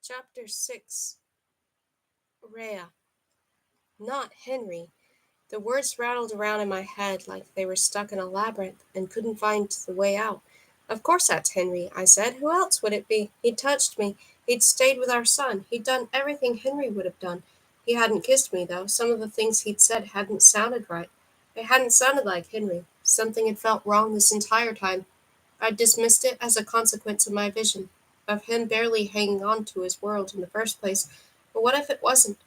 Chapter 6. Rhea. Not Henry. The words rattled around in my head like they were stuck in a labyrinth and couldn't find the way out. Of course that's Henry, I said. Who else would it be? He'd touched me. He'd stayed with our son. He'd done everything Henry would have done. He hadn't kissed me, though. Some of the things he'd said hadn't sounded right. They hadn't sounded like Henry. Something had felt wrong this entire time. I'd dismissed it as a consequence of my vision, of him barely hanging on to his world in the first place. But what if it wasn't?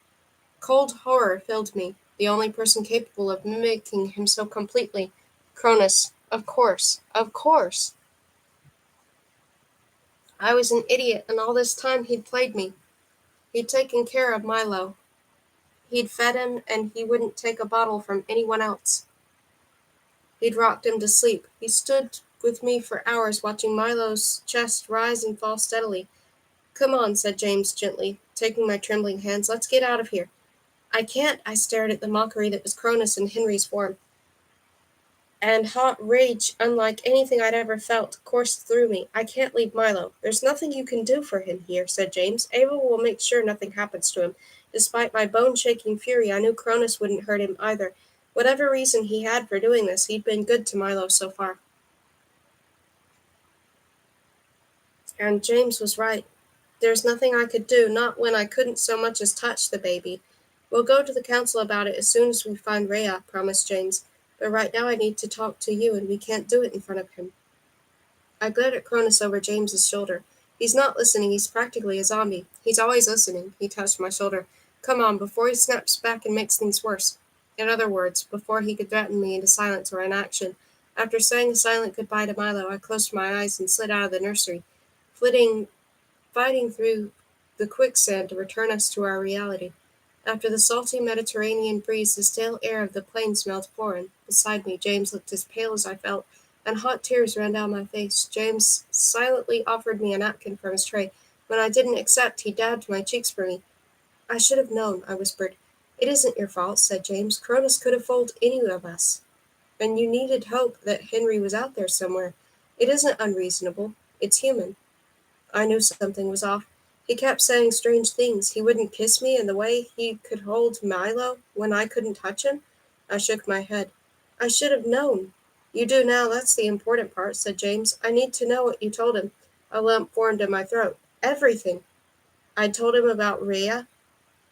Cold horror filled me. The only person capable of mimicking him so completely. Cronus. Of course. Of course. I was an idiot, and all this time he'd played me. He'd taken care of Milo. He'd fed him, and he wouldn't take a bottle from anyone else. He'd rocked him to sleep. He stood with me for hours watching Milo's chest rise and fall steadily. Come on, said James gently, taking my trembling hands. Let's get out of here. I can't, I stared at the mockery that was Cronus in Henry's form. And hot rage, unlike anything I'd ever felt, coursed through me. I can't leave Milo. There's nothing you can do for him here, said James. Ava will make sure nothing happens to him. Despite my bone-shaking fury, I knew Cronus wouldn't hurt him either. Whatever reason he had for doing this, he'd been good to Milo so far. And James was right. There's nothing I could do, not when I couldn't so much as touch the baby. We'll go to the council about it as soon as we find Rhea, promised James. But right now I need to talk to you, and we can't do it in front of him. I glared at Cronus over James's shoulder. He's not listening, he's practically a zombie. He's always listening. He touched my shoulder. Come on, before he snaps back and makes things worse. In other words, before he could threaten me into silence or inaction. After saying a silent goodbye to Milo, I closed my eyes and slid out of the nursery, fighting through the quicksand to return us to our reality. After the salty Mediterranean breeze, the stale air of the plain smelled foreign. Beside me, James looked as pale as I felt, and hot tears ran down my face. James silently offered me a napkin from his tray. When I didn't accept, he dabbed my cheeks for me. I should have known, I whispered. It isn't your fault, said James. Cronus could have fooled any of us. And you needed hope that Henry was out there somewhere. It isn't unreasonable. It's human. I knew something was off. He kept saying strange things. He wouldn't kiss me, and the way he could hold Milo when I couldn't touch him. I shook my head. I should have known. You do now, that's the important part, said James. I need to know what you told him. A lump formed in my throat. Everything. I told him about Rhea.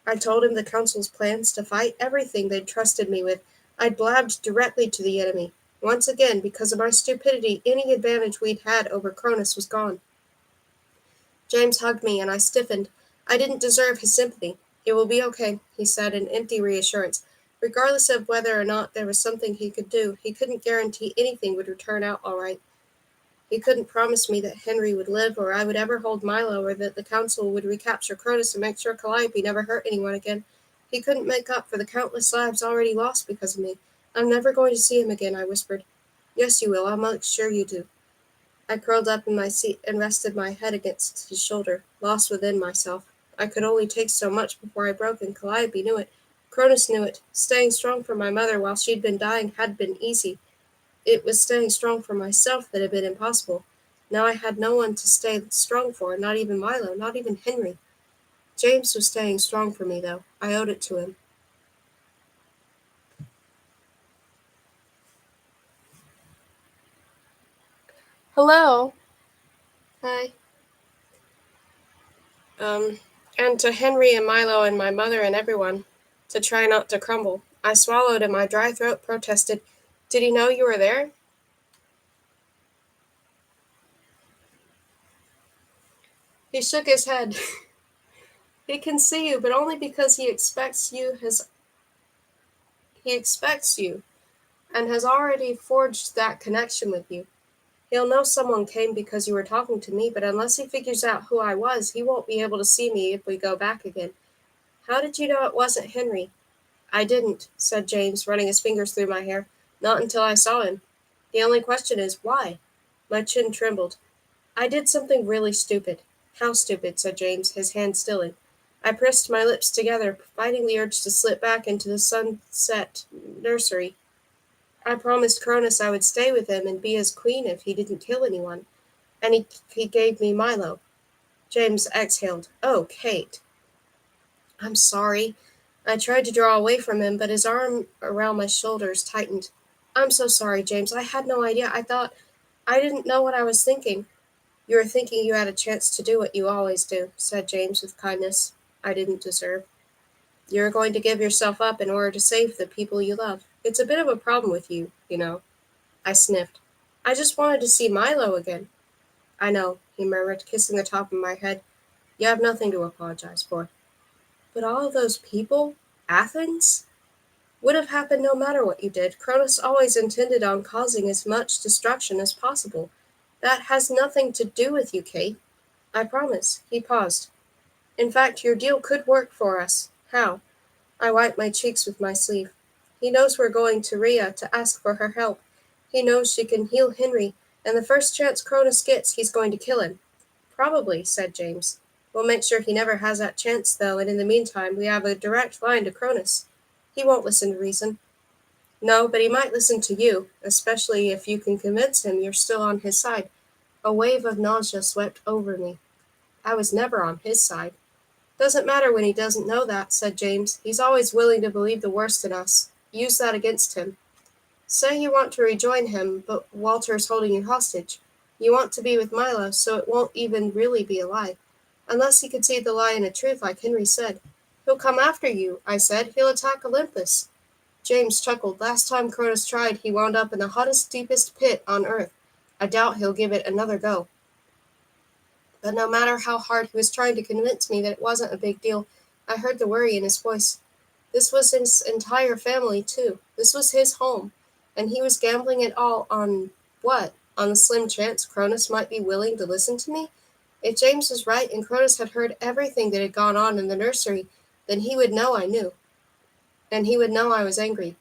I told him the council's plans to fight, everything they'd trusted me with. I'd blabbed directly to the enemy. Once again, because of my stupidity, any advantage we'd had over Cronus was gone. James hugged me, and I stiffened. I didn't deserve his sympathy. It will be okay, he said in empty reassurance. Regardless of whether or not there was something he could do, he couldn't guarantee anything would turn out all right. He couldn't promise me that Henry would live, or I would ever hold Milo, or that the council would recapture Cronus and make sure Calliope never hurt anyone again. He couldn't make up for the countless lives already lost because of me. I'm never going to see him again, I whispered. Yes, you will. I'll make sure you do. I curled up in my seat and rested my head against his shoulder, lost within myself. I could only take so much before I broke, and Calliope knew it. Cronus knew it. Staying strong for my mother while she'd been dying had been easy. It was staying strong for myself that had been impossible. Now I had no one to stay strong for, not even Milo, not even Henry. James was staying strong for me, though. I owed it to him. Hello. Hi. Um, and to Henry and Milo and my mother and everyone, to try not to crumble. I swallowed and my dry throat protested. Did he know you were there? He shook his head. He can see you, but only because he expects you and has already forged that connection with you. He'll know someone came because you were talking to me, but unless he figures out who I was, he won't be able to see me if we go back again. How did you know it wasn't Henry? I didn't, said James, running his fingers through my hair. Not until I saw him. The only question is, why? My chin trembled. I did something really stupid. How stupid, said James, his hand stilling. I pressed my lips together, fighting the urge to slip back into the sunset nursery. I promised Cronus I would stay with him and be his queen if he didn't kill anyone. And he gave me Milo. James exhaled. "Oh, Kate." "I'm sorry." I tried to draw away from him, but his arm around my shoulders tightened. "I'm so sorry, James. I had no idea. I didn't know what I was thinking." "You were thinking you had a chance to do what you always do," said James with kindness I didn't deserve. "You're going to give yourself up in order to save the people you love. It's a bit of a problem with you, you know." I sniffed. "I just wanted to see Milo again." "I know," he murmured, kissing the top of my head. "You have nothing to apologize for." "But all of those people? Athens? Would have happened no matter what you did. Cronus always intended on causing as much destruction as possible. That has nothing to do with you, Kate." "I promise." He paused. "In fact, your deal could work for us." "How?" I wiped my cheeks with my sleeve. "He knows we're going to Rhea to ask for her help. He knows she can heal Henry, and the first chance Cronus gets, he's going to kill him." "Probably," said James. "We'll make sure he never has that chance, though, and in the meantime we have a direct line to Cronus. He won't listen to reason." "No, but he might listen to you, especially if you can convince him you're still on his side." A wave of nausea swept over me. I was never on his side. "Doesn't matter when he doesn't know that," said James. "He's always willing to believe the worst in us. Use that against him. Say you want to rejoin him, but Walter's holding you hostage. You want to be with Milo, so it won't even really be a lie. Unless he could see the lie in a truth, like Henry said." "He'll come after you," I said. "He'll attack Olympus." James chuckled. "Last time Cronus tried, he wound up in the hottest, deepest pit on earth. I doubt he'll give it another go." But no matter how hard he was trying to convince me that it wasn't a big deal, I heard the worry in his voice. This was his entire family, too. This was his home. And he was gambling it all on what? On the slim chance Cronus might be willing to listen to me? If James was right and Cronus had heard everything that had gone on in the nursery, then he would know I knew. And he would know I was angry.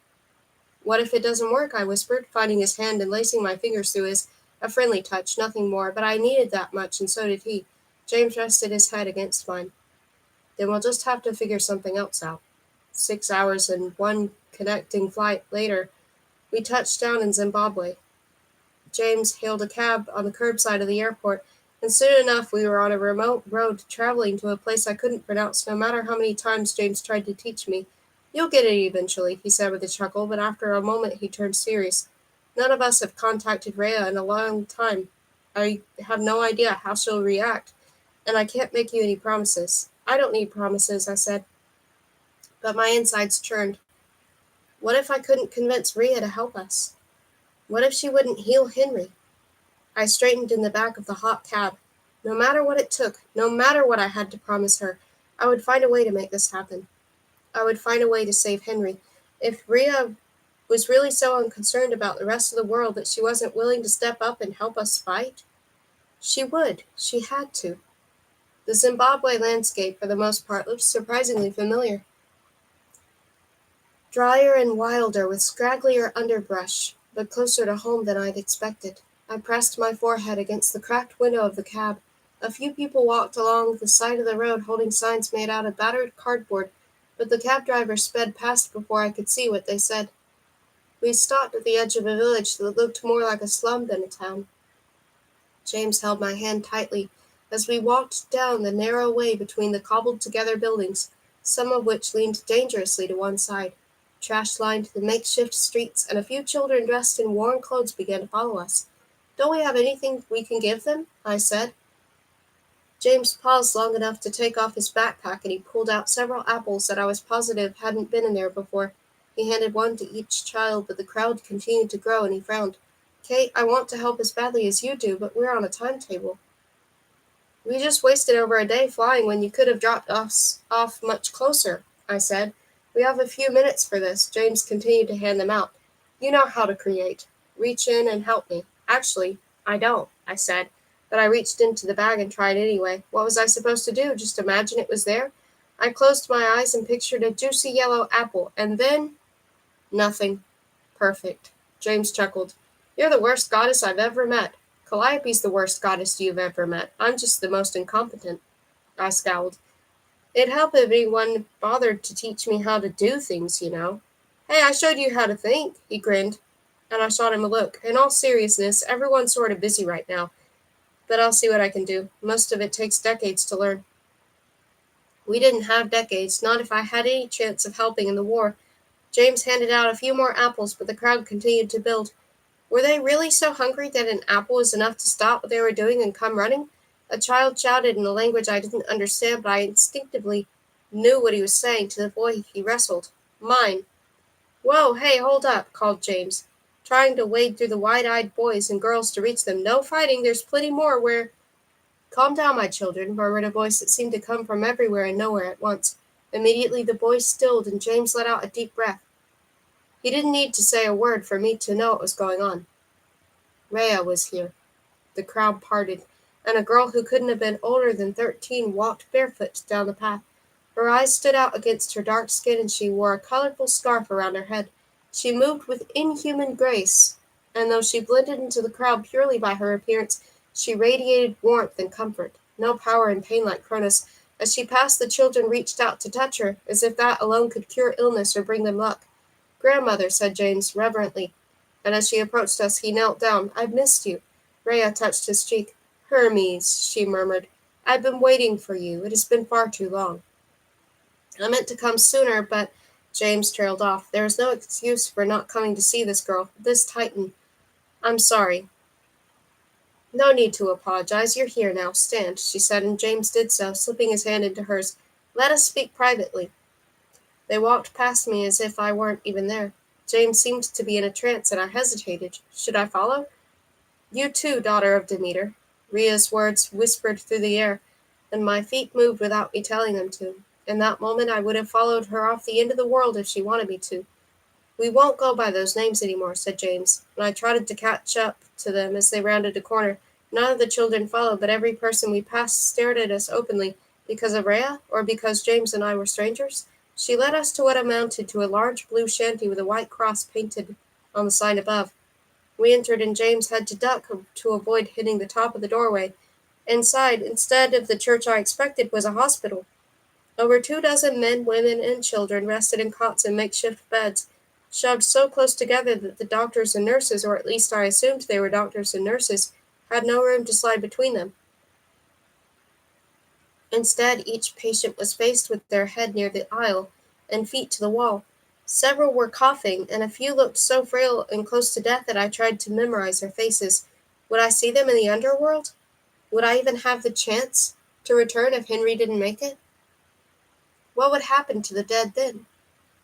"What if it doesn't work?" I whispered, finding his hand and lacing my fingers through his. A friendly touch, nothing more, but I needed that much, and so did he. James rested his head against mine. "Then we'll just have to figure something else out." 6 hours and one connecting flight later, we touched down in Zimbabwe. James hailed a cab on the curbside of the airport, and soon enough we were on a remote road traveling to a place I couldn't pronounce no matter how many times James tried to teach me. "You'll get it eventually," he said with a chuckle, but after a moment he turned serious. "None of us have contacted Rhea in a long time. I have no idea how she'll react, and I can't make you any promises." "I don't need promises," I said, but my insides churned. What if I couldn't convince Rhea to help us? What if she wouldn't heal Henry? I straightened in the back of the hot cab. No matter what it took, no matter what I had to promise her, I would find a way to make this happen. I would find a way to save Henry. If Rhea was really so unconcerned about the rest of the world that she wasn't willing to step up and help us fight, she would. She had to. The Zimbabwe landscape, for the most part, looked surprisingly familiar. Drier and wilder, with scragglier underbrush, but closer to home than I'd expected. I pressed my forehead against the cracked window of the cab. A few people walked along the side of the road holding signs made out of battered cardboard, but the cab driver sped past before I could see what they said. We stopped at the edge of a village that looked more like a slum than a town. James held my hand tightly as we walked down the narrow way between the cobbled-together buildings, some of which leaned dangerously to one side. Trash lined the makeshift streets, and a few children dressed in worn clothes began to follow us. "Don't we have anything we can give them?" I said. James paused long enough to take off his backpack, and he pulled out several apples that I was positive hadn't been in there before. He handed one to each child, but the crowd continued to grow, and he frowned. "Kate, I want to help as badly as you do, but we're on a timetable." "We just wasted over a day flying when you could have dropped us off much closer," I said. "We have a few minutes for this." James continued to hand them out. "You know how to create. Reach in and help me." "Actually, I don't," I said, but I reached into the bag and tried anyway. What was I supposed to do? Just imagine it was there? I closed my eyes and pictured a juicy yellow apple, and then nothing. Perfect. James chuckled. "You're the worst goddess I've ever met." "Calliope's the worst goddess you've ever met. I'm just the most incompetent." I scowled. "It'd help if anyone bothered to teach me how to do things, you know." "Hey, I showed you how to think," he grinned, and I shot him a look. "In all seriousness, everyone's sort of busy right now, but I'll see what I can do. Most of it takes decades to learn. We didn't have decades, not if I had any chance of helping in the war. James handed out a few more apples, but the crowd continued to build. Were they really so hungry that an apple was enough to stop what they were doing and come running? A child shouted in a language I didn't understand, but I instinctively knew what he was saying to the boy he wrestled. Mine. Whoa, hey, hold up, called James, trying to wade through the wide-eyed boys and girls to reach them. No fighting, there's plenty more where... Calm down, my children, murmured a voice that seemed to come from everywhere and nowhere at once. Immediately the boys stilled, and James let out a deep breath. He didn't need to say a word for me to know what was going on. Rhea was here. The crowd parted, and a girl who couldn't have been older than 13 walked barefoot down the path. Her eyes stood out against her dark skin, and she wore a colorful scarf around her head. She moved with inhuman grace, and though she blended into the crowd purely by her appearance, she radiated warmth and comfort. No power and pain like Cronus. As she passed, the children reached out to touch her, as if that alone could cure illness or bring them luck. Grandmother, said James reverently, and as she approached us, he knelt down. I've missed you. Rhea touched his cheek. Hermes, she murmured, I've been waiting for you. It has been far too long. I meant to come sooner, but James trailed off. There was no excuse for not coming to see this girl, this Titan. I'm sorry. No need to apologize. You're here now. Stand, she said, and James did so, slipping his hand into hers. Let us speak privately. They walked past me as if I weren't even there. James seemed to be in a trance, and I hesitated. Should I follow? You too, daughter of Demeter. Rhea's words whispered through the air, and my feet moved without me telling them to. In that moment I would have followed her off the end of the world if she wanted me to. We won't go by those names anymore, said James, and I trotted to catch up to them as they rounded a corner. None of the children followed, but every person we passed stared at us openly. Because of Rhea, or because James and I were strangers? She led us to what amounted to a large blue shanty with a white cross painted on the sign above. We entered, and James had to duck to avoid hitting the top of the doorway. Inside, instead of the church I expected, was a hospital. Over 24 men, women, and children rested in cots and makeshift beds, shoved so close together that the doctors and nurses, or at least I assumed they were doctors and nurses, had no room to slide between them. Instead, each patient was faced with their head near the aisle and feet to the wall. Several were coughing, and a few looked so frail and close to death that I tried to memorize their faces. Would I see them in the underworld? Would I even have the chance to return if Henry didn't make it? What would happen to the dead then?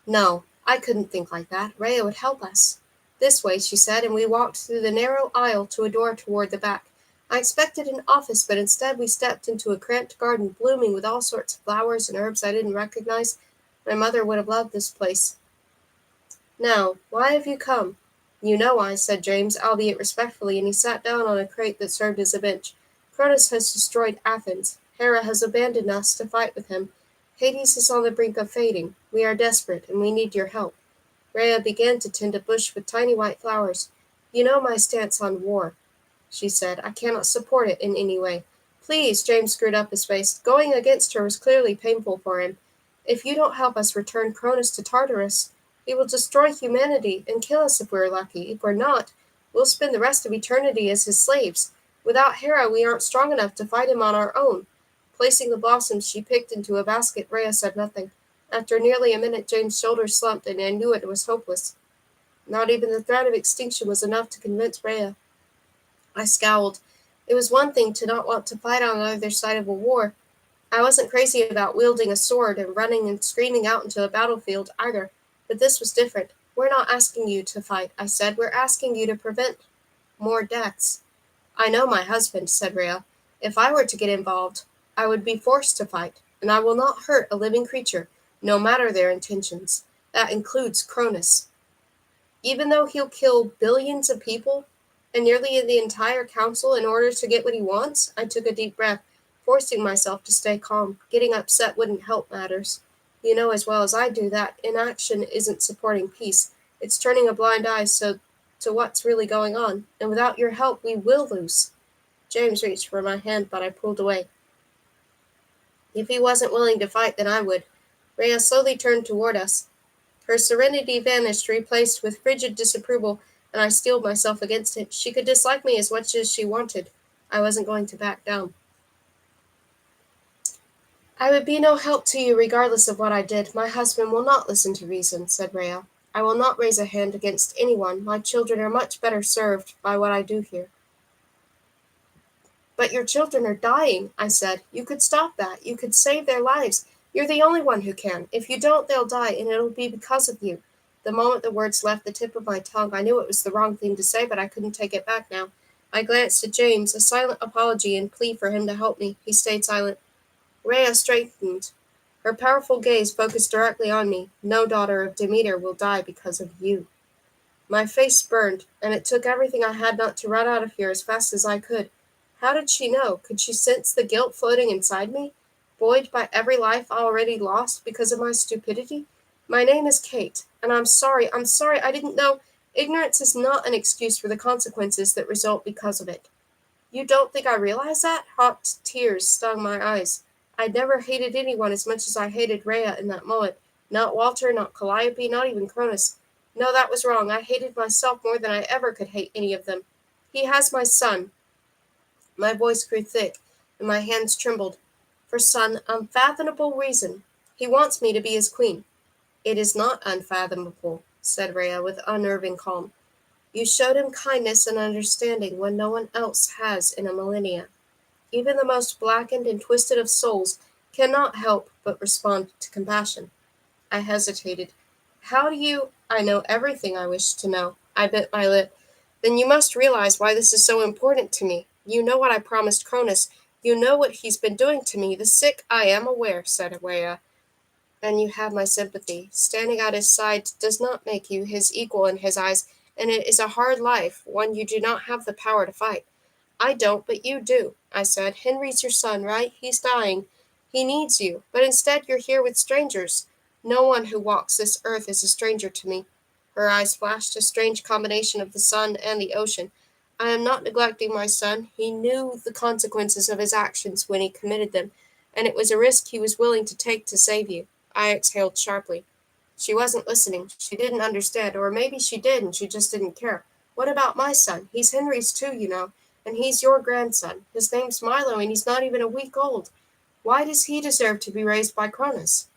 No, I couldn't think like that. Rhea would help us. This way, she said, and we walked through the narrow aisle to a door toward the back. I expected an office, but instead we stepped into a cramped garden blooming with all sorts of flowers and herbs I didn't recognize. My mother would have loved this place. Now, why have you come? You know why, said James, albeit respectfully, and he sat down on a crate that served as a bench. Cronus has destroyed Athens. Hera has abandoned us to fight with him. Hades is on the brink of fading. We are desperate, and we need your help. Rhea began to tend a bush with tiny white flowers. You know my stance on war, she said. I cannot support it in any way. Please, James screwed up his face. Going against her was clearly painful for him. If you don't help us return Cronus to Tartarus, he will destroy humanity and kill us if we're lucky. If we're not, we'll spend the rest of eternity as his slaves. Without Hera, we aren't strong enough to fight him on our own. Placing the blossoms she picked into a basket, Rhea said nothing. After nearly a minute, James' shoulders slumped, and I knew it was hopeless. Not even the threat of extinction was enough to convince Rhea. I scowled. It was one thing to not want to fight on either side of a war. I wasn't crazy about wielding a sword and running and screaming out into a battlefield either, but this was different. We're not asking you to fight, I said. We're asking you to prevent more deaths. I know my husband, said Rhea. If I were to get involved, I would be forced to fight, and I will not hurt a living creature, no matter their intentions. That includes Cronus. Even though he'll kill billions of people and nearly the entire council in order to get what he wants, I took a deep breath, forcing myself to stay calm. Getting upset wouldn't help matters. You know as well as I do that inaction isn't supporting peace. It's turning a blind eye to what's really going on, and without your help we will lose. James reached for my hand, but I pulled away. If he wasn't willing to fight, then I would. Rhea slowly turned toward us. Her serenity vanished, replaced with frigid disapproval, and I steeled myself against it. She could dislike me as much as she wanted. I wasn't going to back down. "I would be no help to you regardless of what I did. My husband will not listen to reason," said Rhea. "I will not raise a hand against anyone. My children are much better served by what I do here." "But your children are dying," I said. "You could stop that. You could save their lives. You're the only one who can. If you don't, they'll die, and it'll be because of you." The moment the words left the tip of my tongue, I knew it was the wrong thing to say, but I couldn't take it back now. I glanced at James, a silent apology and plea for him to help me. He stayed silent. Rhea straightened. Her powerful gaze focused directly on me. "No daughter of Demeter will die because of you." My face burned, and it took everything I had not to run out of here as fast as I could. How did she know? Could she sense the guilt floating inside me, buoyed by every life already lost because of my stupidity? "My name is Kate, and I'm sorry, I didn't know. Ignorance is not an excuse for the consequences that result because of it." "You don't think I realize that?" Hot tears stung my eyes. I'd never hated anyone as much as I hated Rhea in that moment. Not Walter, not Calliope, not even Cronus. No, that was wrong. I hated myself more than I ever could hate any of them. "He has my son." My voice grew thick, and my hands trembled. "For some unfathomable reason. He wants me to be his queen." "It is not unfathomable," said Rhea with unnerving calm. "You showed him kindness and understanding when no one else has in a millennia. Even the most blackened and twisted of souls cannot help but respond to compassion." I hesitated. "How do you—" "I know everything I wish to know." I bit my lip. "Then you must realize why this is so important to me. You know what I promised Cronus. You know what he's been doing to me. The sick—" "I am aware," said Rhea. "And you have my sympathy. Standing at his side does not make you his equal in his eyes, and it is a hard life, one you do not have the power to fight." "I don't, but you do," I said. "Henry's your son, right? He's dying. He needs you. But instead you're here with strangers. No one who walks this earth is a stranger to me." Her eyes flashed a strange combination of the sun and the ocean. "I am not neglecting my son. He knew the consequences of his actions when he committed them, and it was a risk he was willing to take to save you." I exhaled sharply. She wasn't listening. She didn't understand, or maybe she did and she just didn't care. "What about my son? He's Henry's too, you know. And he's your grandson. His name's Milo, and he's not even a week old. Why does he deserve to be raised by Cronus?"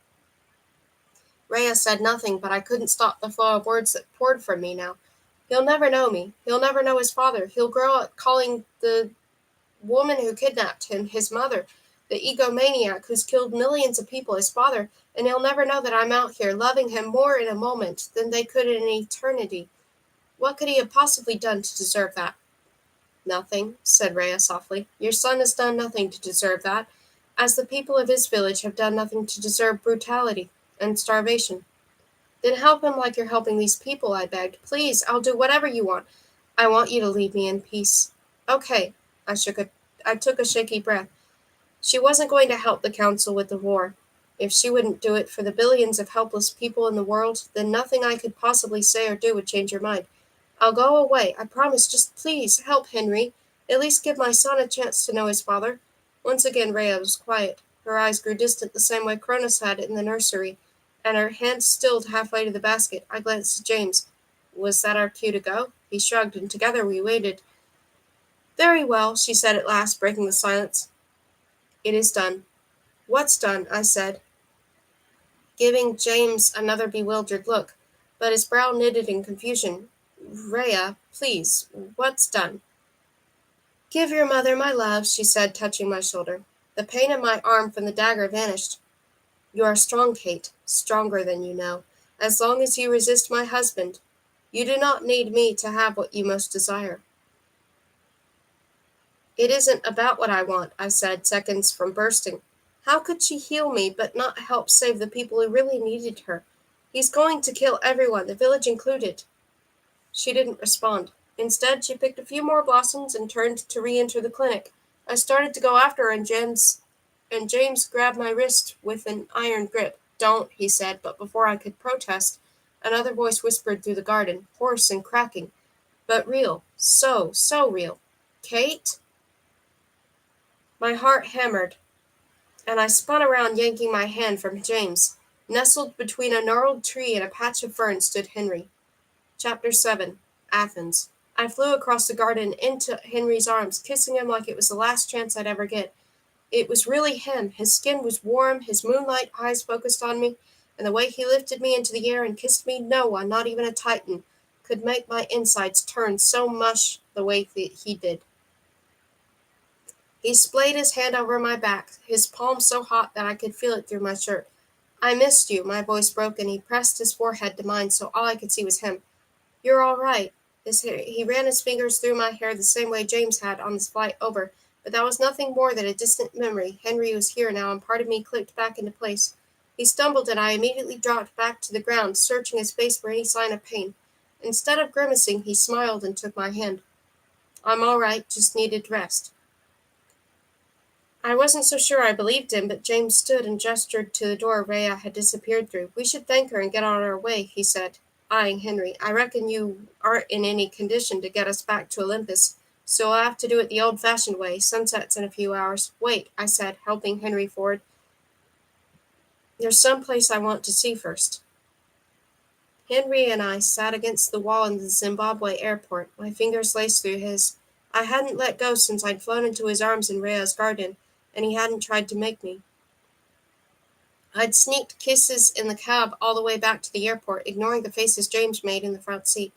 Rhea said nothing, but I couldn't stop the flow of words that poured from me now. "He'll never know me. He'll never know his father. He'll grow up calling the woman who kidnapped him his mother, the egomaniac who's killed millions of people his father, and he'll never know that I'm out here loving him more in a moment than they could in an eternity. What could he have possibly done to deserve that?" "Nothing," said Rhea softly. "Your son has done nothing to deserve that, as the people of his village have done nothing to deserve brutality and starvation." "Then help him like you're helping these people," I begged. "Please, I'll do whatever you want. I want you to leave me in peace." "Okay." I took a shaky breath. She wasn't going to help the council with the war. If she wouldn't do it for the billions of helpless people in the world, then nothing I could possibly say or do would change her mind. "I'll go away, I promise. Just please help Henry. At least give my son a chance to know his father." Once again Rhea was quiet. Her eyes grew distant the same way Cronus had in the nursery, and her hand stilled halfway to the basket. I glanced at James. Was that our cue to go? He shrugged, and together we waited. "Very well," she said at last, breaking the silence. "It is done." "What's done?" I said, giving James another bewildered look, but his brow knitted in confusion. "Rhea, please, what's done?" "Give your mother my love," she said, touching my shoulder. The pain in my arm from the dagger vanished. "You are strong, Kate, stronger than you know. As long as you resist my husband, you do not need me to have what you most desire." "It isn't about what I want," I said, seconds from bursting. How could she heal me but not help save the people who really needed her? "He's going to kill everyone, the village included." She didn't respond. Instead, she picked a few more blossoms and turned to re-enter the clinic. I started to go after her, and James grabbed my wrist with an iron grip. "Don't," he said, but before I could protest, another voice whispered through the garden, hoarse and cracking, but real, so real. "Kate?" My heart hammered, and I spun around, yanking my hand from James. Nestled between a gnarled tree and a patch of fern stood Henry. Chapter 7. Athens. I flew across the garden into Henry's arms, kissing him like it was the last chance I'd ever get. It was really him. His skin was warm, his moonlight eyes focused on me, and the way he lifted me into the air and kissed me, no one, not even a Titan, could make my insides turn so much the way he did. He splayed his hand over my back, his palm so hot that I could feel it through my shirt. I missed you, my voice broke, and he pressed his forehead to mine so all I could see was him. You're all right. He ran his fingers through my hair the same way James had on his flight over, but that was nothing more than a distant memory. Henry was here now, and part of me clicked back into place. He stumbled, and I immediately dropped back to the ground, searching his face for any sign of pain. Instead of grimacing, he smiled and took my hand. I'm all right, just needed rest. I wasn't so sure I believed him, but James stood and gestured to the door Rhea had disappeared through. We should thank her and get on our way, he said, eyeing Henry. I reckon you aren't in any condition to get us back to Olympus, so I'll have to do it the old-fashioned way. Sunset's in a few hours. Wait, I said, helping Henry forward. There's some place I want to see first. Henry and I sat against the wall in the Zimbabwe airport, my fingers laced through his. I hadn't let go since I'd flown into his arms in Rhea's garden, and he hadn't tried to make me. I'd sneaked kisses in the cab all the way back to the airport, ignoring the faces James made in the front seat.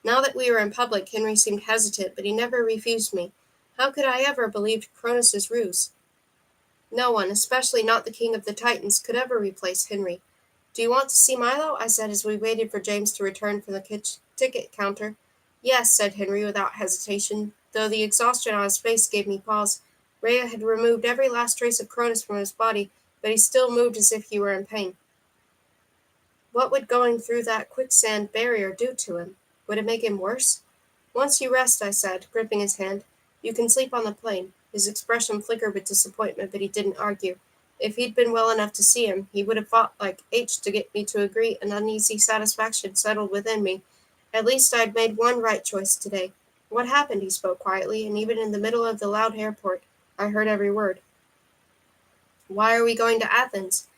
Now that we were in public, Henry seemed hesitant, but he never refused me. How could I ever believe Cronus's ruse? No one, especially not the king of the Titans, could ever replace Henry. Do you want to see Milo? I said as we waited for James to return from the ticket counter. Yes, said Henry without hesitation, though the exhaustion on his face gave me pause. Rhea had removed every last trace of Cronus from his body, but he still moved as if he were in pain. What would going through that quicksand barrier do to him? Would it make him worse? Once you rest, I said, gripping his hand, you can sleep on the plane. His expression flickered with disappointment, but he didn't argue. If he'd been well enough to see him, he would have fought like H to get me to agree. An uneasy satisfaction settled within me. At least I'd made one right choice today. What happened? He spoke quietly, and even in the middle of the loud airport, I heard every word. Why are we going to Athens?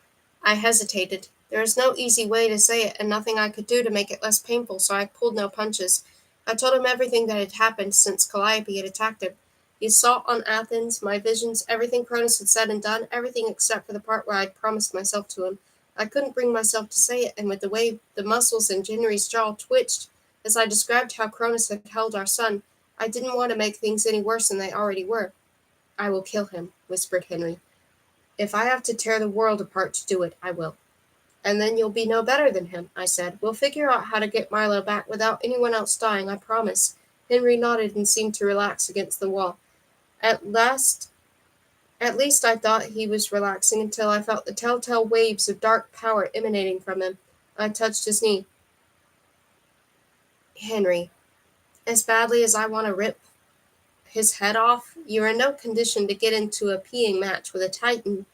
I hesitated. There was no easy way to say it, and nothing I could do to make it less painful, so I pulled no punches. I told him everything that had happened since Calliope had attacked him. The assault on Athens, my visions, everything Cronus had said and done, everything except for the part where I'd promised myself to him. I couldn't bring myself to say it, and with the way the muscles in Henry's jaw twitched as I described how Cronus had held our son, I didn't want to make things any worse than they already were. I will kill him, whispered Henry. If I have to tear the world apart to do it, I will. And then you'll be no better than him, I said. We'll figure out how to get Milo back without anyone else dying, I promise. Henry nodded and seemed to relax against the wall. At least I thought he was relaxing until I felt the telltale waves of dark power emanating from him. I touched his knee. Henry, as badly as I want to rip his head off, you're in no condition to get into a peeing match with a Titan.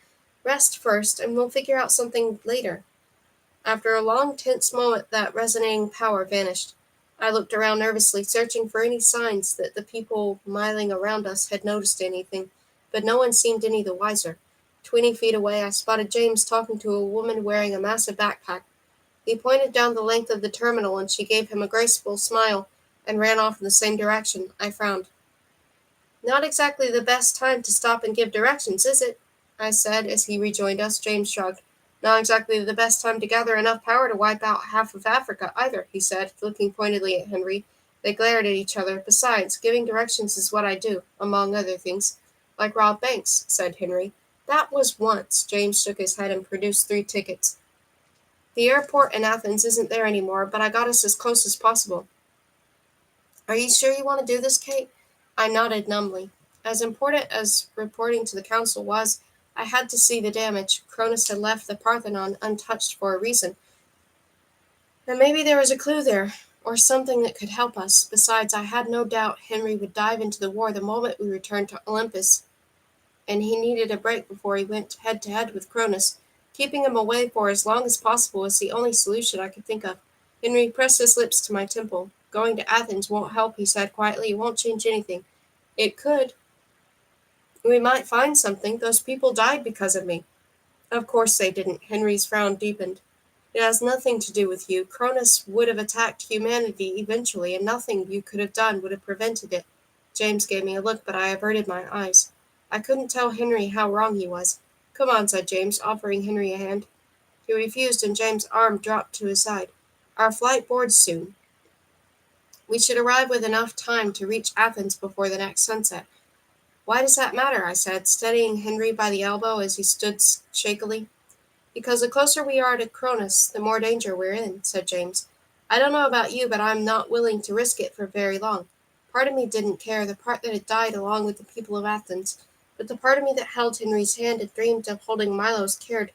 Rest first, and we'll figure out something later. After a long, tense moment, that resonating power vanished. I looked around nervously, searching for any signs that the people milling around us had noticed anything, but no one seemed any the wiser. 20 feet away, I spotted James talking to a woman wearing a massive backpack. He pointed down the length of the terminal, and she gave him a graceful smile and ran off in the same direction. I frowned. Not exactly the best time to stop and give directions, is it? I said as he rejoined us. James shrugged. Not exactly the best time to gather enough power to wipe out half of Africa, either, he said, looking pointedly at Henry. They glared at each other. Besides, giving directions is what I do, among other things. Like rob banks, said Henry. That was once. James shook his head and produced 3 tickets. The airport in Athens isn't there anymore, but I got us as close as possible. Are you sure you want to do this, Kate? I nodded numbly. As important as reporting to the council was, I had to see the damage. Cronus had left the Parthenon untouched for a reason. And maybe there was a clue there, or something that could help us. Besides, I had no doubt Henry would dive into the war the moment we returned to Olympus, and he needed a break before he went head-to-head with Cronus. Keeping him away for as long as possible was the only solution I could think of. Henry pressed his lips to my temple. Going to Athens won't help, he said quietly. It won't change anything. It could. We might find something. Those people died because of me. Of course they didn't. Henry's frown deepened. It has nothing to do with you. Cronus would have attacked humanity eventually, and nothing you could have done would have prevented it. James gave me a look, but I averted my eyes. I couldn't tell Henry how wrong he was. Come on, said James, offering Henry a hand. He refused, and James' arm dropped to his side. Our flight boards soon. We should arrive with enough time to reach Athens before the next sunset. Why does that matter? I said, steadying Henry by the elbow as he stood shakily. Because the closer we are to Cronus, the more danger we're in, said James. I don't know about you, but I'm not willing to risk it for very long. Part of me didn't care, the part that had died along with the people of Athens, but the part of me that held Henry's hand and dreamed of holding Milo's cared,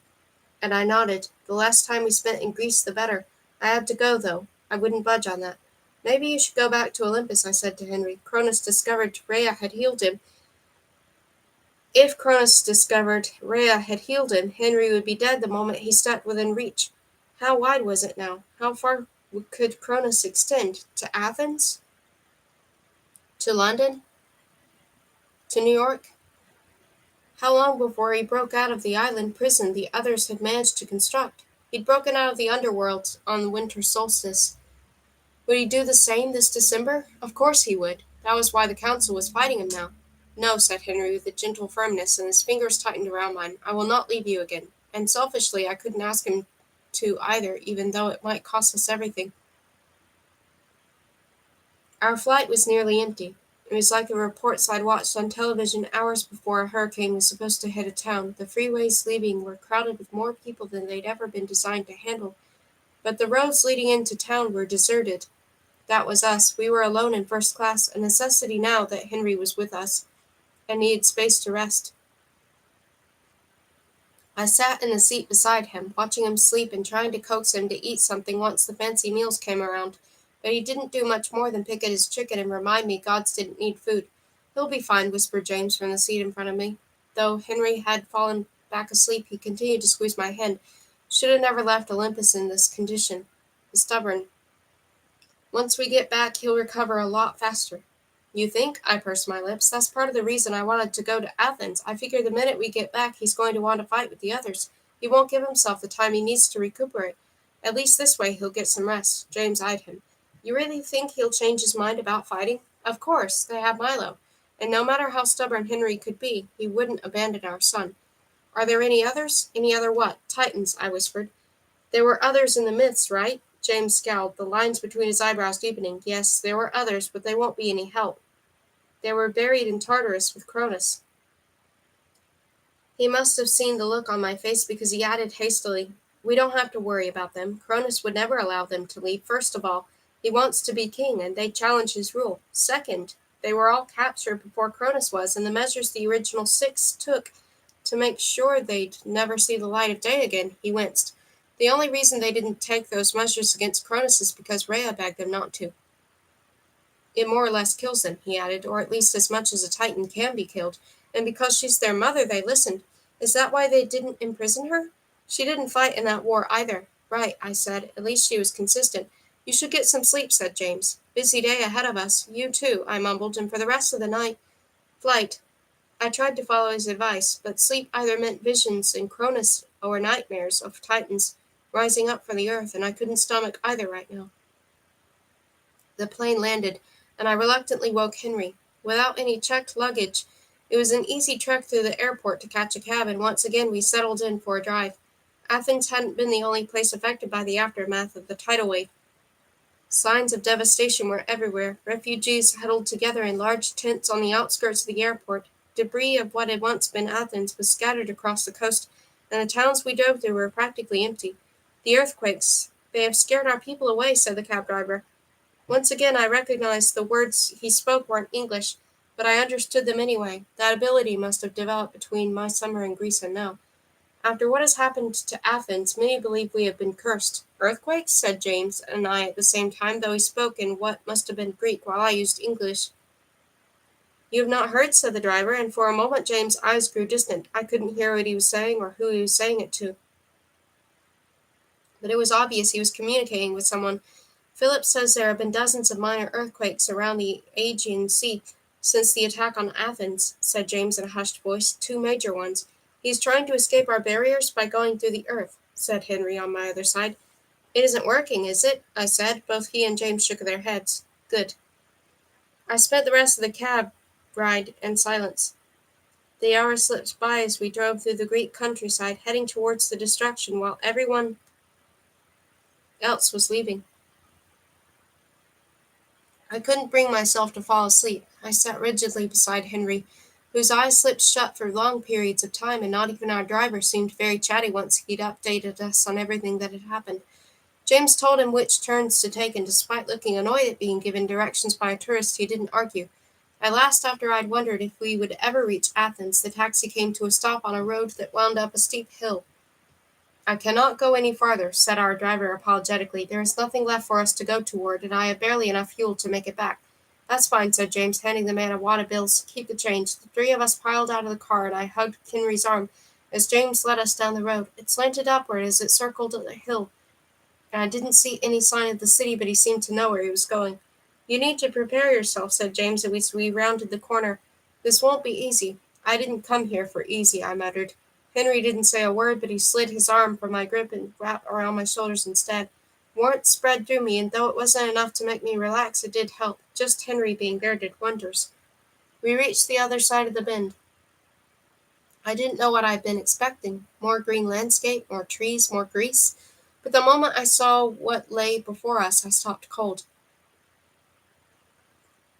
and I nodded. The less time we spent in Greece, the better. I had to go, though. I wouldn't budge on that. Maybe you should go back to Olympus, I said to Henry. Cronus discovered Rhea had healed him. If Cronus discovered Rhea had healed him, Henry would be dead the moment he stepped within reach. How wide was it now? How far could Cronus extend? To Athens? To London? To New York? How long before he broke out of the island prison the others had managed to construct? He'd broken out of the underworld on the winter solstice. Would he do the same this December? Of course he would. That was why the council was fighting him now. No, said Henry with a gentle firmness, and his fingers tightened around mine. I will not leave you again. And selfishly, I couldn't ask him to either, even though it might cost us everything. Our flight was nearly empty. It was like the reports I'd watched on television hours before a hurricane was supposed to hit a town. The freeways leaving were crowded with more people than they'd ever been designed to handle, but the roads leading into town were deserted. That was us. We were alone in first class, a necessity now that Henry was with us and needed space to rest. I sat in the seat beside him, watching him sleep and trying to coax him to eat something once the fancy meals came around, but he didn't do much more than pick at his chicken and remind me gods didn't need food. He'll be fine, whispered James from the seat in front of me. Though Henry had fallen back asleep, he continued to squeeze my hand. Should have never left Olympus in this condition. He's stubborn. Once we get back, he'll recover a lot faster. You think? I pursed my lips. That's part of the reason I wanted to go to Athens. I figure the minute we get back, he's going to want to fight with the others. He won't give himself the time he needs to recuperate. At least this way he'll get some rest. James eyed him. You really think he'll change his mind about fighting? Of course. They have Milo. And no matter how stubborn Henry could be, he wouldn't abandon our son. Are there any others? Any other what? Titans, I whispered. There were others in the myths, right? James scowled, the lines between his eyebrows deepening. Yes, there were others, but they won't be any help. They were buried in Tartarus with Cronus. He must have seen the look on my face because he added hastily, We don't have to worry about them. Cronus would never allow them to leave. First of all, he wants to be king, and they challenge his rule. Second, they were all captured before Cronus was, and the measures the original 6 took to make sure they'd never see the light of day again. He winced. The only reason they didn't take those measures against Cronus is because Rhea begged them not to. It more or less kills them, he added, or at least as much as a Titan can be killed. And because she's their mother, they listened. Is that why they didn't imprison her? She didn't fight in that war either. Right, I said. At least she was consistent. You should get some sleep, said James. Busy day ahead of us. You too, I mumbled, and for the rest of the night, flight. I tried to follow his advice, but sleep either meant visions in Cronus or nightmares of Titans rising up from the earth, and I couldn't stomach either right now. The plane landed, and I reluctantly woke Henry. Without any checked luggage, it was an easy trek through the airport to catch a cab, and once again we settled in for a drive. Athens hadn't been the only place affected by the aftermath of the tidal wave. Signs of devastation were everywhere. Refugees huddled together in large tents on the outskirts of the airport. Debris of what had once been Athens was scattered across the coast, and the towns we drove through were practically empty. The earthquakes, they have scared our people away, said the cab driver. Once again I recognized the words he spoke weren't English, but I understood them anyway. That ability must have developed between my summer in Greece and now. After what has happened to Athens, many believe we have been cursed. Earthquakes? Said James and I at the same time, though he spoke in what must have been Greek while I used English. You have not heard, said the driver, and for a moment James' eyes grew distant. I couldn't hear what he was saying or who he was saying it to. But it was obvious he was communicating with someone. Philip says there have been dozens of minor earthquakes around the Aegean Sea since the attack on Athens, said James in a hushed voice. 2 major ones. He's trying to escape our barriers by going through the earth, said Henry on my other side. It isn't working, is it? I said. Both he and James shook their heads. Good. I spent the rest of the cab ride in silence. The hours slipped by as we drove through the Greek countryside, heading towards the destruction while everyone else was leaving. I couldn't bring myself to fall asleep. I sat rigidly beside Henry, whose eyes slipped shut for long periods of time, and not even our driver seemed very chatty once he'd updated us on everything that had happened. James told him which turns to take, and despite looking annoyed at being given directions by a tourist, he didn't argue. At last, after I'd wondered if we would ever reach Athens, the taxi came to a stop on a road that wound up a steep hill. I cannot go any farther, said our driver apologetically. There is nothing left for us to go toward, and I have barely enough fuel to make it back. That's fine, said James, handing the man a wad of bills. Keep the change. The three of us piled out of the car, and I hugged Henry's arm as James led us down the road. It slanted upward as it circled the hill, and I didn't see any sign of the city, but he seemed to know where he was going. You need to prepare yourself, said James as we rounded the corner. This won't be easy. I didn't come here for easy, I muttered. Henry didn't say a word, but he slid his arm from my grip and wrapped around my shoulders instead. Warmth spread through me, and though it wasn't enough to make me relax, it did help. Just Henry being there did wonders. We reached the other side of the bend. I didn't know what I'd been expecting. More green landscape, more trees, more grease. But the moment I saw what lay before us, I stopped cold.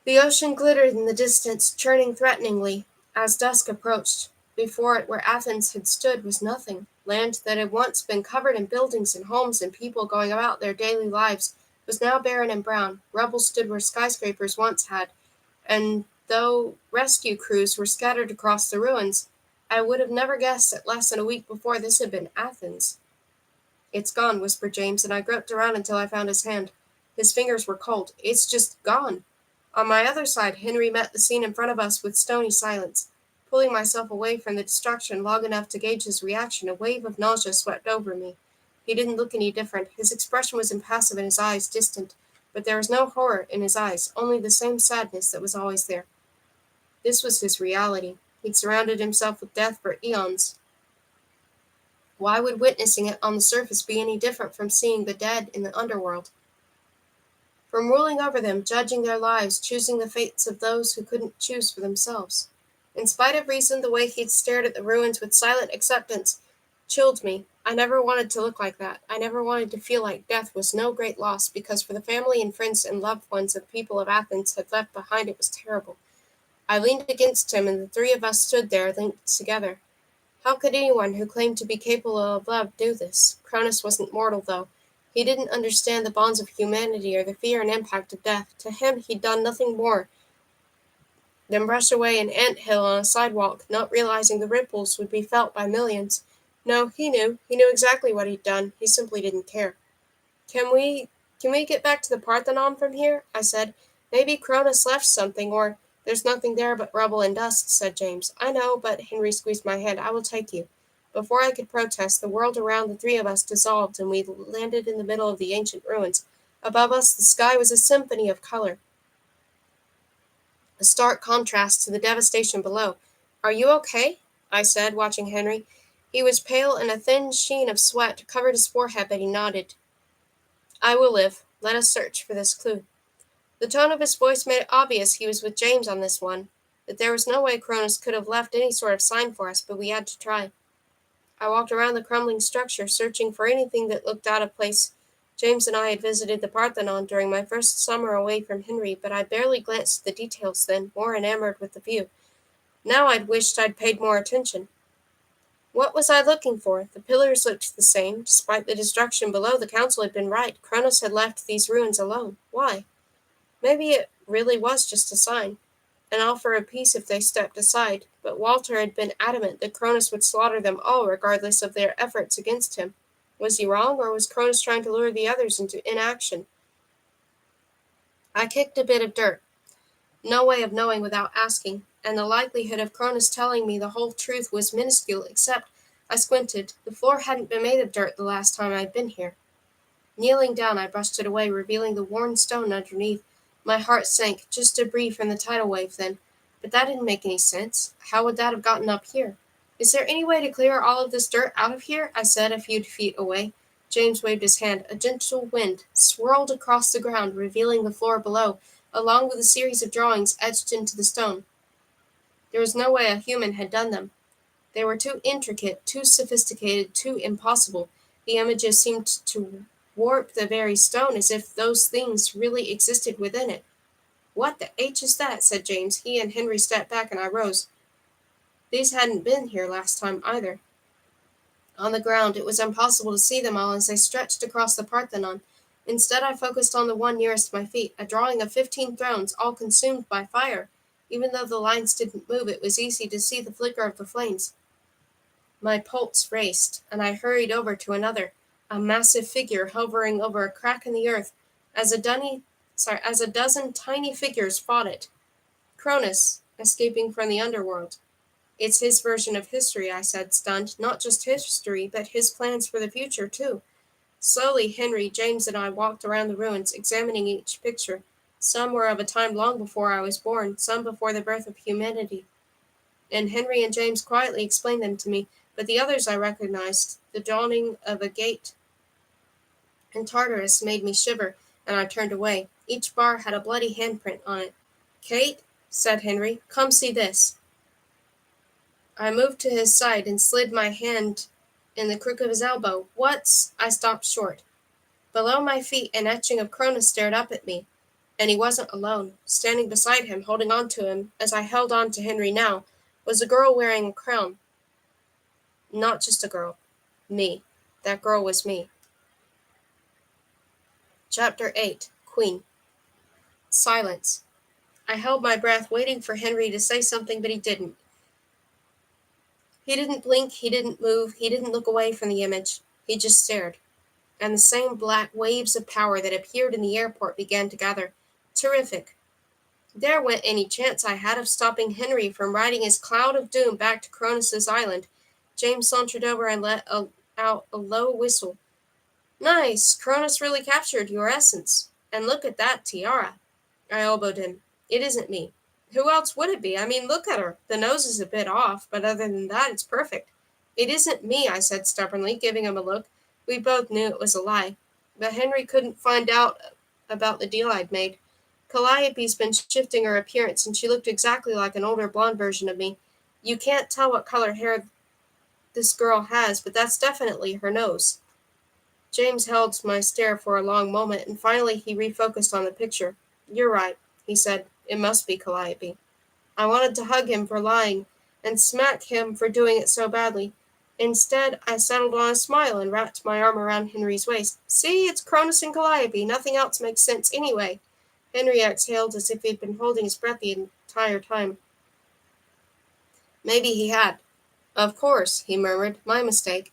The ocean glittered in the distance, churning threateningly as dusk approached. Before it, where Athens had stood, was nothing. Land that had once been covered in buildings and homes and people going about their daily lives was now barren and brown. Rubble stood where skyscrapers once had, and though rescue crews were scattered across the ruins, I would have never guessed that less than a week before this had been Athens. It's gone, whispered James, and I groped around until I found his hand. His fingers were cold. It's just gone. On my other side, Henry met the scene in front of us with stony silence. Pulling myself away from the destruction long enough to gauge his reaction, a wave of nausea swept over me. He didn't look any different. His expression was impassive and his eyes distant, but there was no horror in his eyes, only the same sadness that was always there. This was his reality. He'd surrounded himself with death for eons. Why would witnessing it on the surface be any different from seeing the dead in the underworld? From ruling over them, judging their lives, choosing the fates of those who couldn't choose for themselves. In spite of reason, the way he'd stared at the ruins with silent acceptance chilled me. I never wanted to look like that. I never wanted to feel like death was no great loss, because for the family and friends and loved ones of people of Athens had left behind, it was terrible. I leaned against him, and the three of us stood there, linked together. How could anyone who claimed to be capable of love do this? Cronus wasn't mortal, though. He didn't understand the bonds of humanity or the fear and impact of death. To him, he'd done nothing more than brush away an ant hill on a sidewalk, not realizing the ripples would be felt by millions. No, he knew. He knew exactly what he'd done. He simply didn't care. Can we get back to the Parthenon from here? I said. Maybe Cronus left something, or there's nothing there but rubble and dust, said James. I know, but Henry squeezed my hand. I will take you. Before I could protest, the world around the three of us dissolved, and we landed in the middle of the ancient ruins. Above us, the sky was a symphony of color, a stark contrast to the devastation below. Are you okay? I said, watching Henry. He was pale, and a thin sheen of sweat covered his forehead, but he nodded. I will live. Let us search for this clue. The tone of his voice made it obvious he was with James on this one, that there was no way Cronus could have left any sort of sign for us, but we had to try. I walked around the crumbling structure, searching for anything that looked out of place. James and I had visited the Parthenon during my first summer away from Henry, but I barely glanced at the details then, more enamored with the view. Now I'd wished I'd paid more attention. What was I looking for? The pillars looked the same. Despite the destruction below, the council had been right. Cronus had left these ruins alone. Why? Maybe it really was just a sign, an offer of peace if they stepped aside, but Walter had been adamant that Cronus would slaughter them all regardless of their efforts against him. Was he wrong, or was Cronus trying to lure the others into inaction? I kicked a bit of dirt. No way of knowing without asking, and the likelihood of Cronus telling me the whole truth was minuscule, except I squinted. The floor hadn't been made of dirt the last time I'd been here. Kneeling down, I brushed it away, revealing the worn stone underneath. My heart sank, just debris from the tidal wave then. But that didn't make any sense. How would that have gotten up here? Is there any way to clear all of this dirt out of here? I said a few feet away. James waved his hand. A gentle wind swirled across the ground, revealing the floor below, along with a series of drawings etched into the stone. There was no way a human had done them. They were too intricate, too sophisticated, too impossible. The images seemed to warp the very stone, as if those things really existed within it. "What the H is that?" said James. He and Henry stepped back, and I rose. These hadn't been here last time either. On the ground, it was impossible to see them all as they stretched across the Parthenon. Instead, I focused on the one nearest my feet, a drawing of 15 thrones, all consumed by fire. Even though the lines didn't move, it was easy to see the flicker of the flames. My pulse raced, and I hurried over to another, a massive figure hovering over a crack in the earth, as a dozen tiny figures fought it. Cronus, escaping from the underworld. "It's his version of history," I said, stunned. "Not just history, but his plans for the future, too." Slowly, Henry, James, and I walked around the ruins, examining each picture. Some were of a time long before I was born, some before the birth of humanity. And Henry and James quietly explained them to me, but the others I recognized. The dawning of a gate in Tartarus made me shiver, and I turned away. Each bar had a bloody handprint on it. "Kate," said Henry, "come see this." I moved to his side and slid my hand in the crook of his elbow. "What's—" I stopped short. Below my feet, an etching of Cronus stared up at me. And he wasn't alone. Standing beside him, holding on to him, as I held on to Henry now, was a girl wearing a crown. Not just a girl. Me. That girl was me. Chapter 8. Queen. Silence. I held my breath, waiting for Henry to say something, but he didn't. He didn't blink, he didn't move, he didn't look away from the image. He just stared. And the same black waves of power that appeared in the airport began to gather. Terrific. There went any chance I had of stopping Henry from riding his cloud of doom back to Cronus's island. James sauntered over and let out a low whistle. "Nice! Cronus really captured your essence. And look at that tiara." I elbowed him. "It isn't me." "Who else would it be? I mean, look at her. The nose is a bit off, but other than that, it's perfect." "It isn't me," I said stubbornly, giving him a look. We both knew it was a lie. But Henry couldn't find out about the deal I'd made. Calliope's been shifting her appearance, and she looked exactly like an older blonde version of me. You can't tell what color hair this girl has, but that's definitely her nose. James held my stare for a long moment, and finally he refocused on the picture. "You're right," he said. "It must be Calliope." I wanted to hug him for lying, and smack him for doing it so badly. Instead, I settled on a smile and wrapped my arm around Henry's waist. "See, it's Cronus and Calliope. Nothing else makes sense anyway." Henry exhaled as if he'd been holding his breath the entire time. Maybe he had. "Of course," he murmured. "My mistake."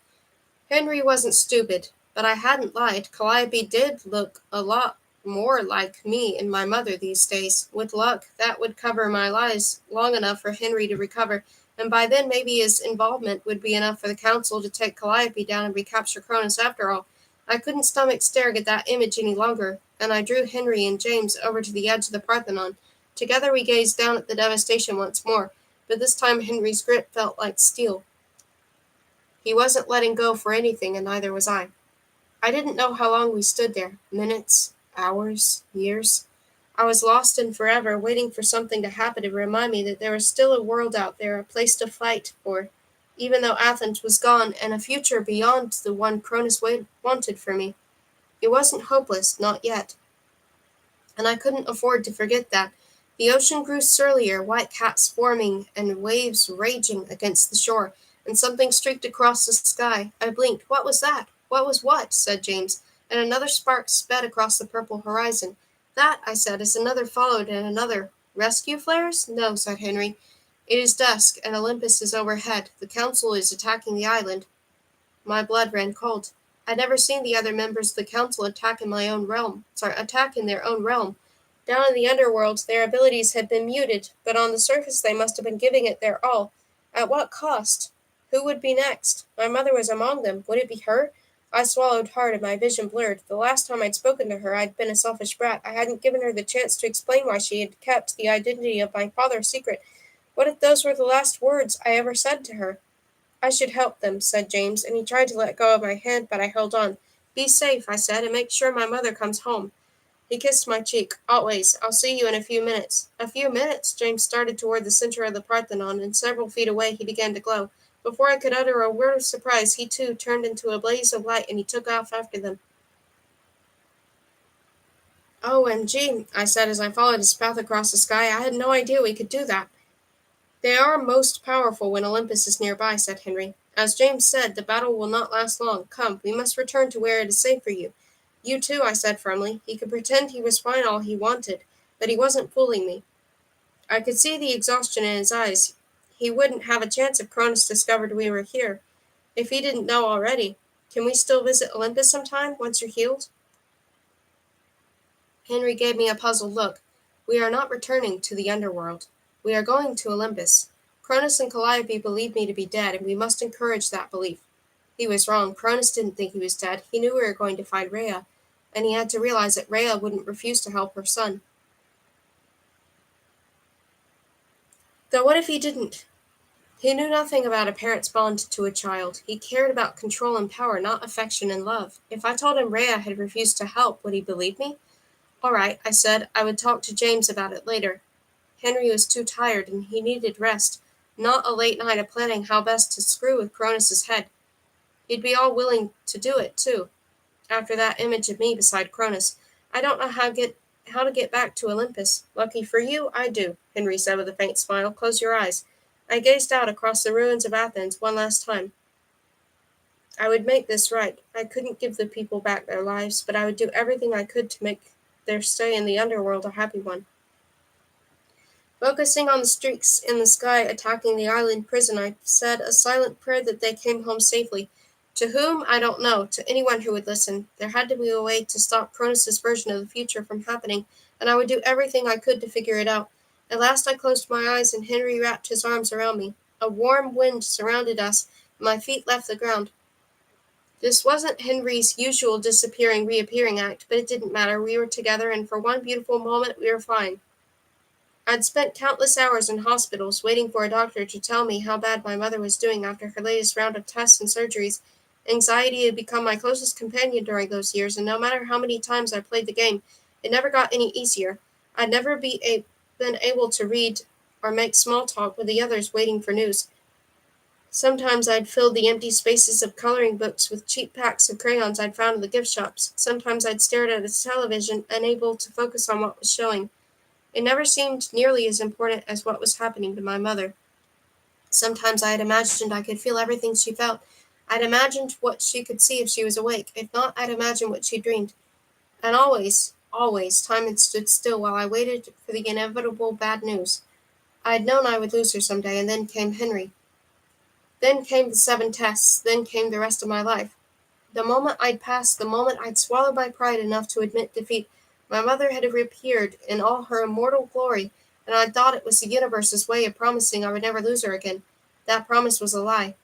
Henry wasn't stupid, but I hadn't lied. Calliope did look a lot more like me and my mother these days. With luck, that would cover my lies long enough for Henry to recover, and by then maybe his involvement would be enough for the council to take Calliope down and recapture Cronus after all. I couldn't stomach staring at that image any longer, and I drew Henry and James over to the edge of the Parthenon. Together we gazed down at the devastation once more, but this time Henry's grip felt like steel. He wasn't letting go for anything, and neither was I. I didn't know how long we stood there. Minutes, hours, years. I was lost in forever, waiting for something to happen to remind me that there was still a world out there, a place to fight for, even though Athens was gone, and a future beyond the one Cronus wanted for me. It wasn't hopeless, not yet. And I couldn't afford to forget that. The ocean grew surlier, white caps forming and waves raging against the shore, and something streaked across the sky. I blinked. "What was that?" "What was what?" said James, and another spark sped across the purple horizon. "That," I said, as another followed and another. "Rescue flares?" "No," said Henry. "It is dusk, and Olympus is overhead. The council is attacking the island." My blood ran cold. I'd never seen the other members of the council attack in their own realm. Down in the underworld, their abilities had been muted, but on the surface they must have been giving it their all. At what cost? Who would be next? My mother was among them. Would it be her? I swallowed hard and my vision blurred. The last time I'd spoken to her, I'd been a selfish brat. I hadn't given her the chance to explain why she had kept the identity of my father secret. What if those were the last words I ever said to her? "I should help them," said James, and he tried to let go of my hand, but I held on. Be safe, I said, and make sure my mother comes home. He kissed my cheek. Always. I'll see you in a few minutes. A few minutes? James started toward the center of the Parthenon, and several feet away he began to glow. Before I could utter a word of surprise, he too turned into a blaze of light, and he took off after them. OMG, I said as I followed his path across the sky. I had no idea we could do that. They are most powerful when Olympus is nearby, said Henry. As James said, the battle will not last long. Come, we must return to where it is safe for you. You too, I said firmly. He could pretend he was fine all he wanted, but he wasn't fooling me. I could see the exhaustion in his eyes. He wouldn't have a chance if Cronus discovered we were here, if he didn't know already. Can we still visit Olympus sometime, once you're healed? Henry gave me a puzzled look. We are not returning to the underworld. We are going to Olympus. Cronus and Calliope believe me to be dead, and we must encourage that belief. He was wrong. Cronus didn't think he was dead. He knew we were going to find Rhea, and he had to realize that Rhea wouldn't refuse to help her son. Though what if he didn't? He knew nothing about a parent's bond to a child. He cared about control and power, not affection and love. If I told him Rhea had refused to help, would he believe me? All right, I said. I would talk to James about it later. Henry was too tired, and he needed rest, not a late night of planning how best to screw with Cronus's head. He'd be all willing to do it, too, after that image of me beside Cronus. I don't know how to get back to Olympus. Lucky for you, I do, Henry said with a faint smile. Close your eyes. I gazed out across the ruins of Athens one last time. I would make this right. I couldn't give the people back their lives, but I would do everything I could to make their stay in the underworld a happy one. Focusing on the streaks in the sky attacking the island prison, I said a silent prayer that they came home safely. To whom, I don't know. To anyone who would listen. There had to be a way to stop Cronus's version of the future from happening, and I would do everything I could to figure it out. At last I closed my eyes, and Henry wrapped his arms around me. A warm wind surrounded us, and my feet left the ground. This wasn't Henry's usual disappearing, reappearing act, but it didn't matter. We were together, and for one beautiful moment we were fine. I'd spent countless hours in hospitals waiting for a doctor to tell me how bad my mother was doing after her latest round of tests and surgeries. Anxiety had become my closest companion during those years, and no matter how many times I played the game, it never got any easier. I'd never been able to read or make small talk with the others waiting for news. Sometimes I'd filled the empty spaces of coloring books with cheap packs of crayons I'd found in the gift shops. Sometimes I'd stared at a television, unable to focus on what was showing. It never seemed nearly as important as what was happening to my mother. Sometimes I had imagined I could feel everything she felt. I'd imagined what she could see if she was awake. If not, I'd imagined what she dreamed. And always, time had stood still while I waited for the inevitable bad news. I had known I would lose her someday, and then came Henry. Then came the 7 tests. Then came the rest of my life. The moment I'd passed, the moment I'd swallowed my pride enough to admit defeat, my mother had reappeared in all her immortal glory, and I thought it was the universe's way of promising I would never lose her again. That promise was a lie.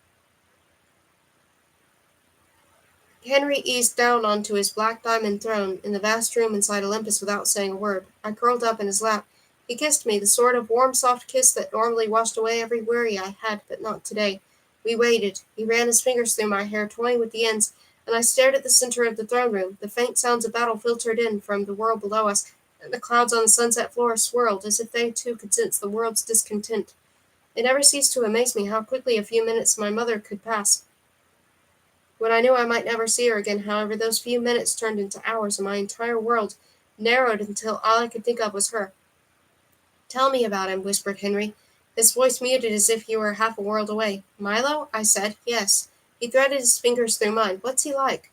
Henry eased down onto his black diamond throne in the vast room inside Olympus without saying a word. I curled up in his lap. He kissed me, the sort of warm, soft kiss that normally washed away every worry I had, but not today. We waited. He ran his fingers through my hair, toying with the ends, and I stared at the center of the throne room. The faint sounds of battle filtered in from the world below us, and the clouds on the sunset floor swirled, as if they too could sense the world's discontent. It never ceased to amaze me how quickly a few minutes my mother could pass. When I knew I might never see her again, however, those few minutes turned into hours, and my entire world narrowed until all I could think of was her. Tell me about him, whispered Henry, his voice muted as if he were half a world away. Milo? I said. Yes. He threaded his fingers through mine. What's he like?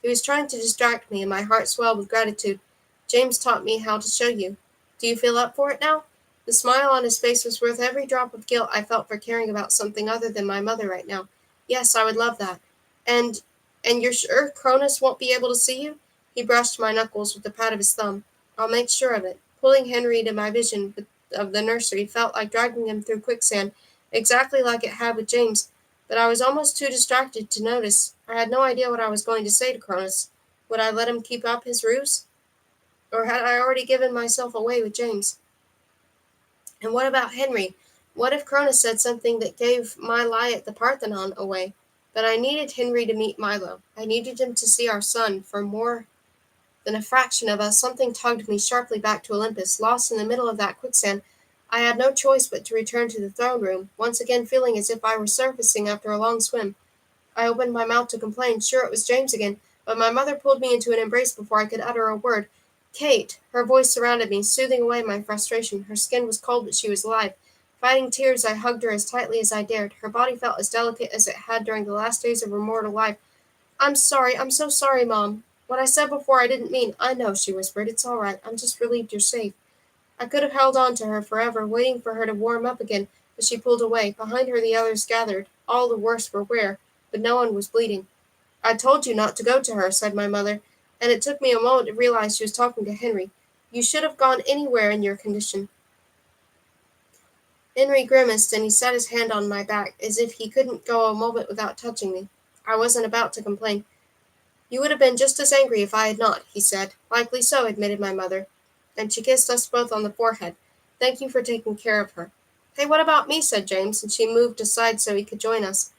He was trying to distract me, and my heart swelled with gratitude. James taught me how to show you. Do you feel up for it now? The smile on his face was worth every drop of guilt I felt for caring about something other than my mother right now. Yes, I would love that. And you're sure Cronus won't be able to see you? He brushed my knuckles with the pat of his thumb. I'll make sure of it. Pulling Henry into my vision of the nursery felt like dragging him through quicksand, exactly like it had with James. But I was almost too distracted to notice. I had no idea what I was going to say to Cronus. Would I let him keep up his ruse? Or had I already given myself away with James? And what about Henry? What if Cronus said something that gave my lie at the Parthenon away? But I needed Henry to meet Milo. I needed him to see our son. For more than a fraction of us, something tugged me sharply back to Olympus. Lost in the middle of that quicksand, I had no choice but to return to the throne room, once again feeling as if I were surfacing after a long swim. I opened my mouth to complain, sure it was James again, but my mother pulled me into an embrace before I could utter a word. Kate! Her voice surrounded me, soothing away my frustration. Her skin was cold, but she was alive. Fighting tears, I hugged her as tightly as I dared. Her body felt as delicate as it had during the last days of her mortal life. I'm sorry, I'm so sorry, Mom. What I said before I didn't mean. I know, she whispered. It's all right. I'm just relieved you're safe. I could have held on to her forever, waiting for her to warm up again, but she pulled away. Behind her the others gathered. All the worst were where, but no one was bleeding. I told you not to go to her, said my mother, and it took me a moment to realize she was talking to Henry. You should have gone anywhere in your condition. Henry grimaced, and he set his hand on my back, as if he couldn't go a moment without touching me. I wasn't about to complain. You would have been just as angry if I had not, he said. Likely so, admitted my mother, and she kissed us both on the forehead. Thank you for taking care of her. Hey, what about me, said James, and she moved aside so he could join us.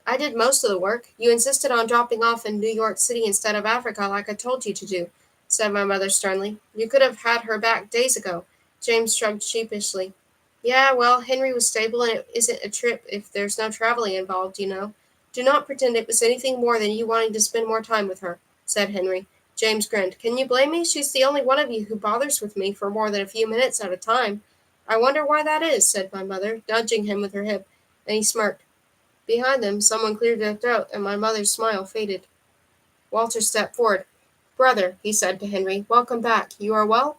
I did most of the work. You insisted on dropping off in New York City instead of Africa like I told you to do, said my mother sternly. You could have had her back days ago. James shrugged sheepishly. Yeah, well, Henry was stable, and it isn't a trip if there's no traveling involved, you know. Do not pretend it was anything more than you wanting to spend more time with her, said Henry. James grinned. Can you blame me? She's the only one of you who bothers with me for more than a few minutes at a time. I wonder why that is, said my mother, nudging him with her hip, and he smirked. Behind them, someone cleared their throat, and my mother's smile faded. Walter stepped forward. Brother, he said to Henry, welcome back. You are well?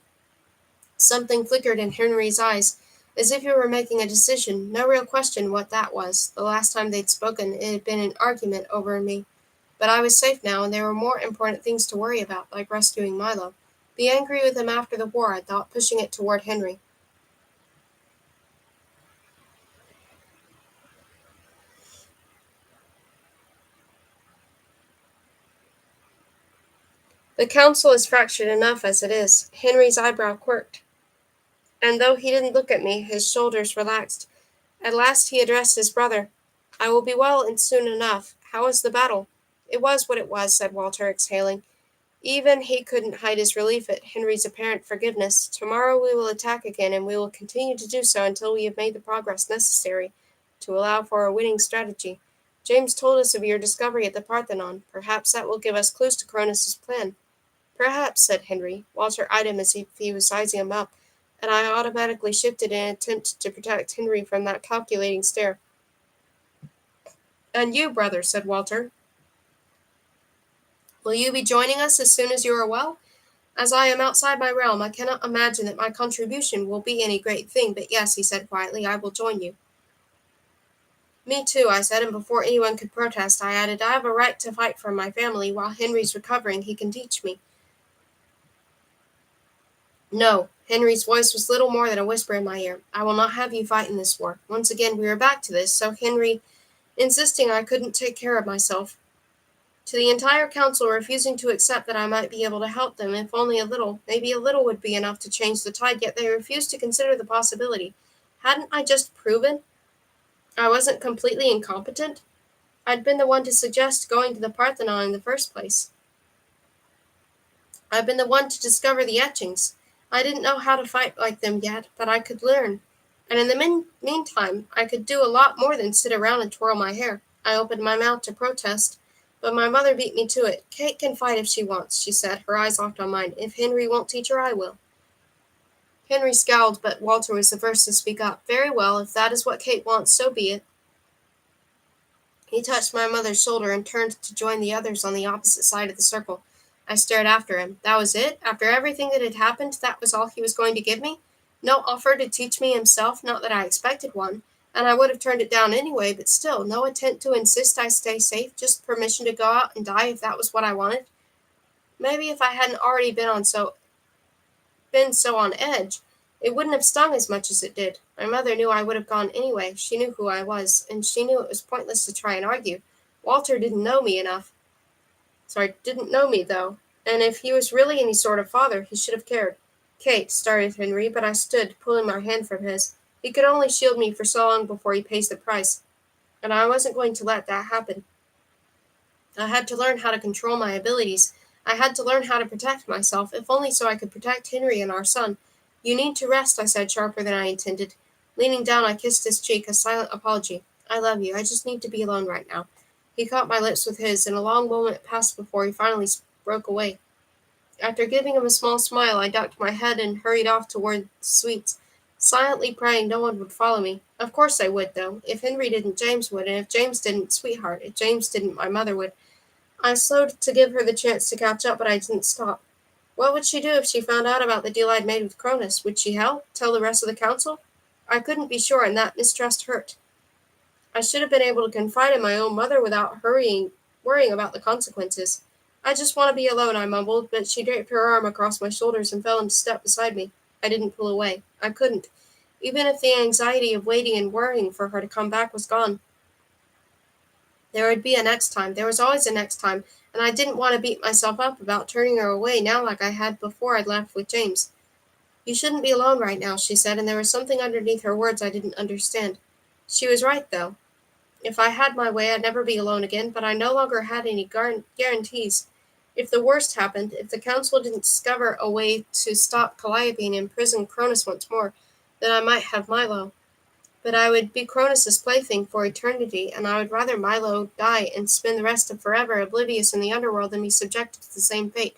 Something flickered in Henry's eyes, as if he were making a decision. No real question what that was. The last time they'd spoken, it had been an argument over me. But I was safe now, and there were more important things to worry about, like rescuing Milo. Be angry with him after the war, I thought, pushing it toward Henry. The council is fractured enough as it is. Henry's eyebrow quirked, and though he didn't look at me, his shoulders relaxed. At last he addressed his brother. I will be well and soon enough. How was the battle? It was what it was, said Walter, exhaling. Even he couldn't hide his relief at Henry's apparent forgiveness. Tomorrow we will attack again, and we will continue to do so until we have made the progress necessary to allow for a winning strategy. James told us of your discovery at the Parthenon. Perhaps that will give us clues to Cronus's plan. Perhaps, said Henry. Walter eyed him as if he was sizing him up, and I automatically shifted in an attempt to protect Henry from that calculating stare. And you, brother, said Walter, will you be joining us as soon as you are well? As I am outside my realm, I cannot imagine that my contribution will be any great thing, but yes, he said quietly, I will join you. Me too, I said, and before anyone could protest, I added, I have a right to fight for my family. While Henry's recovering, he can teach me. No, Henry's voice was little more than a whisper in my ear. I will not have you fight in this war. Once again, we were back to this, so Henry insisting I couldn't take care of myself. To the entire council refusing to accept that I might be able to help them, if only a little, maybe a little would be enough to change the tide, yet they refused to consider the possibility. Hadn't I just proven I wasn't completely incompetent? I'd been the one to suggest going to the Parthenon in the first place. I'd been the one to discover the etchings. I didn't know how to fight like them yet, but I could learn. And in the meantime, I could do a lot more than sit around and twirl my hair. I opened my mouth to protest, but my mother beat me to it. Kate can fight if she wants, she said, her eyes locked on mine. If Henry won't teach her, I will. Henry scowled, but Walter was the first to speak up. Very well, if that is what Kate wants, so be it. He touched my mother's shoulder and turned to join the others on the opposite side of the circle. I stared after him. That was it? After everything that had happened, that was all he was going to give me? No offer to teach me himself, not that I expected one, and I would have turned it down anyway, but still, no attempt to insist I stay safe, just permission to go out and die if that was what I wanted. Maybe if I hadn't already been so on edge, it wouldn't have stung as much as it did. My mother knew I would have gone anyway. She knew who I was, and she knew it was pointless to try and argue. Walter didn't know me, though, and if he was really any sort of father, he should have cared. Kate, started Henry, but I stood, pulling my hand from his. He could only shield me for so long before he pays the price. and I wasn't going to let that happen. I had to learn how to control my abilities. I had to learn how to protect myself, if only so I could protect Henry and our son. You need to rest, I said, sharper than I intended. Leaning down, I kissed his cheek, a silent apology. I love you. I just need to be alone right now. He caught my lips with his, and a long moment passed before he finally broke away. After giving him a small smile, I ducked my head and hurried off toward the suites, silently praying no one would follow me. Of course they would, though. If Henry didn't, James would, and if James didn't, sweetheart, if James didn't, my mother would. I slowed to give her the chance to catch up, but I didn't stop. What would she do if she found out about the deal I'd made with Cronus? Would she help? Tell the rest of the council? I couldn't be sure, and that mistrust hurt. I should have been able to confide in my own mother without worrying about the consequences. I just want to be alone, I mumbled, but she draped her arm across my shoulders and fell into step beside me. I didn't pull away. I couldn't, even if the anxiety of waiting and worrying for her to come back was gone. There would be a next time. There was always a next time, and I didn't want to beat myself up about turning her away now like I had before I'd left with James. You shouldn't be alone right now, she said, and there was something underneath her words I didn't understand. She was right, though. If I had my way, I'd never be alone again, but I no longer had any guarantees. If the worst happened, if the council didn't discover a way to stop Calliope and imprison Cronus once more, then I might have Milo. But I would be Cronus's plaything for eternity, and I would rather Milo die and spend the rest of forever oblivious in the underworld than be subjected to the same fate.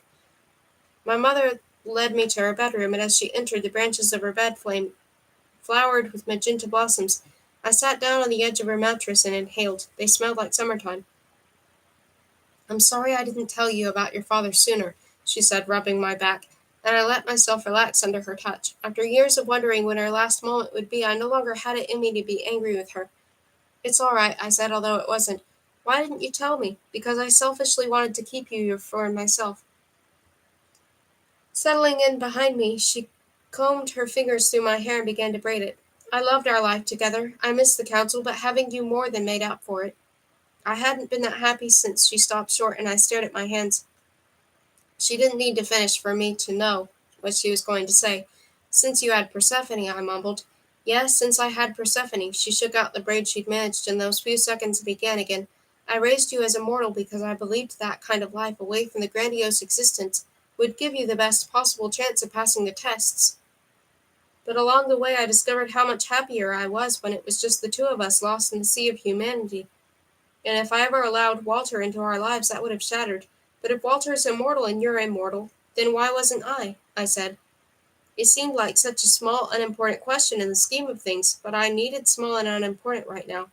My mother led me to her bedroom, and as she entered, the branches of her bed flame flowered with magenta blossoms. I sat down on the edge of her mattress and inhaled. They smelled like summertime. I'm sorry I didn't tell you about your father sooner, she said, rubbing my back, and I let myself relax under her touch. After years of wondering when her last moment would be, I no longer had it in me to be angry with her. It's all right, I said, although it wasn't. Why didn't you tell me? Because I selfishly wanted to keep you for myself. Settling in behind me, she combed her fingers through my hair and began to braid it. I loved our life together. I missed the council, but having you more than made up for it. I hadn't been that happy since she stopped short, and I stared at my hands. She didn't need to finish for me to know what she was going to say. Since you had Persephone, I mumbled. Yes, since I had Persephone. She shook out the braid she'd managed in those few seconds and began again. I raised you as a mortal because I believed that kind of life, away from the grandiose existence, would give you the best possible chance of passing the tests. But along the way I discovered how much happier I was when it was just the two of us lost in the sea of humanity. And if I ever allowed Walter into our lives, that would have shattered. But if Walter is immortal and you're immortal, then why wasn't I said. It seemed like such a small, unimportant question in the scheme of things, but I needed small and unimportant right now.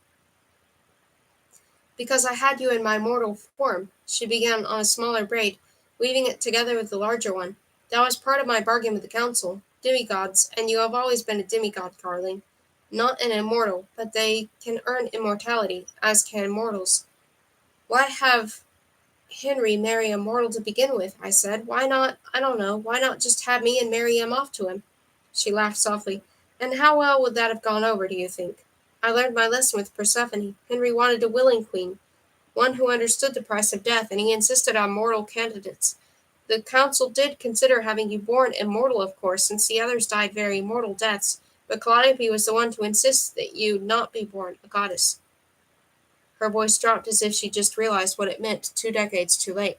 Because I had you in my mortal form, she began on a smaller braid, weaving it together with the larger one. That was part of my bargain with the council. Demigods, and you have always been a demigod, Carling. Not an immortal, but they can earn immortality, as can mortals. Why have Henry marry a mortal to begin with? I said. Why not, I don't know, why not just have me and marry him off to him? She laughed softly. And how well would that have gone over, do you think? I learned my lesson with Persephone. Henry wanted a willing queen, one who understood the price of death, and he insisted on mortal candidates. The council did consider having you born immortal, of course, since the others died very mortal deaths, but Calliope was the one to insist that you not be born a goddess. Her voice dropped as if she just realized what it meant 2 decades too late.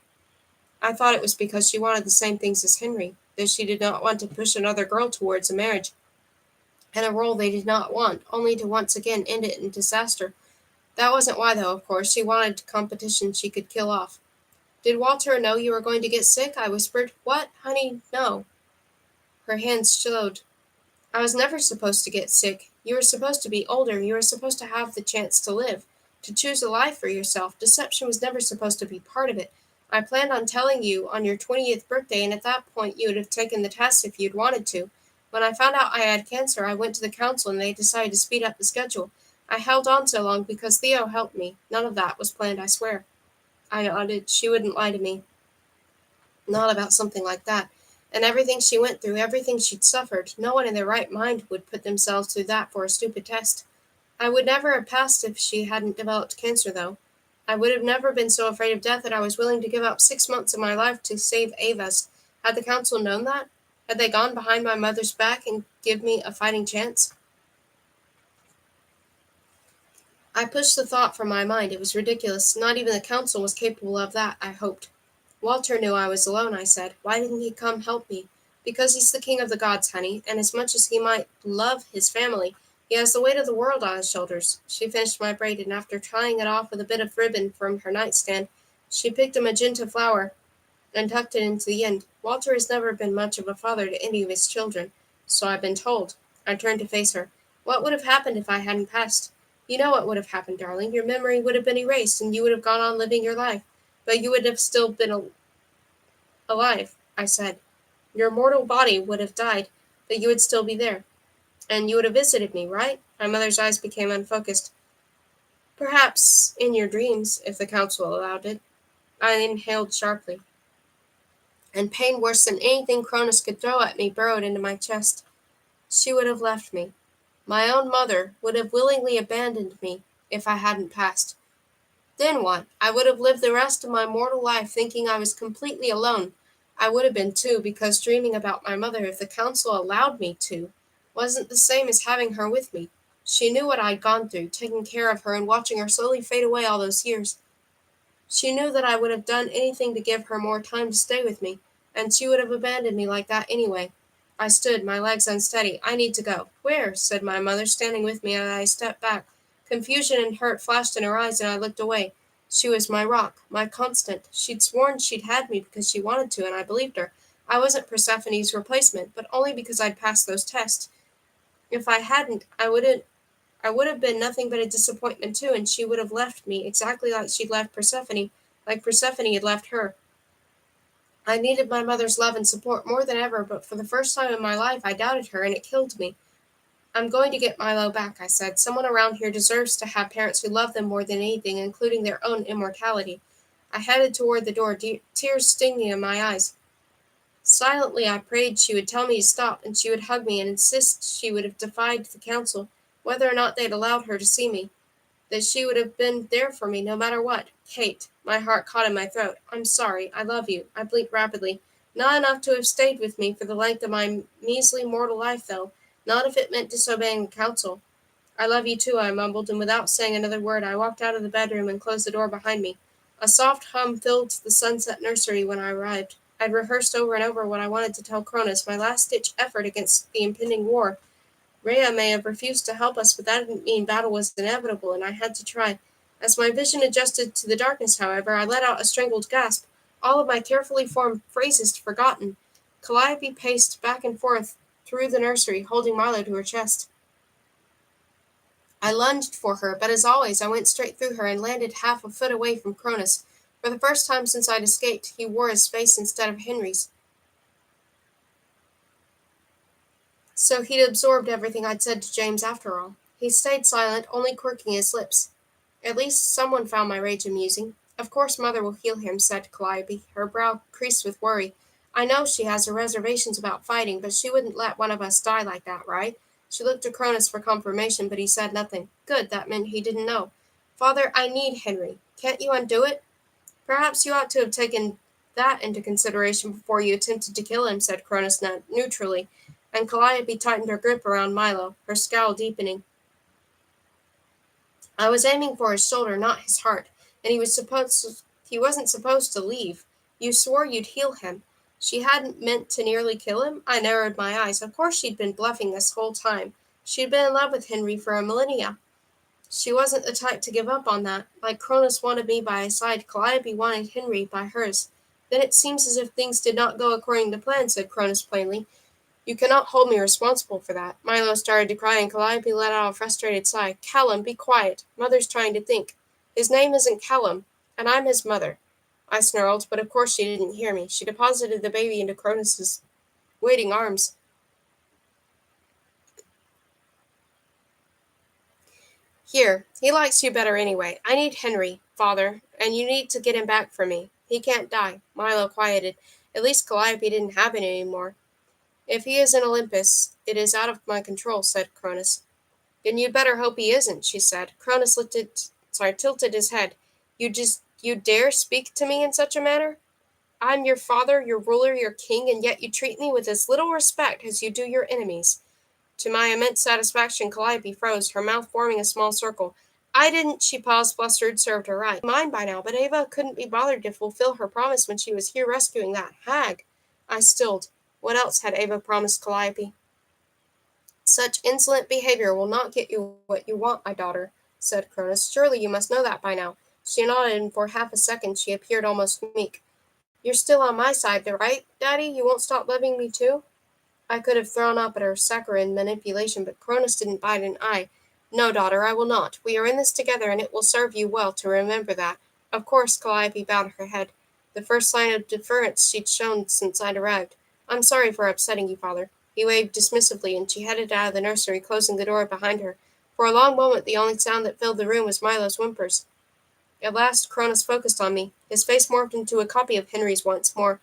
I thought it was because she wanted the same things as Henry, that she did not want to push another girl towards a marriage, and a role they did not want, only to once again end it in disaster. That wasn't why, though, of course. She wanted competition she could kill off. Did Walter know you were going to get sick? I whispered. What? Honey, no. Her hands showed. I was never supposed to get sick. You were supposed to be older. You were supposed to have the chance to live, to choose a life for yourself. Deception was never supposed to be part of it. I planned on telling you on your 20th birthday, and at that point you would have taken the test if you'd wanted to. When I found out I had cancer, I went to the council and they decided to speed up the schedule. I held on so long because Theo helped me. None of that was planned, I swear. I nodded. She wouldn't lie to me. Not about something like that. And everything she went through, everything she'd suffered, no one in their right mind would put themselves through that for a stupid test. I would never have passed if she hadn't developed cancer, though. I would have never been so afraid of death that I was willing to give up 6 months of my life to save Ava's. Had the council known that? Had they gone behind my mother's back and give me a fighting chance? I pushed the thought from my mind. It was ridiculous. Not even the council was capable of that, I hoped. Walter knew I was alone, I said. Why didn't he come help me? Because he's the king of the gods, honey, and as much as he might love his family, he has the weight of the world on his shoulders. She finished my braid, and after tying it off with a bit of ribbon from her nightstand, she picked a magenta flower and tucked it into the end. Walter has never been much of a father to any of his children, so I've been told. I turned to face her. What would have happened if I hadn't passed? You know what would have happened, darling. Your memory would have been erased, and you would have gone on living your life. But you would have still been alive, I said. Your mortal body would have died, but you would still be there. And you would have visited me, right? My mother's eyes became unfocused. Perhaps in your dreams, if the council allowed it. I inhaled sharply, and pain worse than anything Cronus could throw at me burrowed into my chest. She would have left me. My own mother would have willingly abandoned me if I hadn't passed. Then what? I would have lived the rest of my mortal life thinking I was completely alone. I would have been too, because dreaming about my mother, if the council allowed me to, wasn't the same as having her with me. She knew what I'd gone through, taking care of her and watching her slowly fade away all those years. She knew that I would have done anything to give her more time to stay with me, and she would have abandoned me like that anyway. I stood, my legs unsteady. I need to go. Where? Said my mother, standing with me as I stepped back. Confusion and hurt flashed in her eyes, and I looked away. She was my rock, my constant. She'd sworn she'd had me because she wanted to, and I believed her. I wasn't Persephone's replacement, but only because I'd passed those tests. If I hadn't, I would have been nothing but a disappointment too, and she would have left me exactly like she'd left Persephone, like Persephone had left her. I needed my mother's love and support more than ever, but for the first time in my life I doubted her, and it killed me. I'm going to get Milo back, I said. Someone around here deserves to have parents who love them more than anything, including their own immortality. I headed toward the door, tears stinging in my eyes. Silently I prayed she would tell me to stop, and she would hug me and insist she would have defied the council, whether or not they'd allowed her to see me. That she would have been there for me no matter what. Kate, my heart caught in my throat. I'm sorry. I love you. I blinked rapidly. Not enough to have stayed with me for the length of my measly mortal life, though. Not if it meant disobeying the council. I love you too, I mumbled, and without saying another word, I walked out of the bedroom and closed the door behind me. A soft hum filled the sunset nursery when I arrived. I'd rehearsed over and over what I wanted to tell Cronus, my last-ditch effort against the impending war. Rhea may have refused to help us, but that didn't mean battle was inevitable, and I had to try. As my vision adjusted to the darkness, however, I let out a strangled gasp, all of my carefully formed phrases forgotten. Calliope paced back and forth through the nursery, holding Milo to her chest. I lunged for her, but as always, I went straight through her and landed half a foot away from Cronus. For the first time since I'd escaped, he wore his face instead of Henry's. So he'd absorbed everything I'd said to James after all. He stayed silent, only quirking his lips. At least someone found my rage amusing. Of course Mother will heal him, said Calliope, her brow creased with worry. I know she has her reservations about fighting, but she wouldn't let one of us die like that, right? She looked to Cronus for confirmation, but he said nothing. Good, that meant he didn't know. Father, I need Henry. Can't you undo it? Perhaps you ought to have taken that into consideration before you attempted to kill him, said Cronus neutrally, and Calliope tightened her grip around Milo, her scowl deepening. I was aiming for his shoulder, not his heart, and he wasn't supposed to leave. You swore you'd heal him. She hadn't meant to nearly kill him? I narrowed my eyes. Of course she'd been bluffing this whole time. She'd been in love with Henry for a millennia. She wasn't the type to give up on that. Like Cronus wanted me by his side, Calliope wanted Henry by hers. Then it seems as if things did not go according to plan, said Cronus plainly. You cannot hold me responsible for that. Milo started to cry, and Calliope let out a frustrated sigh. Callum, be quiet. Mother's trying to think. His name isn't Callum, and I'm his mother. I snarled, but of course she didn't hear me. She deposited the baby into Cronus's waiting arms. Here, he likes you better anyway. I need Henry, Father, and you need to get him back for me. He can't die. Milo quieted. At least Calliope didn't have it anymore. If he is in Olympus, it is out of my control, said Cronus. Then you'd better hope he isn't, she said. Cronus tilted his head. You dare speak to me in such a manner? I'm your father, your ruler, your king, and yet you treat me with as little respect as you do your enemies. To my immense satisfaction, Calliope froze, her mouth forming a small circle. I didn't, she paused, flustered, served her right. Mine by now, but Ava couldn't be bothered to fulfill her promise when she was here rescuing that hag. I stilled. What else had Ava promised Calliope? Such insolent behavior will not get you what you want, my daughter, said Cronus. Surely you must know that by now. She nodded, and for half a second she appeared almost meek. You're still on my side, right, Daddy? You won't stop loving me too? I could have thrown up at her saccharine manipulation, but Cronus didn't bite an eye. No, daughter, I will not. We are in this together, and it will serve you well to remember that. Of course, Calliope bowed her head, the first sign of deference she'd shown since I'd arrived. I'm sorry for upsetting you, father. He waved dismissively, and she headed out of the nursery, closing the door behind her. For a long moment, the only sound that filled the room was Milo's whimpers. At last, Cronus focused on me. His face morphed into a copy of Henry's once more,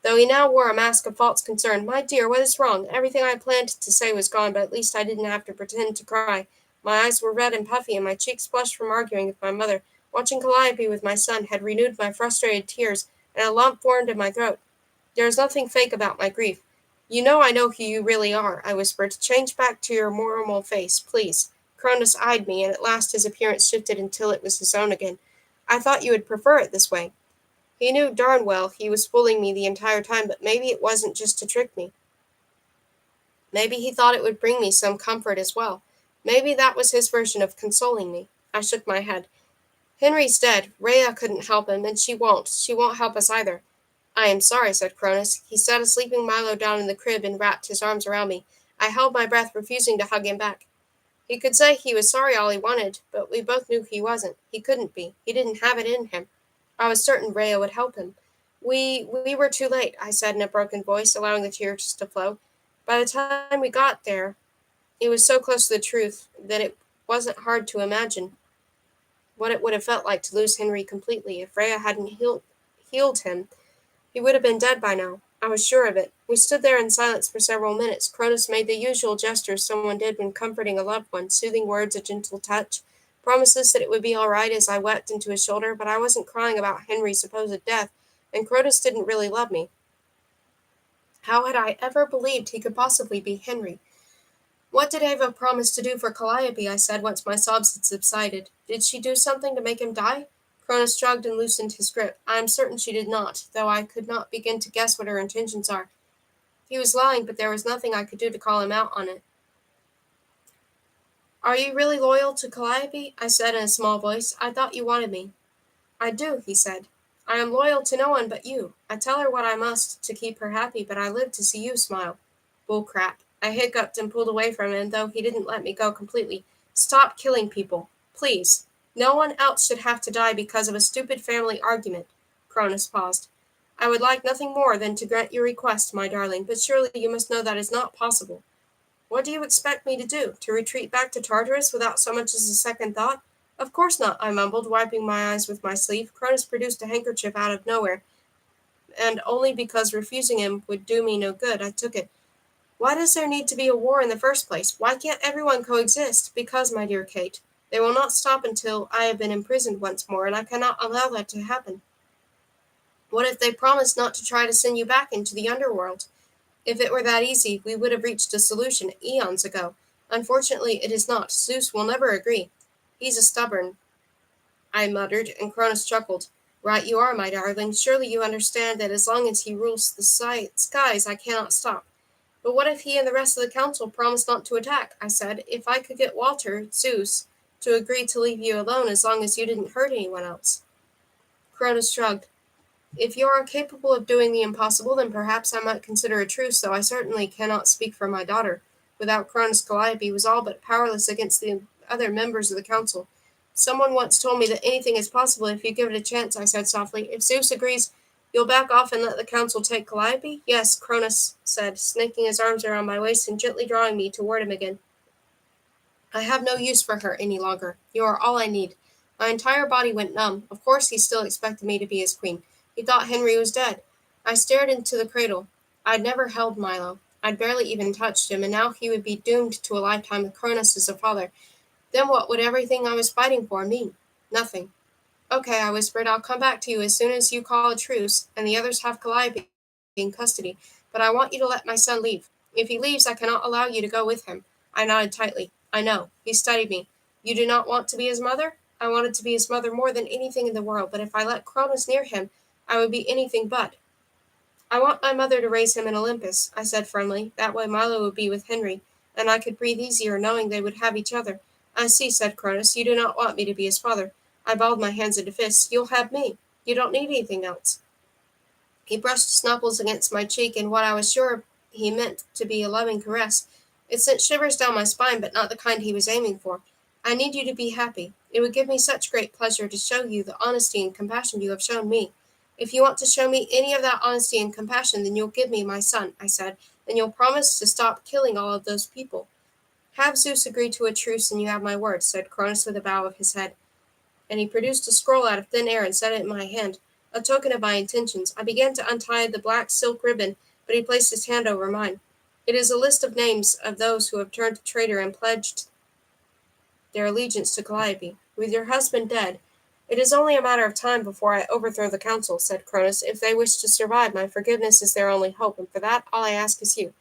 though he now wore a mask of false concern. My dear, what is wrong? Everything I planned to say was gone, but at least I didn't have to pretend to cry. My eyes were red and puffy, and my cheeks flushed from arguing with my mother. Watching Calliope with my son had renewed my frustrated tears, and a lump formed in my throat. There is nothing fake about my grief. You know who you really are, I whispered. Change back to your normal face, please. Cronus eyed me, and at last his appearance shifted until it was his own again. I thought you would prefer it this way. He knew darn well he was fooling me the entire time, but maybe it wasn't just to trick me. Maybe he thought it would bring me some comfort as well. Maybe that was his version of consoling me. I shook my head. Henry's dead. Rhea couldn't help him, and she won't. She won't help us either. I am sorry, said Cronus. He set a sleeping Milo down in the crib and wrapped his arms around me. I held my breath, refusing to hug him back. He could say he was sorry all he wanted, but we both knew he wasn't. He couldn't be. He didn't have it in him. I was certain Rhea would help him. We were too late, I said in a broken voice, allowing the tears to flow. By the time we got there, it was so close to the truth that it wasn't hard to imagine what it would have felt like to lose Henry completely. If Rhea hadn't healed him, he would have been dead by now. I was sure of it. We stood there in silence for several minutes. Cronus made the usual gestures someone did when comforting a loved one, soothing words, a gentle touch, promises that it would be all right as I wept into his shoulder, but I wasn't crying about Henry's supposed death, and Cronus didn't really love me. How had I ever believed he could possibly be Henry? What did Ava promise to do for Calliope? I said once my sobs had subsided. Did she do something to make him die? Cronus shrugged and loosened his grip. I am certain she did not, though I could not begin to guess what her intentions are. He was lying, but there was nothing I could do to call him out on it. Are you really loyal to Calliope? I said in a small voice. I thought you wanted me. I do, he said. I am loyal to no one but you. I tell her what I must to keep her happy, but I live to see you smile. Bull crap. I hiccuped and pulled away from him, though he didn't let me go completely. Stop killing people. Please. No one else should have to die because of a stupid family argument. Cronus paused. I would like nothing more than to grant your request, my darling, but surely you must know that is not possible. What do you expect me to do? To retreat back to Tartarus without so much as a second thought? Of course not, I mumbled, wiping my eyes with my sleeve. Cronus produced a handkerchief out of nowhere, and only because refusing him would do me no good, I took it. Why does there need to be a war in the first place? Why can't everyone coexist? Because, my dear Kate, they will not stop until I have been imprisoned once more, and I cannot allow that to happen. What if they promise not to try to send you back into the underworld? If it were that easy, we would have reached a solution eons ago. Unfortunately, it is not. Zeus will never agree. He's a stubborn, I muttered, and Cronus chuckled. Right you are, my darling. Surely you understand that as long as he rules the skies, I cannot stop. But what if he and the rest of the council promise not to attack? I said. If I could get Walter, Zeus, to agree to leave you alone as long as you didn't hurt anyone else. Cronus shrugged. If you are capable of doing the impossible, then perhaps I might consider a truce, though I certainly cannot speak for my daughter. Without Cronus, Calliope was all but powerless against the other members of the council. Someone once told me that anything is possible if you give it a chance, I said softly. If Zeus agrees, you'll back off and let the council take Calliope? Yes, Cronus said, snaking his arms around my waist and gently drawing me toward him again. I have no use for her any longer. You are all I need. My entire body went numb. Of course he still expected me to be his queen. He thought Henry was dead. I stared into the cradle. I'd never held Milo. I'd barely even touched him, and now he would be doomed to a lifetime with Cronus as a father. Then what would everything I was fighting for mean? Nothing. Okay, I whispered. I'll come back to you as soon as you call a truce, and the others have Calliope in custody. But I want you to let my son leave. If he leaves, I cannot allow you to go with him. I nodded tightly. I know. He studied me. You do not want to be his mother? I wanted to be his mother more than anything in the world, but if I let Cronus near him, I would be anything but. I want my mother to raise him in Olympus, I said firmly. That way Milo would be with Henry, and I could breathe easier knowing they would have each other. I see, said Cronus. You do not want me to be his father. I balled my hands into fists. You'll have me. You don't need anything else. He brushed his knuckles against my cheek in what I was sure he meant to be a loving caress. It sent shivers down my spine, but not the kind he was aiming for. I need you to be happy. It would give me such great pleasure to show you the honesty and compassion you have shown me. If you want to show me any of that honesty and compassion, then you'll give me my son, I said, and you'll promise to stop killing all of those people. Have Zeus agree to a truce, and you have my word, said Cronus with a bow of his head. And he produced a scroll out of thin air and set it in my hand, a token of my intentions. I began to untie the black silk ribbon, but he placed his hand over mine. It is a list of names of those who have turned traitor and pledged their allegiance to Calliope. With your husband dead, it is only a matter of time before I overthrow the council, said Cronus. If they wish to survive, my forgiveness is their only hope, and for that all I ask is you.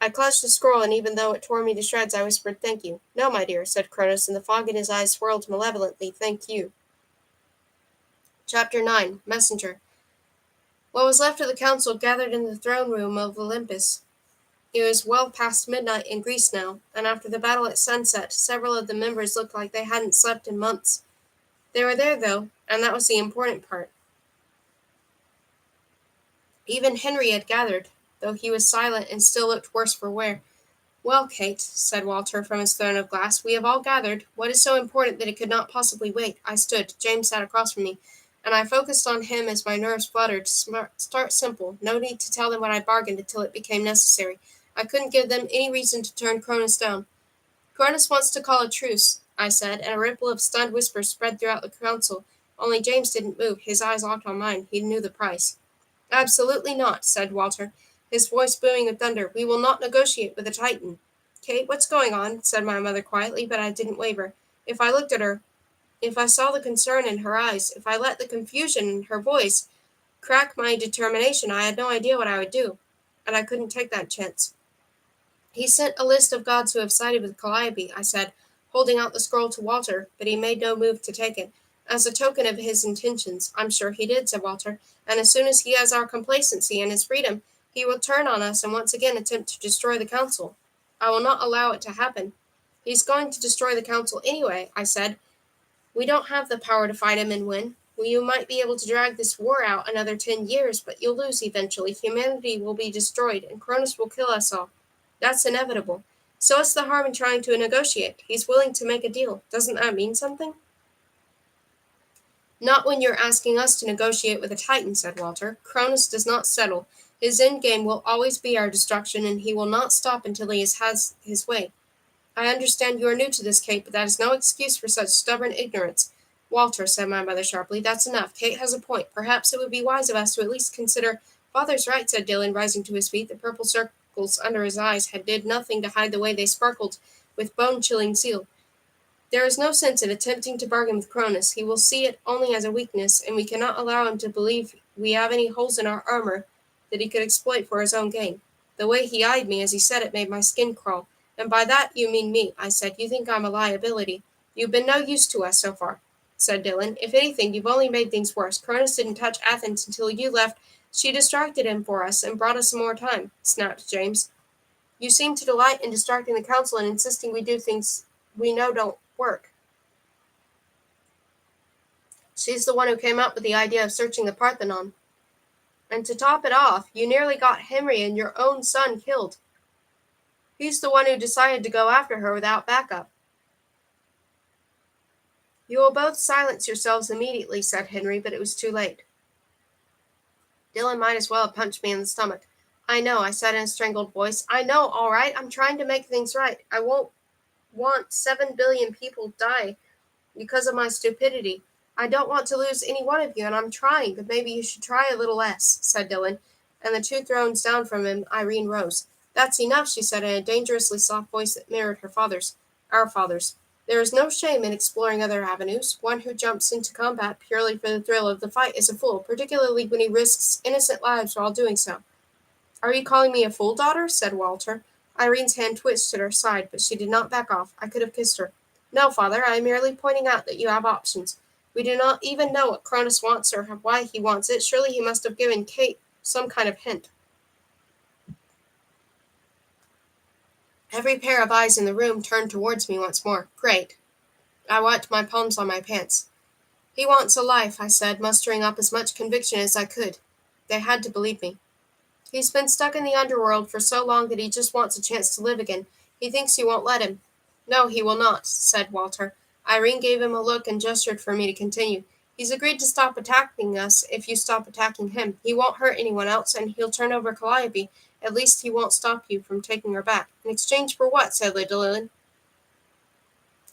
I clutched the scroll, and even though it tore me to shreds, I whispered, Thank you. No, my dear, said Cronus, and the fog in his eyes swirled malevolently. Thank you. Chapter 9. Messenger. What was left of the council gathered in the throne room of Olympus. It was well past midnight in Greece now, and after the battle at sunset, several of the members looked like they hadn't slept in months. They were there, though, and that was the important part. Even Henry had gathered, though he was silent and still looked worse for wear. Well, Kate, said Walter from his throne of glass, we have all gathered. What is so important that it could not possibly wait? I stood. James sat across from me, and I focused on him as my nerves fluttered. Start simple. No need to tell them what I bargained until it became necessary. I couldn't give them any reason to turn Cronus down. Cronus wants to call a truce, I said, and a ripple of stunned whispers spread throughout the council. Only James didn't move. His eyes locked on mine. He knew the price. Absolutely not, said Walter, his voice booming with thunder. We will not negotiate with a Titan. Kate, what's going on? Said my mother quietly, but I didn't waver. If I looked at her, if I saw the concern in her eyes, if I let the confusion in her voice crack my determination, I had no idea what I would do, and I couldn't take that chance. He sent a list of gods who have sided with Calliope, I said, holding out the scroll to Walter, but he made no move to take it. As a token of his intentions. I'm sure he did, said Walter, and as soon as he has our complacency and his freedom, he will turn on us and once again attempt to destroy the council. I will not allow it to happen. He's going to destroy the council anyway, I said. We don't have the power to fight him and win. Well, you might be able to drag this war out another 10 years, but you'll lose eventually. Humanity will be destroyed, and Cronus will kill us all. That's inevitable. So what's the harm in trying to negotiate? He's willing to make a deal. Doesn't that mean something? Not when you're asking us to negotiate with a Titan, said Walter. Cronus does not settle. His end game will always be our destruction, and he will not stop until he has his way. I understand you are new to this, Kate, but that is no excuse for such stubborn ignorance. Walter, said my mother sharply, that's enough. Kate has a point. Perhaps it would be wise of us to at least consider— Father's right, said Dylan, rising to his feet. The purple circles under his eyes did nothing to hide the way they sparkled with bone-chilling zeal. There is no sense in attempting to bargain with Cronus. He will see it only as a weakness, and we cannot allow him to believe we have any holes in our armor that he could exploit for his own gain. The way he eyed me as he said it made my skin crawl. And by that you mean me, I said. You think I'm a liability. You've been no use to us so far, said Dylan. If anything, you've only made things worse. Cronus didn't touch Athens until you left. She distracted him for us and brought us some more time, snapped James. You seem to delight in distracting the council and insisting we do things we know don't work. She's the one who came up with the idea of searching the Parthenon. And to top it off, you nearly got Henry and your own son killed. He's the one who decided to go after her without backup. You will both silence yourselves immediately, said Henry, but it was too late. Dylan might as well have punched me in the stomach. I know, I said in a strangled voice. I know, all right. I'm trying to make things right. I won't want 7 billion people die because of my stupidity. I don't want to lose any one of you, and I'm trying, but maybe you should try a little less, said Dylan, and the 2 thrones down from him, Irene rose. That's enough, she said in a dangerously soft voice that mirrored her father's. Our father's. There is no shame in exploring other avenues. One who jumps into combat purely for the thrill of the fight is a fool, particularly when he risks innocent lives while doing so. Are you calling me a fool, daughter? Said Walter. Irene's hand twitched at her side, but she did not back off. I could have kissed her. No, Father, I am merely pointing out that you have options. We do not even know what Cronus wants or why he wants it. Surely he must have given Kate some kind of hint. Every pair of eyes in the room turned towards me once more. Great. I wiped my palms on my pants. He wants a life, I said, mustering up as much conviction as I could. They had to believe me. He's been stuck in the underworld for so long that he just wants a chance to live again. He thinks you won't let him. No, he will not, said Walter. Irene gave him a look and gestured for me to continue. He's agreed to stop attacking us if you stop attacking him. He won't hurt anyone else, and he'll turn over Calliope. At least he won't stop you from taking her back. In exchange for what? Said Lydillian.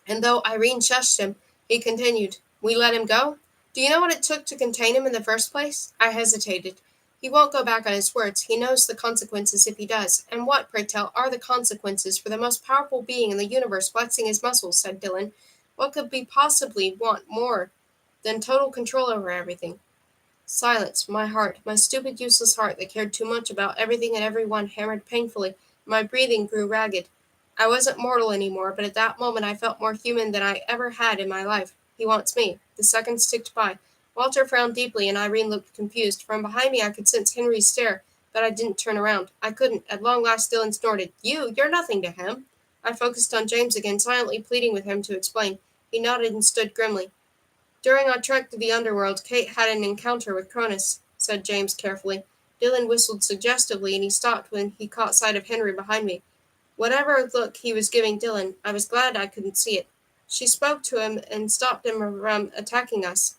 And though Irene shushed him, he continued, We let him go? Do you know what it took to contain him in the first place? I hesitated. He won't go back on his words. He knows the consequences if he does. And what, pray tell, are the consequences for the most powerful being in the universe flexing his muscles? Said Dylan. What could we possibly want more than total control over everything? Silence. My heart, my stupid, useless heart that cared too much about everything and everyone, hammered painfully. My breathing grew ragged. I wasn't mortal anymore, but at that moment I felt more human than I ever had in my life. He wants me. The seconds ticked by. Walter frowned deeply, and Irene looked confused. From behind me I could sense Henry's stare, but I didn't turn around. I couldn't. At long last Dylan snorted. You're nothing to him. I focused on James again, silently pleading with him to explain. He nodded and stood grimly. During our trek to the underworld, Kate had an encounter with Cronus, said James carefully. Dylan whistled suggestively, and he stopped when he caught sight of Henry behind me. Whatever look he was giving Dylan, I was glad I couldn't see it. She spoke to him and stopped him from attacking us.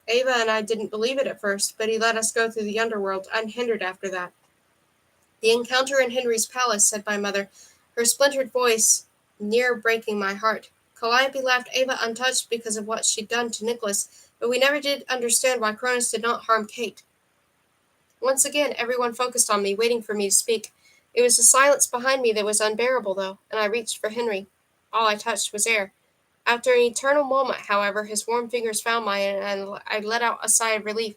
Ava and I didn't believe it at first, but he let us go through the underworld unhindered after that. The encounter in Henry's palace, said my mother, her splintered voice near breaking my heart. Calliope left Ava untouched because of what she'd done to Nicholas, but we never did understand why Cronus did not harm Kate. Once again, everyone focused on me, waiting for me to speak. It was the silence behind me that was unbearable, though, and I reached for Henry. All I touched was air. After an eternal moment, however, his warm fingers found mine, and I let out a sigh of relief.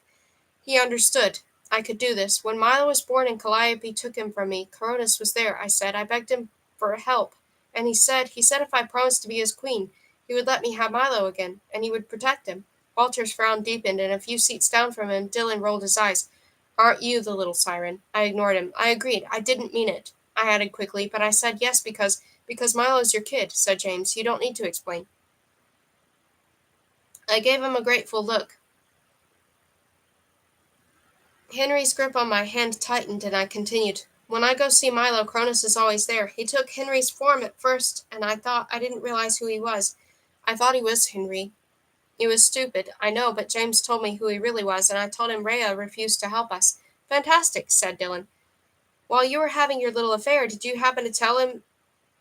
He understood. I could do this. When Milo was born and Calliope took him from me, Cronus was there, I said. I begged him for help, and he said if I promised to be his queen, he would let me have Milo again, and he would protect him. Walter's frown deepened, and a few seats down from him, Dylan rolled his eyes. Aren't you the little siren? I ignored him. I agreed. I didn't mean it. I added quickly, but I said yes because Milo's your kid, said James. You don't need to explain. I gave him a grateful look. Henry's grip on my hand tightened, and I continued. When I go see Milo, Cronus is always there. He took Henry's form at first, and I didn't realize who he was. I thought he was Henry. It was stupid, I know, but James told me who he really was, and I told him Rhea refused to help us. Fantastic, said Dylan. While you were having your little affair, did you happen to tell him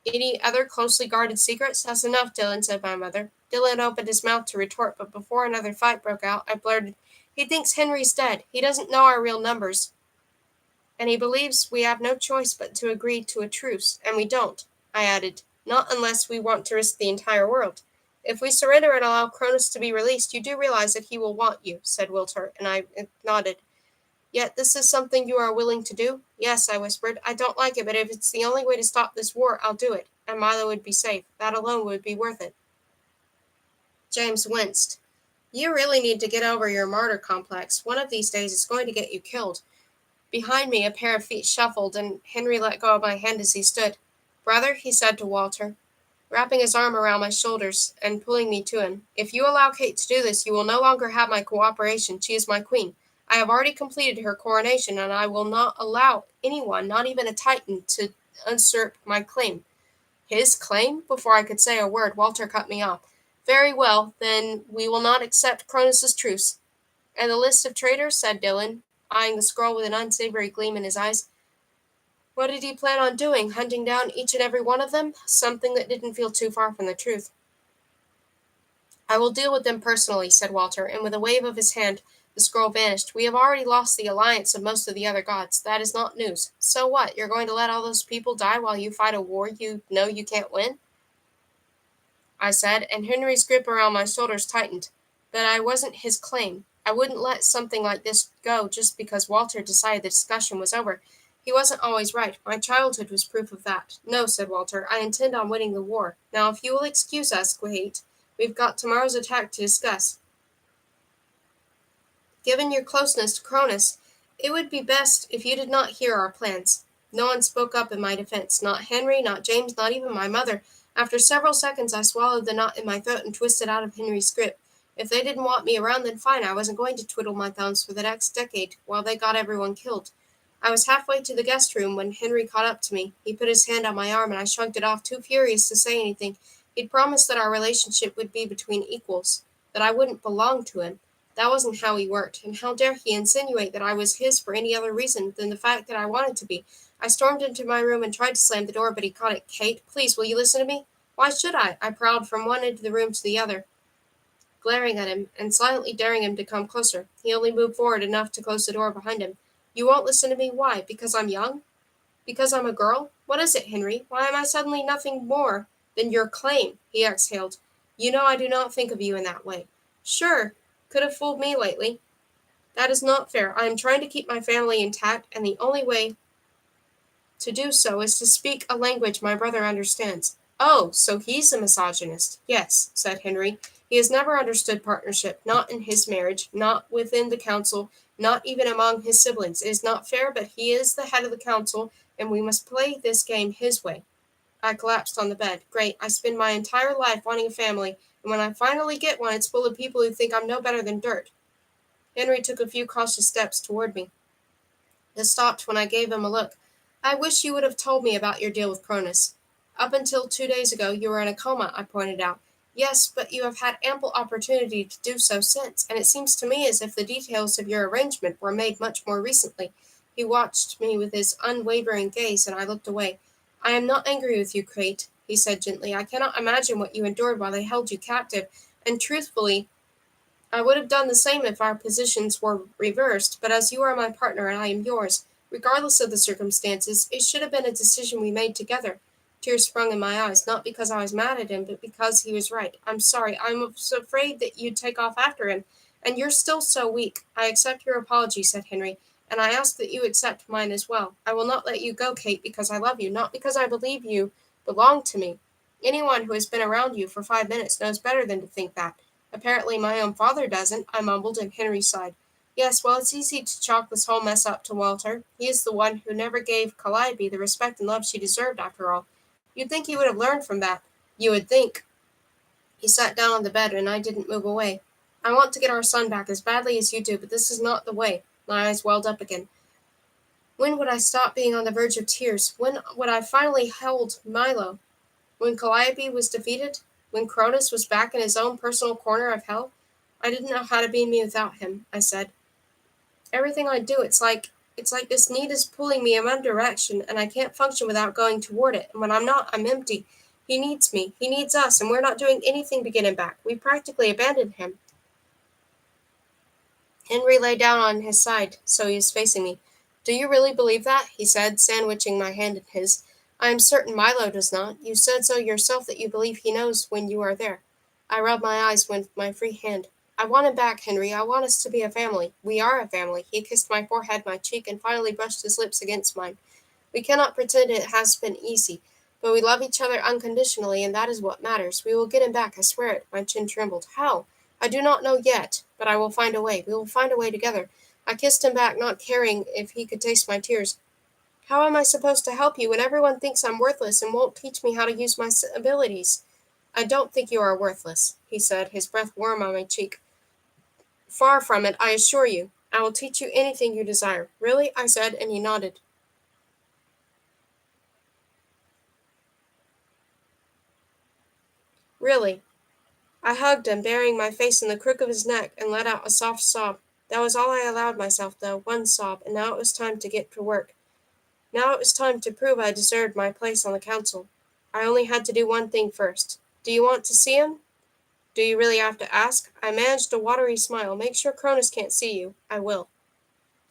any other closely guarded secrets? That's enough, Dylan, said my mother. Dylan opened his mouth to retort, but before another fight broke out, I blurted, He thinks Henry's dead. He doesn't know our real numbers. And he believes we have no choice but to agree to a truce, and we don't, I added, not unless we want to risk the entire world. If we surrender and allow Cronus to be released, you do realize that he will want you, said Wilter, and I nodded. Yet this is something you are willing to do? Yes, I whispered. I don't like it, but if it's the only way to stop this war, I'll do it, and Milo would be safe. That alone would be worth it. James winced. You really need to get over your martyr complex. One of these days it's going to get you killed. Behind me, a pair of feet shuffled, and Henry let go of my hand as he stood. Brother, he said to Walter, wrapping his arm around my shoulders and pulling me to him, if you allow Kate to do this, you will no longer have my cooperation. She is my queen. I have already completed her coronation, and I will not allow anyone, not even a Titan, to usurp my claim. His claim? Before I could say a word, Walter cut me off. Very well, then we will not accept Cronus's truce. And the list of traitors, said Dylan, eyeing the scroll with an unsavory gleam in his eyes. What did he plan on doing? Hunting down each and every one of them? Something that didn't feel too far from the truth. I will deal with them personally, said Walter, and with a wave of his hand, the scroll vanished. We have already lost the alliance of most of the other gods. That is not news. So what? You're going to let all those people die while you fight a war you know you can't win? I said, and Henry's grip around my shoulders tightened. But I wasn't his claim. I wouldn't let something like this go just because Walter decided the discussion was over. He wasn't always right. My childhood was proof of that. No, said Walter, I intend on winning the war. Now, if you will excuse us, Kate, we've got tomorrow's attack to discuss. Given your closeness to Cronus, it would be best if you did not hear our plans. No one spoke up in my defense, not Henry, not James, not even my mother. After several seconds, I swallowed the knot in my throat and twisted out of Henry's grip. If they didn't want me around, then fine. I wasn't going to twiddle my thumbs for the next decade while they got everyone killed. I was halfway to the guest room when Henry caught up to me. He put his hand on my arm and I shrugged it off, too furious to say anything. He'd promised that our relationship would be between equals, that I wouldn't belong to him. That wasn't how he worked, and how dare he insinuate that I was his for any other reason than the fact that I wanted to be. I stormed into my room and tried to slam the door, but he caught it. Kate, please, will you listen to me? Why should I? I prowled from one end of the room to the other, glaring at him and silently daring him to come closer. He only moved forward enough to close the door behind him. You won't listen to me? Why? Because I'm young? Because I'm a girl? What is it, Henry? Why am I suddenly nothing more than your claim? He exhaled. You know I do not think of you in that way. Sure, could have fooled me lately. That is not fair. I am trying to keep my family intact, and the only way to do so is to speak a language my brother understands. Oh, so he's a misogynist. Yes, said Henry. He has never understood partnership, not in his marriage, not within the council, not even among his siblings. It is not fair, but he is the head of the council, and we must play this game his way. I collapsed on the bed. Great, I spend my entire life wanting a family, and when I finally get one, it's full of people who think I'm no better than dirt. Henry took a few cautious steps toward me. It stopped when I gave him a look. I wish you would have told me about your deal with Cronus. Up until 2 days ago, you were in a coma, I pointed out. Yes, but you have had ample opportunity to do so since, and it seems to me as if the details of your arrangement were made much more recently. He watched me with his unwavering gaze, and I looked away. I am not angry with you, Kate, he said gently. I cannot imagine what you endured while they held you captive, and truthfully, I would have done the same if our positions were reversed, but as you are my partner and I am yours, regardless of the circumstances, it should have been a decision we made together. Tears sprung in my eyes, not because I was mad at him, but because he was right. I'm sorry. I'm so afraid that you'd take off after him. And you're still so weak. I accept your apology, said Henry, and I ask that you accept mine as well. I will not let you go, Kate, because I love you, not because I believe you belong to me. Anyone who has been around you for 5 minutes knows better than to think that. Apparently my own father doesn't, I mumbled, and Henry sighed. Yes, well, it's easy to chalk this whole mess up to Walter. He is the one who never gave Calliope the respect and love she deserved, after all. You'd think he would have learned from that. You would think. He sat down on the bed, and I didn't move away. I want to get our son back as badly as you do, but this is not the way. My eyes welled up again. When would I stop being on the verge of tears? When would I finally hold Milo? When Calliope was defeated? When Cronus was back in his own personal corner of hell? I didn't know how to be me without him, I said. Everything I do, it's like this need is pulling me in one direction, and I can't function without going toward it. And when I'm not, I'm empty. He needs me. He needs us, and we're not doing anything to get him back. We practically abandoned him. Henry lay down on his side, so he was facing me. Do you really believe that? He said, sandwiching my hand in his. I am certain Milo does not. You said so yourself that you believe he knows when you are there. I rubbed my eyes with my free hand. I want him back, Henry. I want us to be a family. We are a family. He kissed my forehead, my cheek, and finally brushed his lips against mine. We cannot pretend it has been easy, but we love each other unconditionally, and that is what matters. We will get him back, I swear it. My chin trembled. How? I do not know yet, but I will find a way. We will find a way together. I kissed him back, not caring if he could taste my tears. How am I supposed to help you when everyone thinks I'm worthless and won't teach me how to use my abilities? I don't think you are worthless, he said, his breath warm on my cheek. Far from it, I assure you. I will teach you anything you desire. Really? I said, and he nodded. Really? I hugged him, burying my face in the crook of his neck, and let out a soft sob. That was all I allowed myself, though, one sob, and now it was time to get to work. Now it was time to prove I deserved my place on the council. I only had to do one thing first. Do you want to see him? Do you really have to ask? I managed a watery smile. Make sure Cronus can't see you. I will.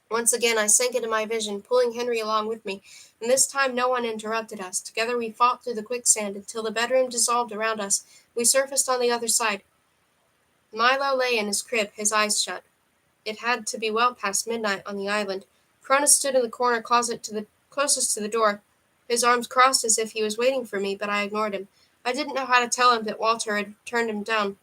Once again I sank into my vision, pulling Henry along with me, and this time no one interrupted us. Together we fought through the quicksand until the bedroom dissolved around us. We surfaced on the other side. Milo lay in his crib, his eyes shut. It had to be well past midnight on the island. Cronus stood in the closest to the door, his arms crossed as if he was waiting for me, but I ignored him. I didn't know how to tell him that Walter had turned him down,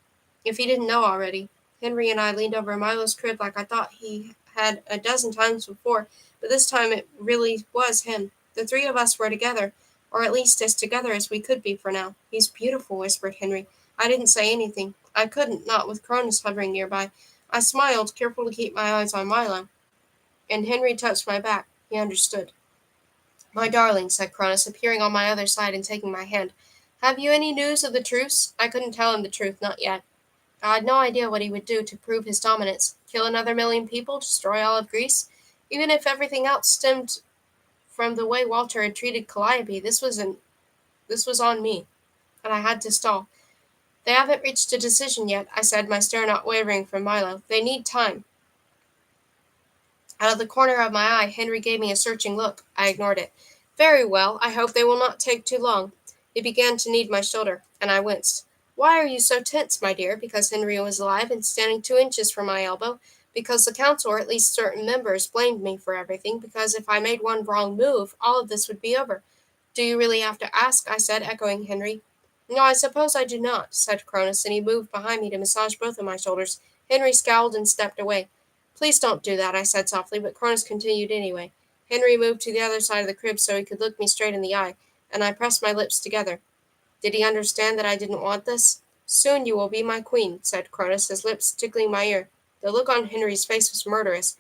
if he didn't know already. Henry and I leaned over Milo's crib like I thought he had a dozen times before, but this time it really was him. The three of us were together, or at least as together as we could be for now. "He's beautiful," whispered Henry. I didn't say anything. I couldn't, not with Cronus hovering nearby. I smiled, careful to keep my eyes on Milo, and Henry touched my back. He understood. "My darling," said Cronus, appearing on my other side and taking my hand. "Have you any news of the truce?" I couldn't tell him the truth, not yet. I had no idea what he would do to prove his dominance. Kill another million people? Destroy all of Greece? Even if everything else stemmed from the way Walter had treated Calliope, this was on me, and I had to stall. "They haven't reached a decision yet," I said, my stare not wavering from Milo. "They need time." Out of the corner of my eye, Henry gave me a searching look. I ignored it. "Very well, I hope they will not take too long." He began to knead my shoulder, and I winced. "Why are you so tense, my dear?" "Because Henry was alive and standing 2 inches from my elbow. Because the council, or at least certain members, blamed me for everything. Because if I made one wrong move, all of this would be over." "Do you really have to ask?" I said, echoing Henry. "No, I suppose I do not," said Cronus, and he moved behind me to massage both of my shoulders. Henry scowled and stepped away. "Please don't do that," I said softly, but Cronus continued anyway. Henry moved to the other side of the crib so he could look me straight in the eye, and I pressed my lips together. Did he understand that I didn't want this? "Soon you will be my queen," said Cronus, his lips tickling my ear. The look on Henry's face was murderous.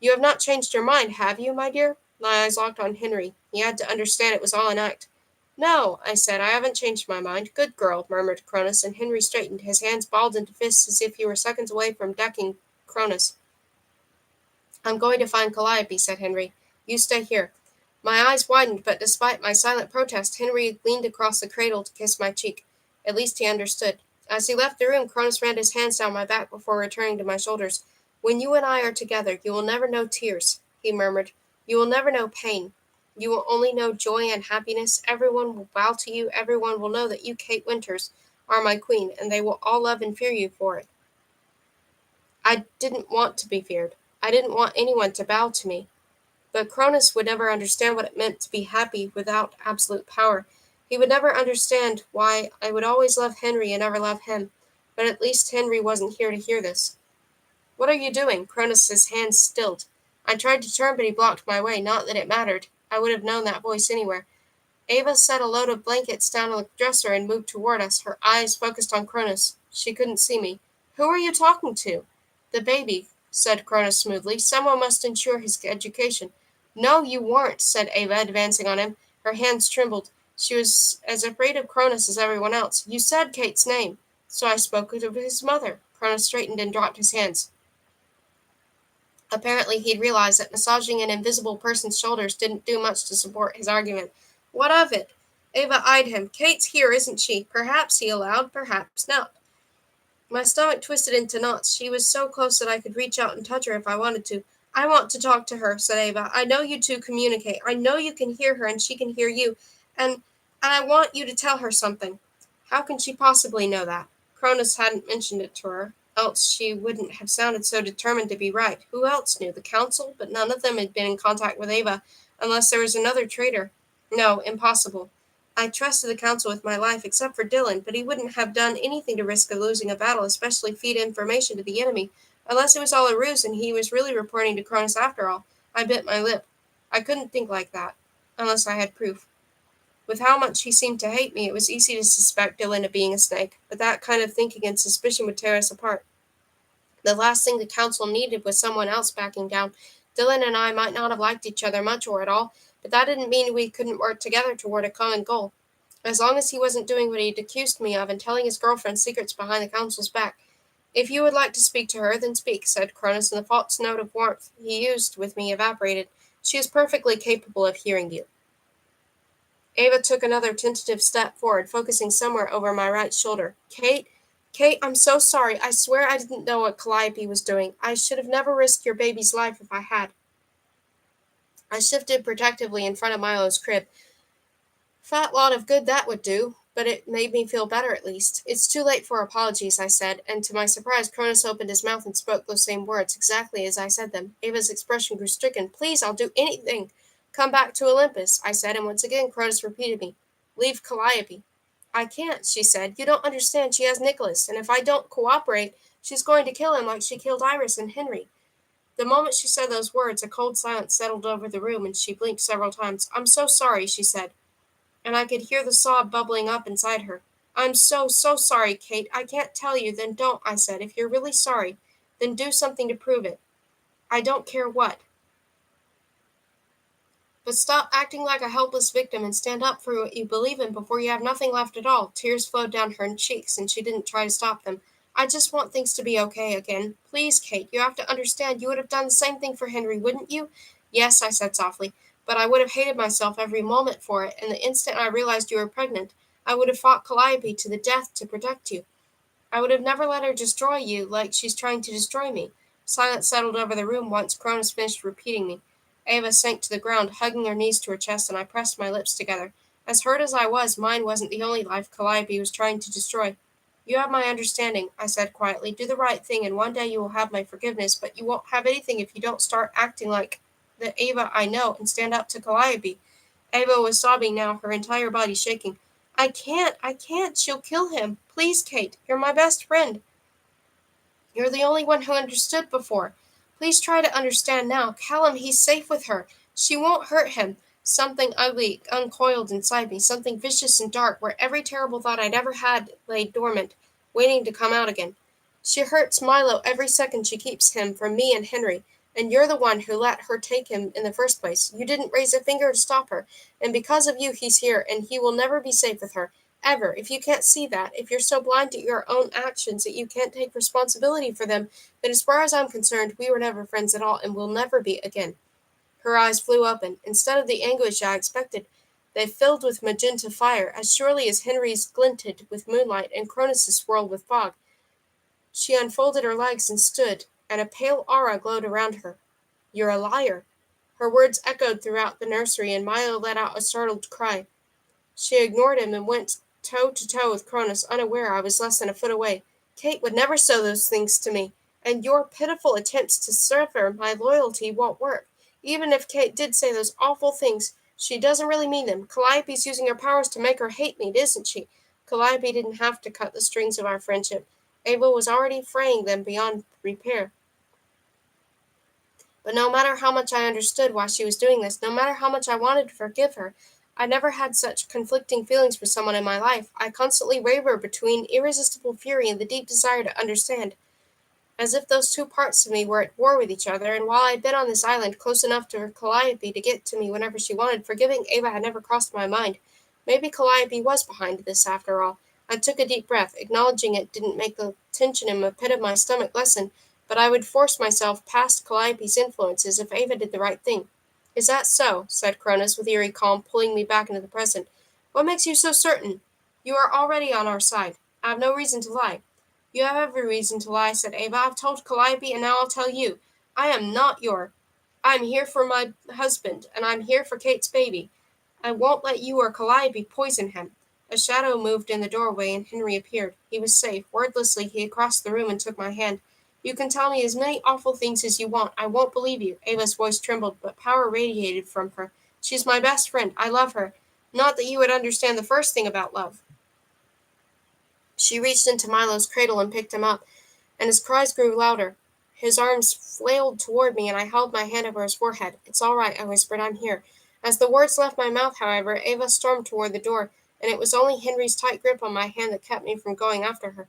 "You have not changed your mind, have you, my dear?" My eyes locked on Henry. He had to understand it was all an act. "No," I said, "I haven't changed my mind." "Good girl," murmured Cronus, and Henry straightened, his hands balled into fists as if he were seconds away from decking Cronus. "I'm going to find Calliope," said Henry. "You stay here." My eyes widened, but despite my silent protest, Henry leaned across the cradle to kiss my cheek. At least he understood. As he left the room, Cronus ran his hands down my back before returning to my shoulders. "When you and I are together, you will never know tears," he murmured. "You will never know pain. You will only know joy and happiness. Everyone will bow to you. Everyone will know that you, Kate Winters, are my queen, and they will all love and fear you for it." I didn't want to be feared. I didn't want anyone to bow to me. But Cronus would never understand what it meant to be happy without absolute power. He would never understand why I would always love Henry and never love him. But at least Henry wasn't here to hear this. "What are you doing?" Cronus's hands stilled. I tried to turn, but he blocked my way. Not that it mattered. I would have known that voice anywhere. Ava set a load of blankets down on the dresser and moved toward us, her eyes focused on Cronus. She couldn't see me. "Who are you talking to?" "The baby," said Cronus smoothly. "Someone must ensure his education." "No, you weren't," said Ava, advancing on him. Her hands trembled. She was as afraid of Cronus as everyone else. "You said Kate's name." "So I spoke of his mother." Cronus straightened and dropped his hands. Apparently he'd realized that massaging an invisible person's shoulders didn't do much to support his argument. "What of it?" Ava eyed him. "Kate's here, isn't she? Perhaps," he allowed, "perhaps not." My stomach twisted into knots. She was so close that I could reach out and touch her if I wanted to. "I want to talk to her," said Ava. "I know you two communicate. I know you can hear her and she can hear you. And I want you to tell her something." "How can she possibly know that?" Cronus hadn't mentioned it to her, else she wouldn't have sounded so determined to be right. Who else knew? The council? But none of them had been in contact with Ava, unless there was another traitor. No, impossible. I trusted the council with my life, except for Dylan, but he wouldn't have done anything to risk losing a battle, especially feed information to the enemy, unless it was all a ruse and he was really reporting to Cronus after all. I bit my lip. I couldn't think like that, unless I had proof. With how much he seemed to hate me, it was easy to suspect Dylan of being a snake, but that kind of thinking and suspicion would tear us apart. The last thing the council needed was someone else backing down. Dylan and I might not have liked each other much or at all, but that didn't mean we couldn't work together toward a common goal. As long as he wasn't doing what he'd accused me of and telling his girlfriend secrets behind the council's back. "If you would like to speak to her, then speak," said Cronus, and the false note of warmth he used with me evaporated. "She is perfectly capable of hearing you." Ava took another tentative step forward, focusing somewhere over my right shoulder. Kate, I'm so sorry. I swear I didn't know what Calliope was doing. I should have never risked your baby's life if I had." I shifted protectively in front of Milo's crib. "Fat lot of good that would do, but it made me feel better at least." "It's too late for apologies," I said, and to my surprise Cronus opened his mouth and spoke those same words, exactly as I said them. Ava's expression grew stricken. "Please, I'll do anything." Come back to Olympus, I said, and once again Cronus repeated me. Leave Calliope. I can't, she said. You don't understand. She has Nicholas, and if I don't cooperate, she's going to kill him like she killed Iris and Henry. The moment she said those words, a cold silence settled over the room, and she blinked several times. I'm so sorry, she said, and I could hear the sob bubbling up inside her. I'm so sorry, Kate. I can't tell you. Then don't, I said. If you're really sorry, then do something to prove it. I don't care what. But stop acting like a helpless victim and stand up for what you believe in before you have nothing left at all. Tears flowed down her cheeks, and she didn't try to stop them. I just want things to be okay again. Please, Kate, you have to understand. You would have done the same thing for Henry, wouldn't you? Yes, I said softly, but I would have hated myself every moment for it, and the instant I realized you were pregnant, I would have fought Calliope to the death to protect you. I would have never let her destroy you like she's trying to destroy me. Silence settled over the room once Cronus finished repeating me. Ava sank to the ground, hugging her knees to her chest, and I pressed my lips together. As hurt as I was, mine wasn't the only life Calliope was trying to destroy. You have my understanding, I said quietly. Do the right thing, and one day you will have my forgiveness, but you won't have anything if you don't start acting like the Ava I know and stand up to Calliope. Ava was sobbing now, her entire body shaking. I can't, she'll kill him. Please, Kate, you're my best friend. You're the only one who understood before. Please try to understand now. Callum, he's safe with her. She won't hurt him. Something ugly uncoiled inside me, something vicious and dark, where every terrible thought I'd ever had lay dormant, waiting to come out again. She hurts Milo every second she keeps him from me and Henry, and you're the one who let her take him in the first place. You didn't raise a finger to stop her, and because of you he's here, and he will never be safe with her. Ever. If you can't see that, if you're so blind to your own actions that you can't take responsibility for them, then as far as I'm concerned, we were never friends at all and will never be again. Her eyes flew open. Instead of the anguish I expected, they filled with magenta fire, as surely as Henry's glinted with moonlight and Cronus's swirled with fog. She unfolded her legs and stood, and a pale aura glowed around her. You're a liar. Her words echoed throughout the nursery, and Milo let out a startled cry. She ignored him and went toe to toe with Cronus, unaware I was less than a foot away. Kate would never say those things to me, and your pitiful attempts to sever my loyalty won't work. Even if Kate did say those awful things, she doesn't really mean them. Calliope's using her powers to make her hate me, isn't she? Calliope didn't have to cut the strings of our friendship. Ava was already fraying them beyond repair. But no matter how much I understood why she was doing this, no matter how much I wanted to forgive her, I never had such conflicting feelings for someone in my life. I constantly wavered between irresistible fury and the deep desire to understand, as if those two parts of me were at war with each other, and while I had been on this island close enough to her Calliope to get to me whenever she wanted, forgiving Ava had never crossed my mind. Maybe Calliope was behind this after all. I took a deep breath. Acknowledging it didn't make the tension in the pit of my stomach lessen, but I would force myself past Calliope's influences if Ava did the right thing. Is that so? Said Cronus with eerie calm, pulling me back into the present. What makes you so certain? You are already on our side. I have no reason to lie. You have every reason to lie, said Ava. I've told Calliope, and now I'll tell you. I am not I'm here for my husband, and I'm here for Kate's baby. I won't let you or Calliope poison him. A shadow moved in the doorway, and Henry appeared. He was safe. Wordlessly, he crossed the room and took my hand. You can tell me as many awful things as you want. I won't believe you. Ava's voice trembled, but power radiated from her. She's my best friend. I love her. Not that you would understand the first thing about love. She reached into Milo's cradle and picked him up, and his cries grew louder. His arms flailed toward me, and I held my hand over his forehead. It's all right, I whispered. I'm here. As the words left my mouth, however, Ava stormed toward the door, and it was only Henry's tight grip on my hand that kept me from going after her.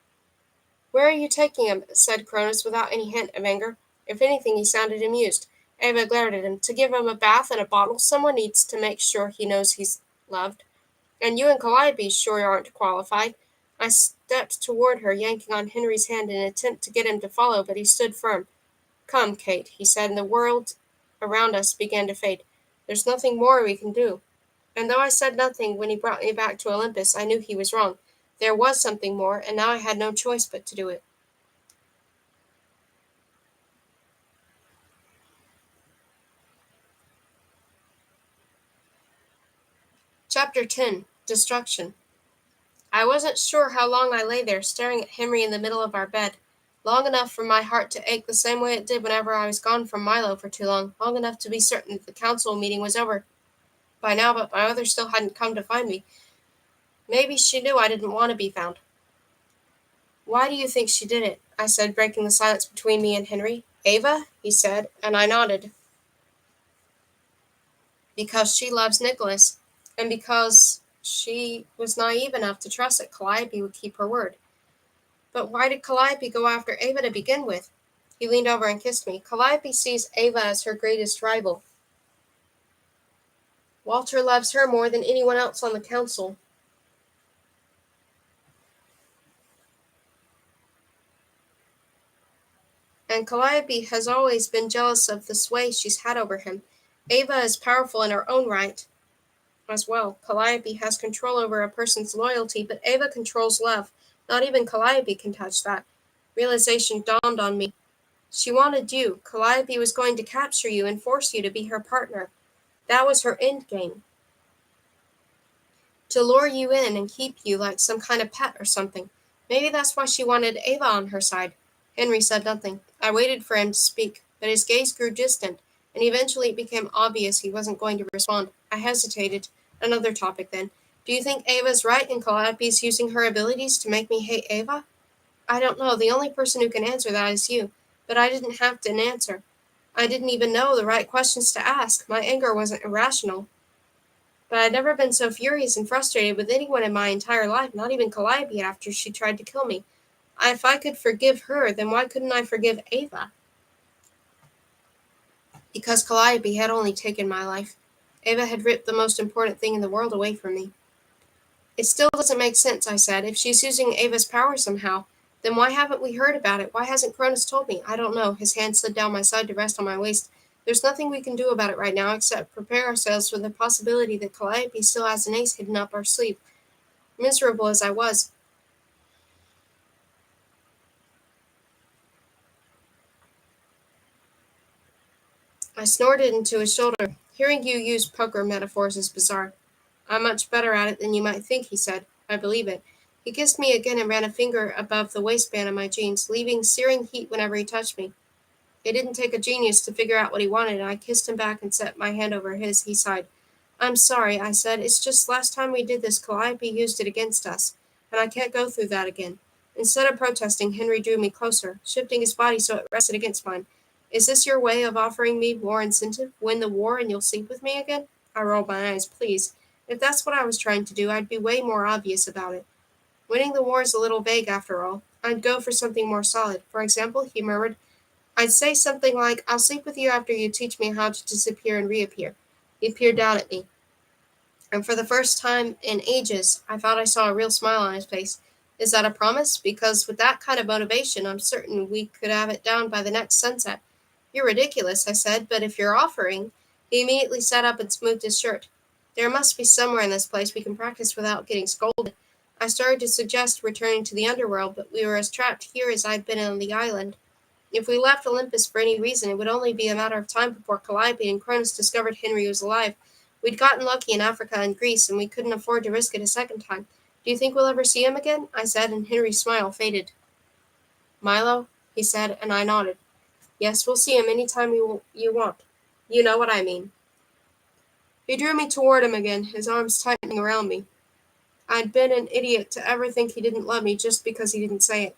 Where are you taking him? Said Cronus without any hint of anger. If anything, he sounded amused. Ava glared at him. To give him a bath and a bottle, someone needs to make sure he knows he's loved. And you and Calliope sure aren't qualified. I stepped toward her, yanking on Henry's hand in an attempt to get him to follow, but he stood firm. Come, Kate, he said, and the world around us began to fade. There's nothing more we can do. And though I said nothing when he brought me back to Olympus, I knew he was wrong. There was something more, and now I had no choice but to do it. Chapter 10. Destruction. I wasn't sure how long I lay there, staring at Henry in the middle of our bed. Long enough for my heart to ache the same way it did whenever I was gone from Milo for too long enough to be certain that the council meeting was over. by now, but my mother still hadn't come to find me. Maybe she knew I didn't want to be found. Why do you think she did it? I said, breaking the silence between me and Henry. Ava? He said, and I nodded. Because she loves Nicholas, and because she was naive enough to trust that Calliope would keep her word. But why did Calliope go after Ava to begin with? He leaned over and kissed me. Calliope sees Ava as her greatest rival. Walter loves her more than anyone else on the council. And Calliope has always been jealous of the sway she's had over him. Ava is powerful in her own right as well. Calliope has control over a person's loyalty, but Ava controls love. Not even Calliope can touch that. Realization dawned on me. She wanted you. Calliope was going to capture you and force you to be her partner. That was her end game. To lure you in and keep you like some kind of pet or something. Maybe that's why she wanted Ava on her side. Henry said nothing. I waited for him to speak, but his gaze grew distant, and eventually it became obvious he wasn't going to respond. I hesitated. Another topic then. Do you think Ava's right and Calliope's using her abilities to make me hate Ava? I don't know. The only person who can answer that is you. But I didn't have an answer. I didn't even know the right questions to ask. My anger wasn't irrational. But I'd never been so furious and frustrated with anyone in my entire life, not even Calliope after she tried to kill me. If I could forgive her, then why couldn't I forgive Ava? Because Calliope had only taken my life. Ava had ripped the most important thing in the world away from me. It still doesn't make sense, I said. If she's using Ava's power somehow, then why haven't we heard about it? Why hasn't Cronus told me? I don't know. His hand slid down my side to rest on my waist. There's nothing we can do about it right now except prepare ourselves for the possibility that Calliope still has an ace hidden up our sleeve. Miserable as I was, I snorted into his shoulder. Hearing you use poker metaphors is bizarre. I'm much better at it than you might think, he said. I believe it. He kissed me again and ran a finger above the waistband of my jeans, leaving searing heat whenever he touched me. It didn't take a genius to figure out what he wanted, and I kissed him back and set my hand over his. He sighed. I'm sorry, I said. It's just last time we did this, Calliope used it against us, and I can't go through that again. Instead of protesting, Henry drew me closer, shifting his body so it rested against mine. Is this your way of offering me more incentive? Win the war and you'll sleep with me again? I rolled my eyes. Please. If that's what I was trying to do, I'd be way more obvious about it. Winning the war is a little vague, after all. I'd go for something more solid. For example, he murmured, I'd say something like, I'll sleep with you after you teach me how to disappear and reappear. He peered down at me, and for the first time in ages, I thought I saw a real smile on his face. Is that a promise? Because with that kind of motivation, I'm certain we could have it down by the next sunset. You're ridiculous, I said, but if you're offering. He immediately sat up and smoothed his shirt. There must be somewhere in this place we can practice without getting scolded. I started to suggest returning to the underworld, but we were as trapped here as I'd been on the island. If we left Olympus for any reason, it would only be a matter of time before Calliope and Cronus discovered Henry was alive. We'd gotten lucky in Africa and Greece, and we couldn't afford to risk it a second time. Do you think we'll ever see him again? I said, and Henry's smile faded. Milo, he said, and I nodded. Yes, we'll see him any time you want. You know what I mean. He drew me toward him again, his arms tightening around me. I'd been an idiot to ever think he didn't love me just because he didn't say it.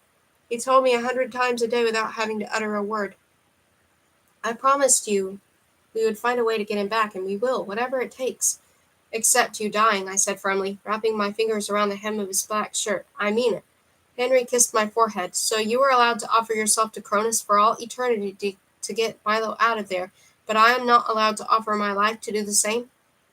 He told me 100 times a day without having to utter a word. I promised you we would find a way to get him back, and we will, whatever it takes. Except you dying, I said firmly, wrapping my fingers around the hem of his black shirt. I mean it. Henry kissed my forehead. So you were allowed to offer yourself to Cronus for all eternity to get Milo out of there, but I am not allowed to offer my life to do the same?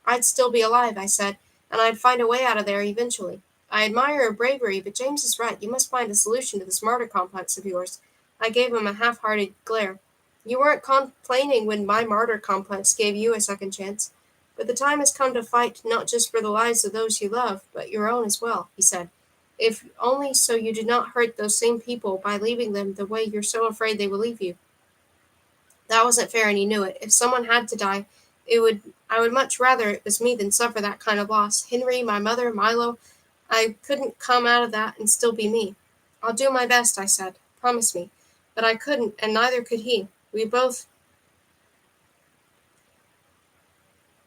I'd still be alive, I said, and I'd find a way out of there eventually. I admire your bravery, but James is right. You must find a solution to this martyr complex of yours. I gave him a half-hearted glare. You weren't complaining when my martyr complex gave you a second chance. But the time has come to fight not just for the lives of those you love, but your own as well, he said. If only so you do not hurt those same people by leaving them the way you're so afraid they will leave you. That wasn't fair, and he knew it. If someone had to die, I would much rather it was me than suffer that kind of loss. Henry, my mother, Milo, I couldn't come out of that and still be me. I'll do my best, I said. Promise me. But I couldn't, and neither could he. We both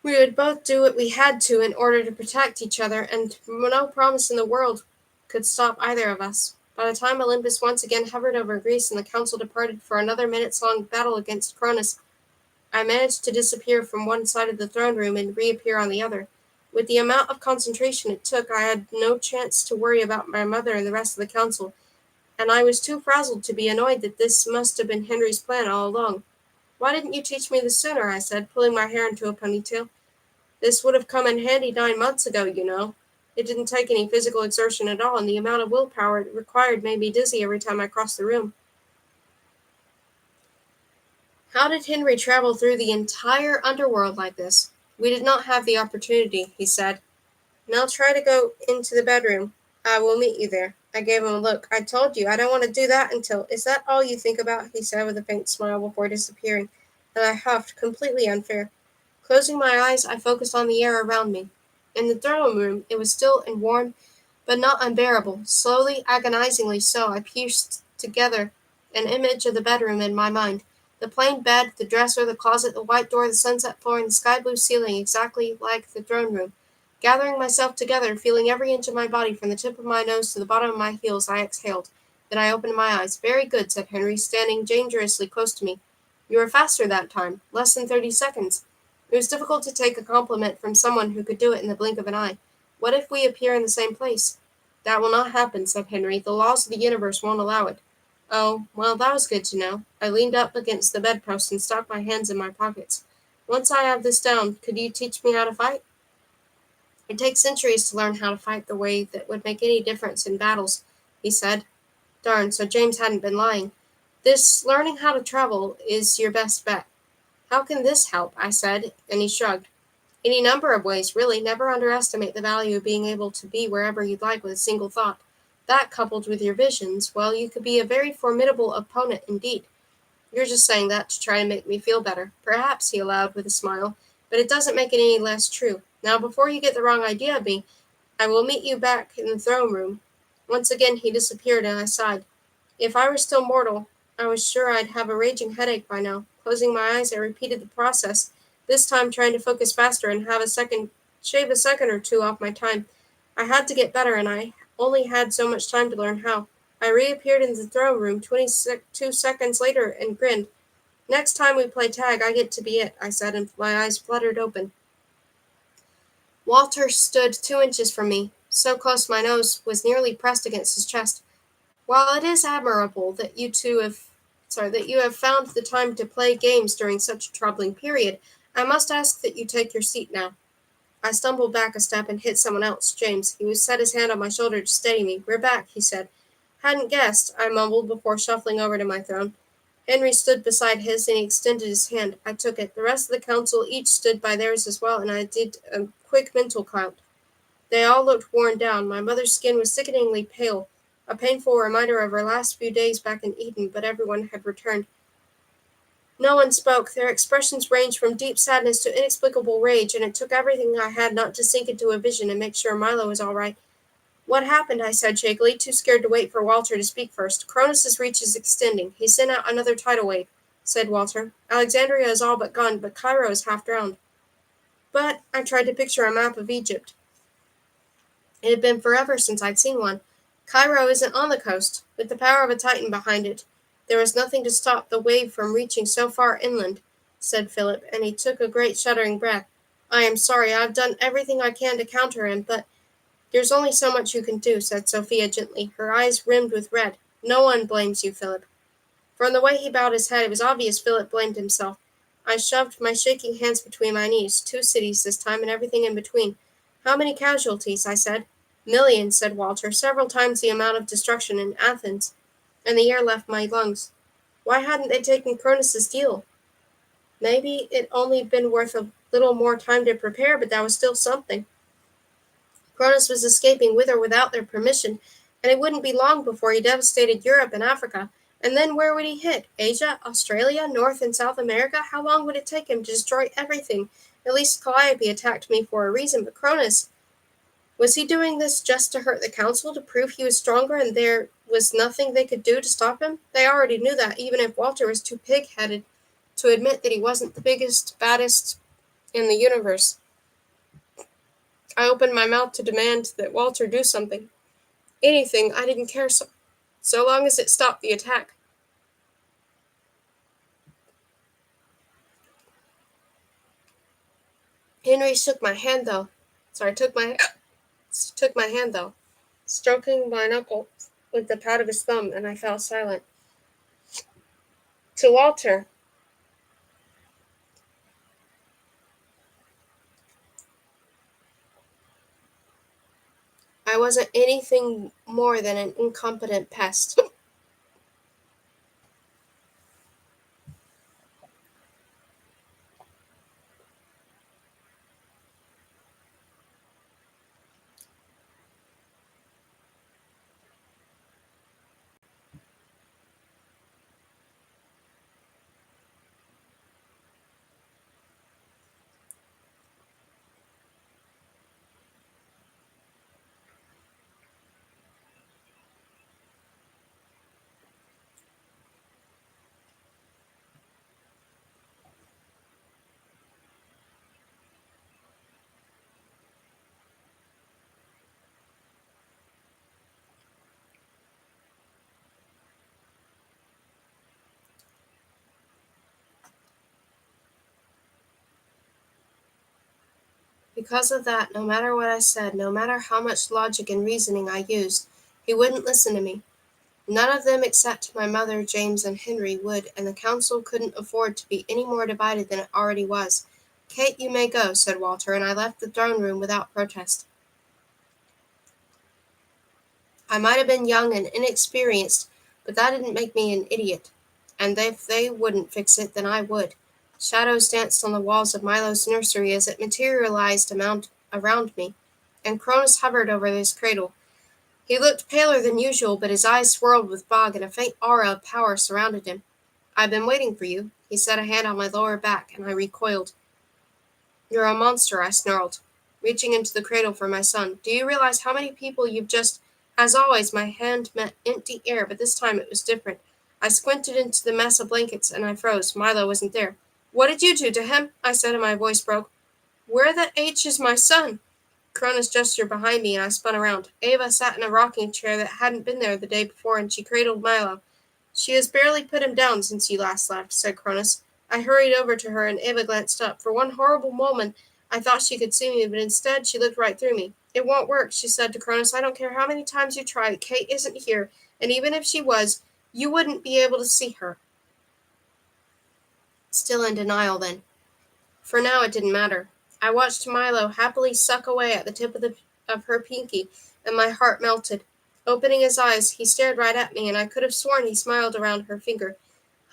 We would both do what we had to in order to protect each other, and no promise in the world could stop either of us. By the time Olympus once again hovered over Greece and the council departed for another minutes-long battle against Cronus, I managed to disappear from one side of the throne room and reappear on the other. With the amount of concentration it took, I had no chance to worry about my mother and the rest of the council, and I was too frazzled to be annoyed that this must have been Henry's plan all along. "Why didn't you teach me this sooner?" I said, pulling my hair into a ponytail. "This would have come in handy 9 months ago, you know. It didn't take any physical exertion at all, and the amount of willpower it required made me dizzy every time I crossed the room." How did Henry travel through the entire underworld like this? "We did not have the opportunity," he said. "Now try to go into the bedroom. I will meet you there." I gave him a look. "I told you, I don't want to do that until—" "Is that all you think about?" he said with a faint smile before disappearing, and I huffed, completely unfair. Closing my eyes, I focused on the air around me. In the throne room, it was still and warm, but not unbearable. Slowly, agonizingly so, I pieced together an image of the bedroom in my mind. The plain bed, the dresser, the closet, the white door, the sunset floor, and the sky-blue ceiling, exactly like the throne room. Gathering myself together, feeling every inch of my body from the tip of my nose to the bottom of my heels, I exhaled. Then I opened my eyes. "Very good," said Henry, standing dangerously close to me. "You were faster that time. Less than 30 seconds." It was difficult to take a compliment from someone who could do it in the blink of an eye. "What if we appear in the same place?" "That will not happen," said Henry. "The laws of the universe won't allow it." "Oh, well, that was good to know." I leaned up against the bedpost and stuck my hands in my pockets. "Once I have this down, could you teach me how to fight?" "It takes centuries to learn how to fight the way that would make any difference in battles," he said. Darn, so James hadn't been lying. "This learning how to travel is your best bet." "How can this help?" I said, and he shrugged. "Any number of ways, really. Never underestimate the value of being able to be wherever you'd like with a single thought. That, coupled with your visions, well, you could be a very formidable opponent indeed." "You're just saying that to try to make me feel better." "Perhaps," he allowed with a smile, "but it doesn't make it any less true. Now, before you get the wrong idea of me, I will meet you back in the throne room." Once again he disappeared, and I sighed. If I were still mortal, I was sure I'd have a raging headache by now. Closing my eyes, I repeated the process, this time trying to focus faster and shave a second or two off my time. I had to get better, and I only had so much time to learn how. I reappeared in the throne room 22 seconds later and grinned. "Next time we play tag, I get to be it," I said, and my eyes fluttered open. Walter stood 2 inches from me, so close my nose was nearly pressed against his chest. "While it is admirable that you have found the time to play games during such a troubling period, I must ask that you take your seat now." I stumbled back a step and hit someone else, James. He set his hand on my shoulder to steady me. "We're back," he said. "Hadn't guessed," I mumbled before shuffling over to my throne. Henry stood beside his, and he extended his hand. I took it. The rest of the council each stood by theirs as well, and I did a quick mental count. They all looked worn down. My mother's skin was sickeningly pale, a painful reminder of her last few days back in Eden, but everyone had returned. No one spoke. Their expressions ranged from deep sadness to inexplicable rage, and it took everything I had not to sink into a vision and make sure Milo was all right. "What happened?" I said shakily, too scared to wait for Walter to speak first. "Cronus's reach is extending. He sent out another tidal wave," said Walter. "Alexandria is all but gone, but Cairo is half drowned." But I tried to picture a map of Egypt. It had been forever since I'd seen one. "Cairo isn't on the coast, with the power of a Titan behind it. There was nothing to stop the wave from reaching so far inland," said Philip, and he took a great shuddering breath. "I am sorry, I've done everything I can to counter him, but—" "There's only so much you can do," said Sophia gently, her eyes rimmed with red. "No one blames you, Philip." From the way he bowed his head, it was obvious Philip blamed himself. I shoved my shaking hands between my knees. 2 cities this time, and everything in between. "How many casualties?" I said. "Millions," said Walter, "several times the amount of destruction in Athens." And the air left my lungs. Why hadn't they taken Cronus's deal? Maybe it only been worth a little more time to prepare, but that was still something. Cronus was escaping with or without their permission, and it wouldn't be long before he devastated Europe and Africa. And then where would he hit? Asia? Australia? North and South America? How long would it take him to destroy everything? At least Calliope attacked me for a reason, but Cronus... Was he doing this just to hurt the council, to prove he was stronger and there was nothing they could do to stop him? They already knew that, even if Walter was too pig-headed to admit that he wasn't the biggest, baddest, in the universe. I opened my mouth to demand that Walter do something. Anything, I didn't care so long as it stopped the attack. Henry shook my hand though. Sorry, took my hand though, stroking my knuckle with the pad of his thumb, and I fell silent. To Walter, I wasn't anything more than an incompetent pest. Because of that, no matter what I said, no matter how much logic and reasoning I used, he wouldn't listen to me. None of them except my mother, James, and Henry would, and the council couldn't afford to be any more divided than it already was. Kate, you may go, said Walter, and I left the throne room without protest. I might have been young and inexperienced, but that didn't make me an idiot. And if they wouldn't fix it, then I would. Shadows danced on the walls of Milo's nursery as it materialized around me, and Cronus hovered over his cradle. He looked paler than usual, but his eyes swirled with fog, and a faint aura of power surrounded him. I've been waiting for you. He set a hand on my lower back, and I recoiled. You're a monster, I snarled, reaching into the cradle for my son. Do you realize how many people you've just... As always, my hand met empty air, but this time it was different. I squinted into the mess of blankets, and I froze. Milo wasn't there. What did you do to him? I said, and my voice broke. Where the H is my son? Cronus gestured behind me, and I spun around. Ava sat in a rocking chair that hadn't been there the day before, and she cradled Milo. She has barely put him down since you last left, said Cronus. I hurried over to her, and Ava glanced up. For one horrible moment, I thought she could see me, but instead she looked right through me. It won't work, she said to Cronus. I don't care how many times you try. Kate isn't here, and even if she was, you wouldn't be able to see her. Still in denial, then. For now, it didn't matter. I watched Milo happily suck away at the tip of her pinky, and my heart melted. Opening his eyes, he stared right at me, and I could have sworn he smiled around her finger.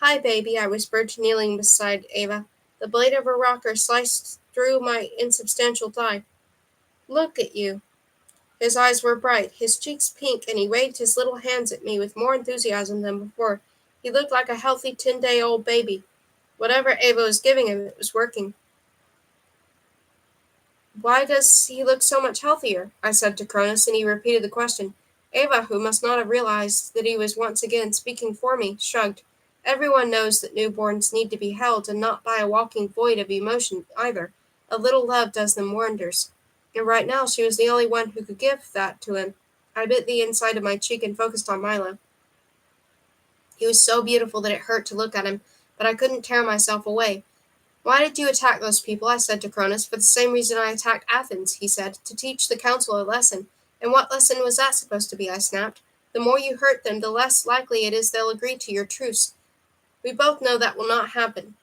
Hi, baby, I whispered, kneeling beside Ava. The blade of her rocker sliced through my insubstantial thigh. Look at you. His eyes were bright, his cheeks pink, and he waved his little hands at me with more enthusiasm than before. He looked like a healthy 10-day-old baby. Whatever Ava was giving him, it was working. Why does he look so much healthier? I said to Cronus, and he repeated the question. Ava, who must not have realized that he was once again speaking for me, shrugged. Everyone knows that newborns need to be held, and not by a walking void of emotion either. A little love does them wonders. And right now she was the only one who could give that to him. I bit the inside of my cheek and focused on Milo. He was so beautiful that it hurt to look at him, but I couldn't tear myself away. Why did you attack those people? I said to Cronus. For the same reason I attacked Athens, he said, to teach the council a lesson. And what lesson was that supposed to be? I snapped. The more you hurt them, the less likely it is they'll agree to your truce. We both know that will not happen,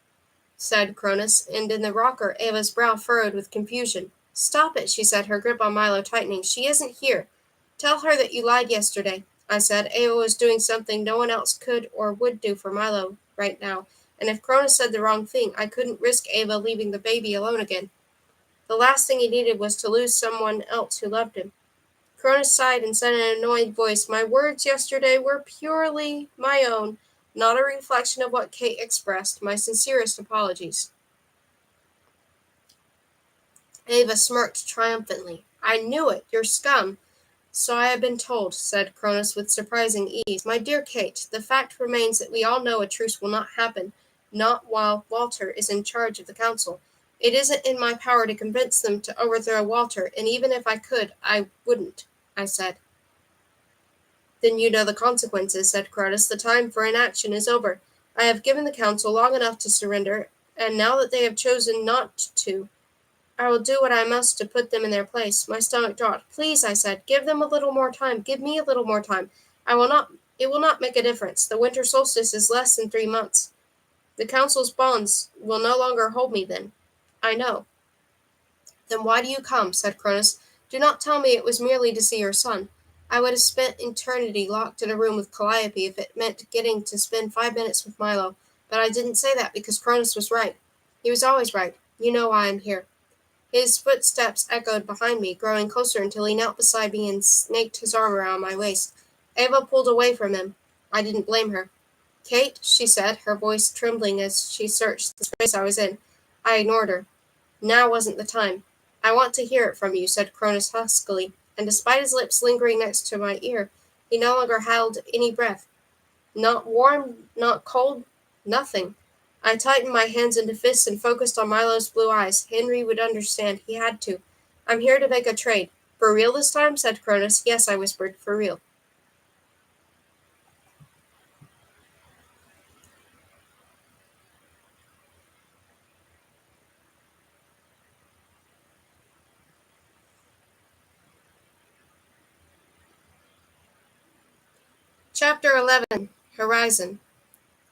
said Cronus, and in the rocker Ava's brow furrowed with confusion. Stop it, she said, her grip on Milo tightening. She isn't here. Tell her that you lied yesterday, I said. Ava was doing something no one else could or would do for Milo right now, and if Cronus said the wrong thing, I couldn't risk Ava leaving the baby alone again. The last thing he needed was to lose someone else who loved him. Cronus sighed and said in an annoyed voice, My words yesterday were purely my own, not a reflection of what Kate expressed. My sincerest apologies. Ava smirked triumphantly. I knew it, you're scum. So I have been told, said Cronus with surprising ease. My dear Kate, the fact remains that we all know a truce will not happen, not while Walter is in charge of the council. It isn't in my power to convince them to overthrow Walter, and even if I could, I wouldn't, I said. Then you know the consequences, said Crotus. The time for inaction is over. I have given the council long enough to surrender, and now that they have chosen not to, I will do what I must to put them in their place. My stomach dropped. Please, I said, give them a little more time. Give me a little more time. I will not. It will not make a difference. The winter solstice is less than 3 months. The council's bonds will no longer hold me then. I know. Then why do you come? Said Cronus. Do not tell me it was merely to see your son. I would have spent eternity locked in a room with Calliope if it meant getting to spend 5 minutes with Milo. But I didn't say that because Cronus was right. He was always right. You know why I'm here. His footsteps echoed behind me, growing closer until he knelt beside me and snaked his arm around my waist. Ava pulled away from him. I didn't blame her. Kate, she said, her voice trembling as she searched the space I was in. I ignored her. Now wasn't the time. I want to hear it from you, said Cronus huskily, and despite his lips lingering next to my ear, he no longer held any breath. Not warm, not cold, nothing. I tightened my hands into fists and focused on Milo's blue eyes. Henry would understand. He had to. I'm here to make a trade. For real this time? Said Cronus. Yes, I whispered. For real. Chapter 11. Horizon.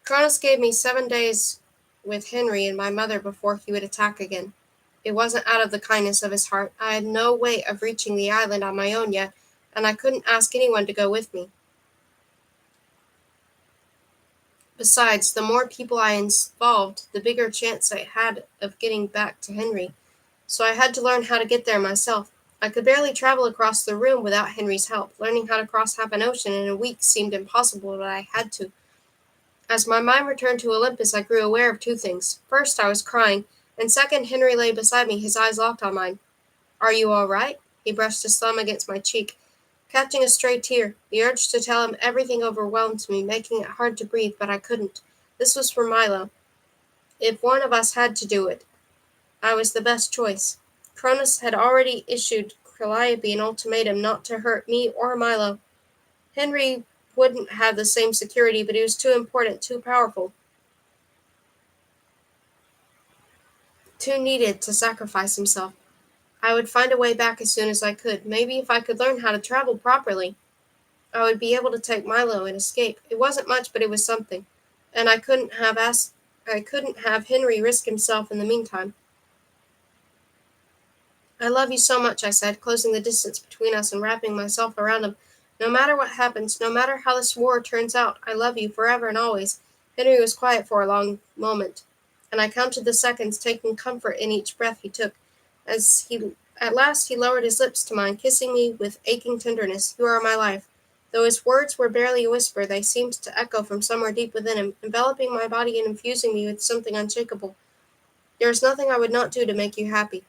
Cronus gave me 7 days with Henry and my mother before he would attack again. It wasn't out of the kindness of his heart. I had no way of reaching the island on my own yet, and I couldn't ask anyone to go with me. Besides, the more people I involved, the bigger chance I had of getting back to Henry. So I had to learn how to get there myself. I could barely travel across the room without Henry's help. Learning how to cross half an ocean in a week seemed impossible, but I had to. As my mind returned to Olympus, I grew aware of two things. First, I was crying, and second, Henry lay beside me, his eyes locked on mine. Are you all right? He brushed his thumb against my cheek, catching a stray tear. The urge to tell him everything overwhelmed me, making it hard to breathe, but I couldn't. This was for Milo. If one of us had to do it, I was the best choice. Cronus had already issued Calliope an ultimatum not to hurt me or Milo. Henry wouldn't have the same security, but he was too important, too powerful, too needed to sacrifice himself. I would find a way back as soon as I could. Maybe if I could learn how to travel properly, I would be able to take Milo and escape. It wasn't much, but it was something. And I couldn't have Henry risk himself in the meantime. I love you so much, I said, closing the distance between us and wrapping myself around him. No matter what happens, no matter how this war turns out, I love you forever and always. Henry was quiet for a long moment, and I counted the seconds, taking comfort in each breath he took. At last he lowered his lips to mine, kissing me with aching tenderness. You are my life. Though his words were barely a whisper, they seemed to echo from somewhere deep within him, enveloping my body and infusing me with something unshakable. There is nothing I would not do to make you happy.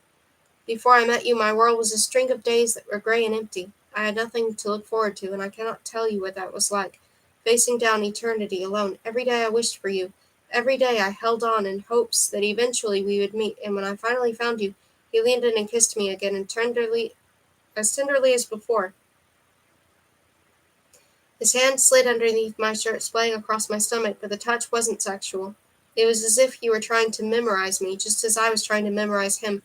Before I met you, my world was a string of days that were gray and empty. I had nothing to look forward to, and I cannot tell you what that was like. Facing down eternity alone. Every day I wished for you. Every day I held on in hopes that eventually we would meet, and when I finally found you, he leaned in and kissed me again, and as tenderly as before. His hand slid underneath my shirt, splaying across my stomach, but the touch wasn't sexual. It was as if he were trying to memorize me, just as I was trying to memorize him.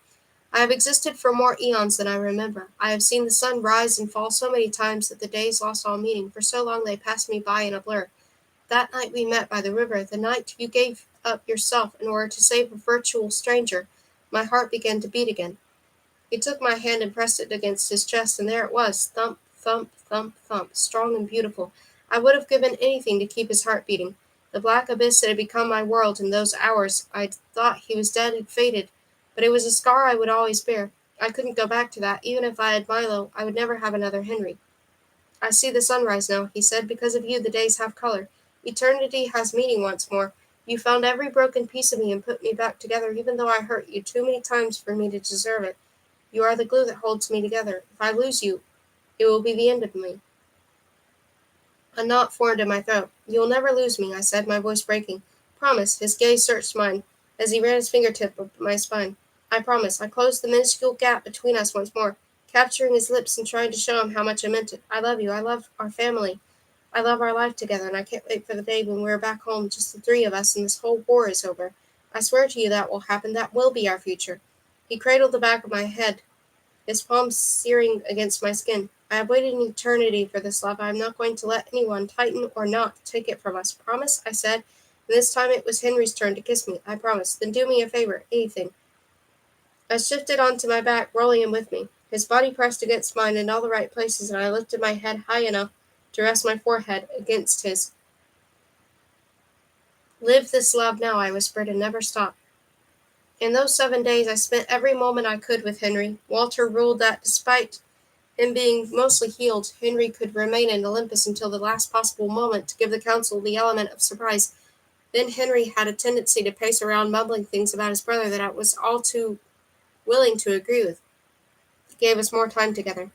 I have existed for more eons than I remember. I have seen the sun rise and fall so many times that the days lost all meaning. For so long they passed me by in a blur. That night we met by the river, the night you gave up yourself in order to save a virtual stranger, my heart began to beat again. He took my hand and pressed it against his chest, and there it was, thump, thump, thump, thump, strong and beautiful. I would have given anything to keep his heart beating. The black abyss that had become my world in those hours I thought he was dead had faded, but it was a scar I would always bear. I couldn't go back to that. Even if I had Milo, I would never have another Henry. I see the sunrise now, he said. Because of you, the days have color. Eternity has meaning once more. You found every broken piece of me and put me back together, even though I hurt you too many times for me to deserve it. You are the glue that holds me together. If I lose you, it will be the end of me. A knot formed in my throat. You will never lose me, I said, my voice breaking. Promise. His gaze searched mine as he ran his fingertip up my spine. I promise. I closed the minuscule gap between us once more, capturing his lips and trying to show him how much I meant it. I love you. I love our family. I love our life together, and I can't wait for the day when we're back home, just the three of us, and this whole war is over. I swear to you that will happen. That will be our future. He cradled the back of my head, his palms searing against my skin. I have waited an eternity for this love. I am not going to let anyone, Titan or not, take it from us. Promise, I said, and this time it was Henry's turn to kiss me. I promise. Then do me a favor, anything. I shifted onto my back, rolling him with me. His body pressed against mine in all the right places, and I lifted my head high enough to rest my forehead against his. Live this love now, I whispered, and never stop. In those 7 days, I spent every moment I could with Henry. Walter ruled that, despite him being mostly healed, Henry could remain in Olympus until the last possible moment to give the council the element of surprise. Then Henry had a tendency to pace around mumbling things about his brother that I was all too willing to agree with. It gave us more time together.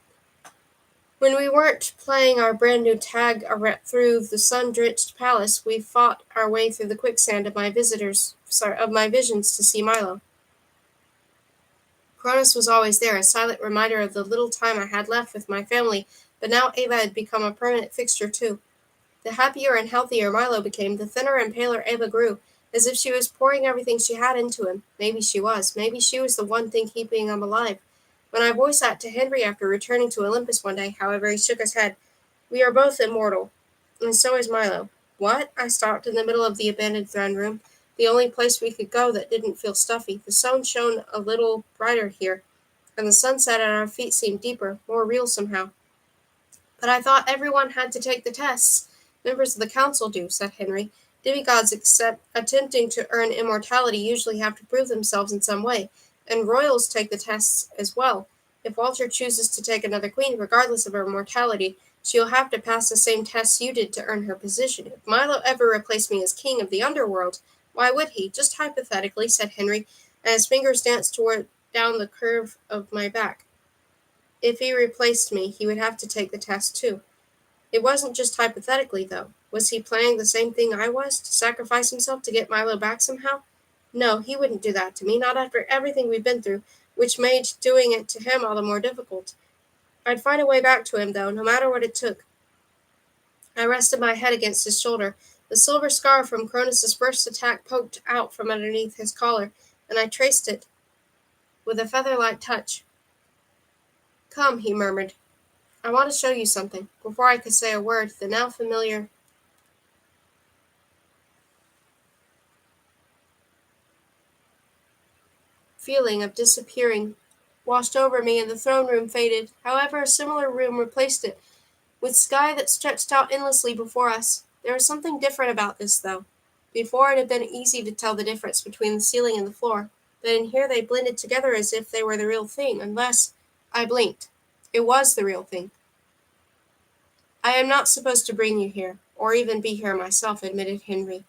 When we weren't playing our brand-new tag through the sun-drenched palace, we fought our way through the quicksand of my visions to see Milo. Cronus was always there, a silent reminder of the little time I had left with my family, but now Ava had become a permanent fixture too. The happier and healthier Milo became, the thinner and paler Ava grew, as if she was pouring everything she had into him. Maybe she was. Maybe she was the one thing keeping him alive. When I voiced that to Henry after returning to Olympus one day, however, he shook his head. We are both immortal, and so is Milo. What? I stopped in the middle of the abandoned throne room, the only place we could go that didn't feel stuffy. The sun shone a little brighter here, and the sunset at our feet seemed deeper, more real somehow. But I thought everyone had to take the tests. Members of the council do, said Henry. Demigods attempting to earn immortality usually have to prove themselves in some way, and royals take the tests as well. If Walter chooses to take another queen, regardless of her mortality, she'll have to pass the same tests you did to earn her position. If Milo ever replaced me as king of the underworld, why would he? Just hypothetically, said Henry, and his fingers danced down the curve of my back. If he replaced me, he would have to take the test too. It wasn't just hypothetically, though. Was he planning the same thing I was, to sacrifice himself to get Milo back somehow? No, he wouldn't do that to me, not after everything we've been through, which made doing it to him all the more difficult. I'd find a way back to him, though, no matter what it took. I rested my head against his shoulder. The silver scar from Cronus's first attack poked out from underneath his collar, and I traced it with a feather-like touch. Come, he murmured. I want to show you something. Before I could say a word, the now familiar feeling of disappearing washed over me, and the throne room faded. However, a similar room replaced it, with sky that stretched out endlessly before us. There was something different about this, though. Before, it had been easy to tell the difference between the ceiling and the floor, but in here they blended together as if they were the real thing, unless I blinked. It was the real thing. I am not supposed to bring you here, or even be here myself, admitted Henry.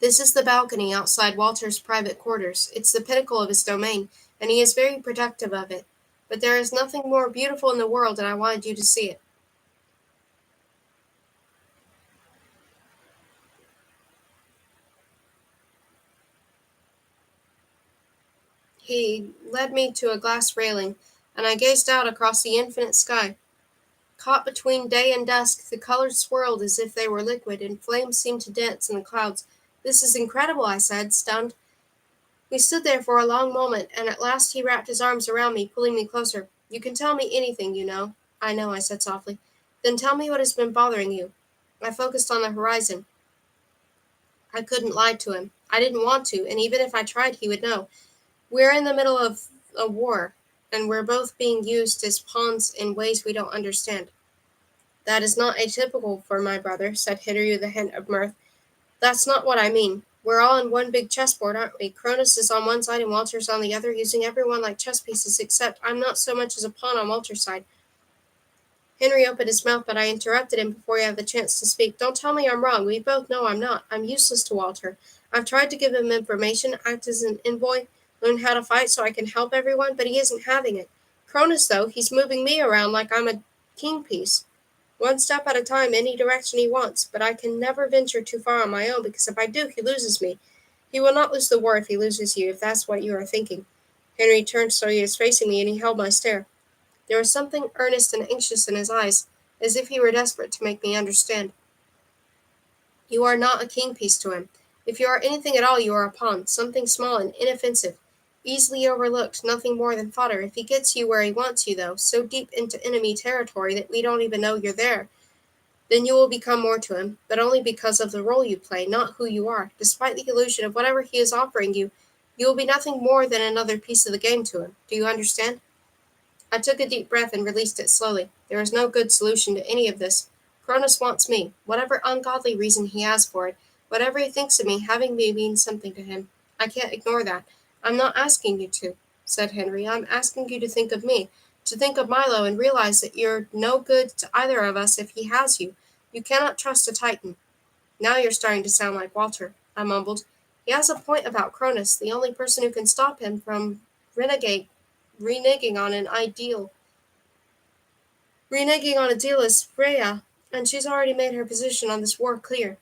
This is the balcony outside Walter's private quarters. It's the pinnacle of his domain, and he is very protective of it. But there is nothing more beautiful in the world, and I wanted you to see it. He led me to a glass railing, and I gazed out across the infinite sky. Caught between day and dusk, the colors swirled as if they were liquid, and flames seemed to dance in the clouds. This is incredible, I said, stunned. We stood there for a long moment, and at last he wrapped his arms around me, pulling me closer. You can tell me anything, you know. I know, I said softly. Then tell me what has been bothering you. I focused on the horizon. I couldn't lie to him. I didn't want to, and even if I tried, he would know. We're in the middle of a war, and we're both being used as pawns in ways we don't understand. That is not atypical for my brother, said Henry with a hint of mirth. That's not what I mean. We're all in one big chessboard, aren't we? Cronus is on one side and Walter's on the other, using everyone like chess pieces, except I'm not so much as a pawn on Walter's side. Henry opened his mouth, but I interrupted him before he had the chance to speak. Don't tell me I'm wrong. We both know I'm not. I'm useless to Walter. I've tried to give him information, act as an envoy, learn how to fight so I can help everyone, but he isn't having it. Cronus, though, he's moving me around like I'm a king piece. One step at a time, any direction he wants, but I can never venture too far on my own, because if I do, he loses me. He will not lose the war if he loses you, if that's what you are thinking. Henry turned so he was facing me, and he held my stare. There was something earnest and anxious in his eyes, as if he were desperate to make me understand. You are not a king piece to him. If you are anything at all, you are a pawn, something small and inoffensive, easily overlooked, nothing more than fodder. If he gets you where he wants you, though, so deep into enemy territory that we don't even know you're there, then you will become more to him, but only because of the role you play, not who you are. Despite the illusion of whatever he is offering you, you will be nothing more than another piece of the game to him. Do you understand? I took a deep breath and released it slowly. There is no good solution to any of this. Cronus wants me, whatever ungodly reason he has for it. Whatever he thinks of me, having me means something to him. I can't ignore that. I'm not asking you to, said Henry. I'm asking you to think of me, to think of Milo and realize that you're no good to either of us if he has you. You cannot trust a Titan. Now you're starting to sound like Walter, I mumbled. He has a point about Cronus, the only person who can stop him from reneging on an ideal. Reneging on a deal is Freya, and she's already made her position on this war clear.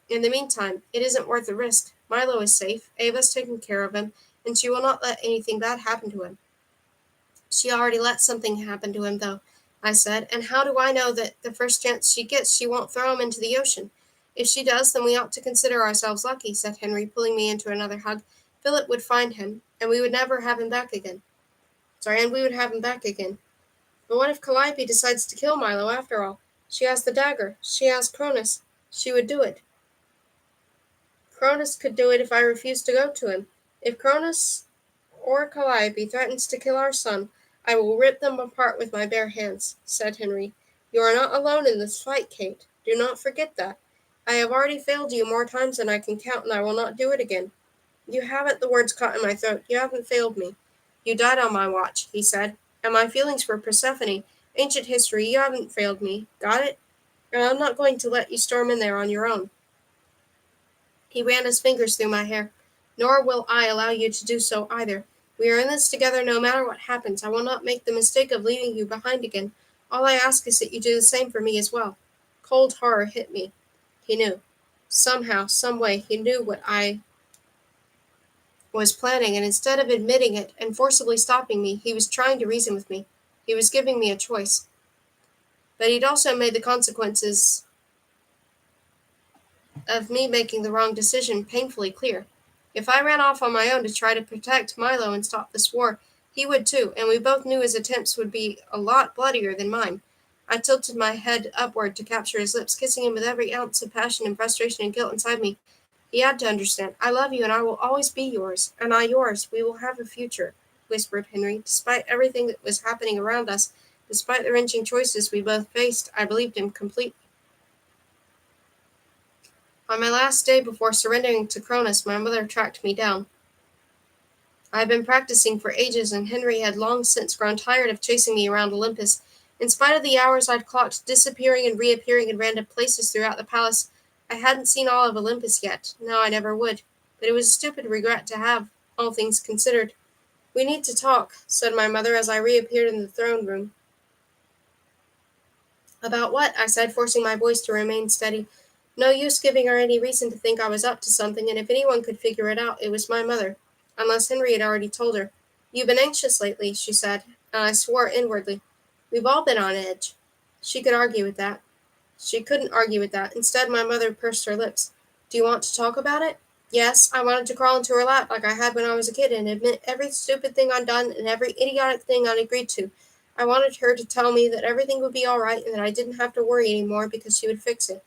In the meantime, it isn't worth the risk. Milo is safe, Ava's taken care of him, and she will not let anything bad happen to him. She already let something happen to him, though, I said, and how do I know that the first chance she gets she won't throw him into the ocean? If she does, then we ought to consider ourselves lucky, said Henry, pulling me into another hug. Philip would find him, and we would never have him back again. And we would have him back again. But what if Calliope decides to kill Milo after all? She has the dagger. She has Cronus. She would do it. Cronus could do it if I refused to go to him. If Cronus or Calliope threatens to kill our son, I will rip them apart with my bare hands, said Henry. You are not alone in this fight, Kate. Do not forget that. I have already failed you more times than I can count, and I will not do it again. You haven't, the words caught in my throat. You haven't failed me. You died on my watch, he said, and my feelings for Persephone, ancient history, you haven't failed me. Got it? And I'm not going to let you storm in there on your own. He ran his fingers through my hair. Nor will I allow you to do so either. We are in this together no matter what happens. I will not make the mistake of leaving you behind again. All I ask is that you do the same for me as well. Cold horror hit me. He knew. Somehow, some way, he knew what I was planning, and instead of admitting it and forcibly stopping me, he was trying to reason with me. He was giving me a choice. But he'd also made the consequences of me making the wrong decision painfully clear. If I ran off on my own to try to protect Milo and stop this war, he would too, and we both knew his attempts would be a lot bloodier than mine. I tilted my head upward to capture his lips, kissing him with every ounce of passion and frustration and guilt inside me. He had to understand. I love you, and I will always be yours, and I yours. We will have a future, whispered Henry. Despite everything that was happening around us, despite the wrenching choices we both faced, I believed him completely. On my last day before surrendering to Cronus, my mother tracked me down. I had been practicing for ages, and Henry had long since grown tired of chasing me around Olympus. In spite of the hours I'd clocked disappearing and reappearing in random places throughout the palace, I hadn't seen all of Olympus yet. No, I never would. But it was a stupid regret to have, all things considered. We need to talk, said my mother as I reappeared in the throne room. About what? I said, forcing my voice to remain steady. No use giving her any reason to think I was up to something, and if anyone could figure it out, it was my mother. Unless Henry had already told her. You've been anxious lately, she said, and I swore inwardly. We've all been on edge. She couldn't argue with that. Instead, my mother pursed her lips. Do you want to talk about it? Yes, I wanted to crawl into her lap like I had when I was a kid and admit every stupid thing I'd done and every idiotic thing I'd agreed to. I wanted her to tell me that everything would be all right and that I didn't have to worry anymore because she would fix it.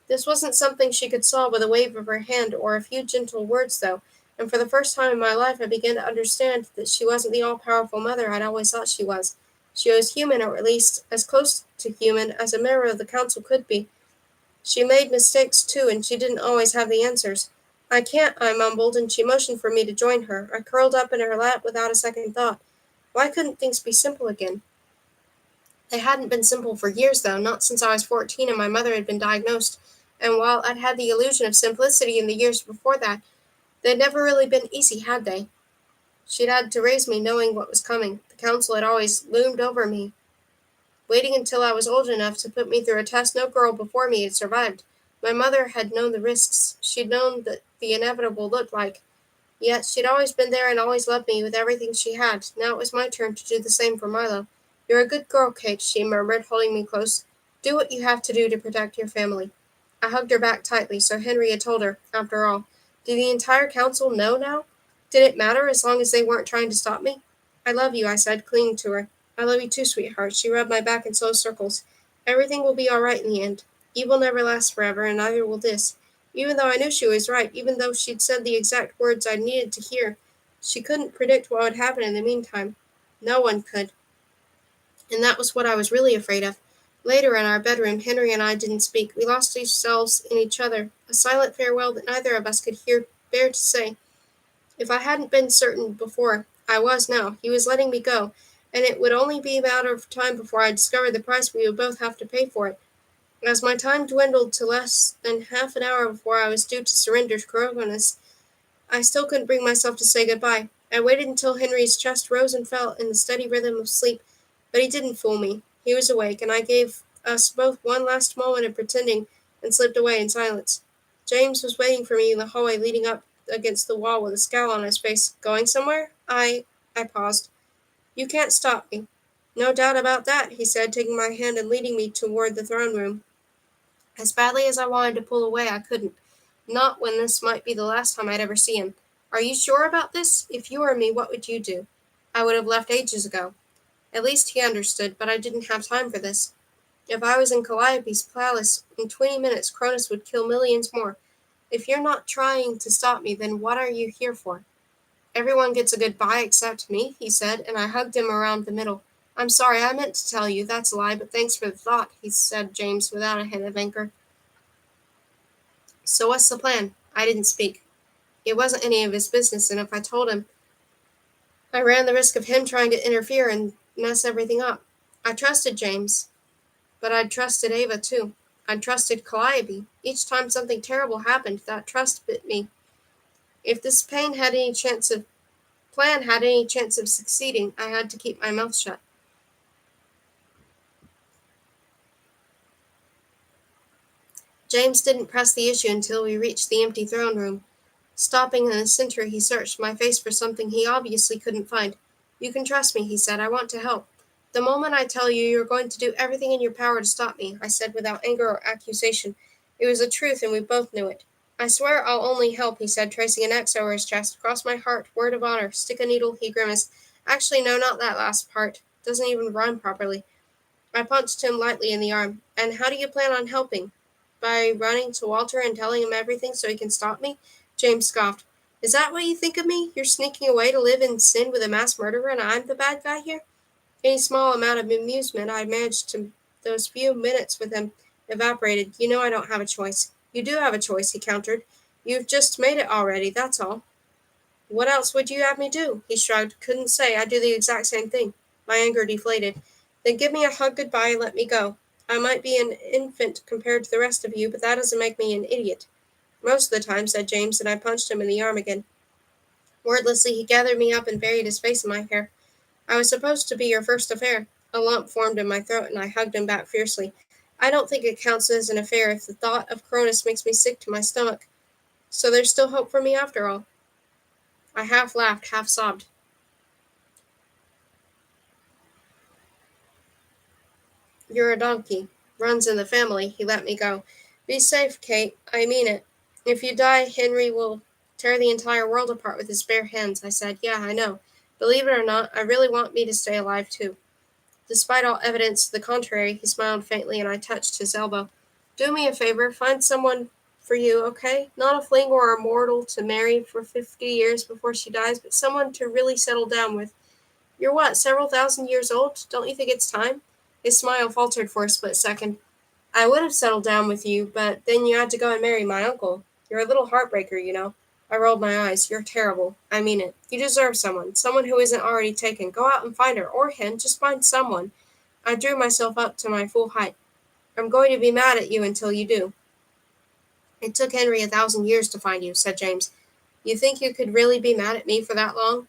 This wasn't something she could solve with a wave of her hand or a few gentle words, though, and for the first time in my life I began to understand that she wasn't the all-powerful mother I'd always thought she was. She was human, or at least as close to human as a member of the council could be. She made mistakes, too, and she didn't always have the answers. I can't, I mumbled, and she motioned for me to join her. I curled up in her lap without a second thought. Why couldn't things be simple again? They hadn't been simple for years, though, not since I was 14 and my mother had been diagnosed, and while I'd had the illusion of simplicity in the years before that, they'd never really been easy, had they? She'd had to raise me knowing what was coming. The council had always loomed over me, waiting until I was old enough to put me through a test no girl before me had survived. My mother had known the risks. She'd known what the inevitable looked like. Yet she'd always been there and always loved me with everything she had. Now it was my turn to do the same for Milo. "You're a good girl, Kate," she murmured, holding me close. "Do what you have to do to protect your family." I hugged her back tightly, so Henry had told her, after all. Did the entire council know now? Did it matter as long as they weren't trying to stop me? "I love you," I said, clinging to her. "I love you too, sweetheart." She rubbed my back in slow circles. "Everything will be all right in the end. Evil never lasts forever, and neither will this." Even though I knew she was right, even though she'd said the exact words I needed to hear, she couldn't predict what would happen in the meantime. No one could. And that was what I was really afraid of. Later in our bedroom, Henry and I didn't speak. We lost ourselves in each other, a silent farewell that neither of us could bear to say. If I hadn't been certain before, I was now. He was letting me go, and it would only be a matter of time before I discovered the price we would both have to pay for it. As my time dwindled to less than half an hour before I was due to surrender to Coronis, I still couldn't bring myself to say goodbye. I waited until Henry's chest rose and fell in the steady rhythm of sleep, but he didn't fool me. He was awake, and I gave us both one last moment of pretending and slipped away in silence. James was waiting for me in the hallway leading up against the wall with a scowl on his face. "Going somewhere?" I paused. "You can't stop me." "No doubt about that," he said, taking my hand and leading me toward the throne room. As badly as I wanted to pull away, I couldn't. Not when this might be the last time I'd ever see him. "Are you sure about this? If you were me, what would you do?" "I would have left ages ago." At least he understood, but I didn't have time for this. If I was in Calliope's palace in 20 minutes, Cronus would kill millions more. "If you're not trying to stop me, then what are you here for?" "Everyone gets a goodbye except me," he said, and I hugged him around the middle. "I'm sorry, I meant to tell you. That's a lie, but thanks for the thought," he said, James, without a hint of anger. "So what's the plan?" I didn't speak. It wasn't any of his business, and if I told him, I ran the risk of him trying to interfere and mess everything up. I trusted James, but I'd trusted Ava too. I'd trusted Calliope. Each time something terrible happened, that trust bit me. If this plan had any chance of succeeding, I had to keep my mouth shut. James didn't press the issue until we reached the empty throne room. Stopping in the center, he searched my face for something he obviously couldn't find. "You can trust me," he said. "I want to help." "The moment I tell you, you're going to do everything in your power to stop me," I said without anger or accusation. It was the truth, and we both knew it. "I swear I'll only help," he said, tracing an X over his chest. "Cross my heart, word of honor." "Stick a needle," he grimaced. "Actually, no, not that last part. Doesn't even rhyme properly." I punched him lightly in the arm. "And how do you plan on helping?" "By running to Walter and telling him everything so he can stop me?" James scoffed. "Is that what you think of me? You're sneaking away to live in sin with a mass murderer, and I'm the bad guy here?" Any small amount of amusement I managed to those few minutes with him evaporated. "You know I don't have a choice." "You do have a choice," he countered. "You've just made it already, that's all." "What else would you have me do?" He shrugged. "Couldn't say. I'd do the exact same thing." My anger deflated. "Then give me a hug goodbye and let me go. I might be an infant compared to the rest of you, but that doesn't make me an idiot." "Most of the time," said James, and I punched him in the arm again. Wordlessly, he gathered me up and buried his face in my hair. "I was supposed to be your first affair." A lump formed in my throat, and I hugged him back fiercely. "I don't think it counts as an affair if the thought of Cronus makes me sick to my stomach. So there's still hope for me after all." I half laughed, half sobbed. "You're a donkey. Runs in the family." He let me go. "Be safe, Kate. I mean it. If you die, Henry will tear the entire world apart with his bare hands." I said, "Yeah, I know. Believe it or not, I really want me to stay alive, too." Despite all evidence to the contrary, he smiled faintly, and I touched his elbow. "Do me a favor. Find someone for you, okay? Not a fling or a mortal to marry for 50 years before she dies, but someone to really settle down with. You're what, several thousand years old? Don't you think it's time?" His smile faltered for a split second. "I would have settled down with you, but then you had to go and marry my uncle. You're a little heartbreaker, you know." I rolled my eyes. "You're terrible. I mean it. You deserve someone who isn't already taken. Go out and find her, or him. Just find someone." I drew myself up to my full height. "I'm going to be mad at you until you do." "It took Henry 1,000 years to find you," said James. "You think you could really be mad at me for that long?"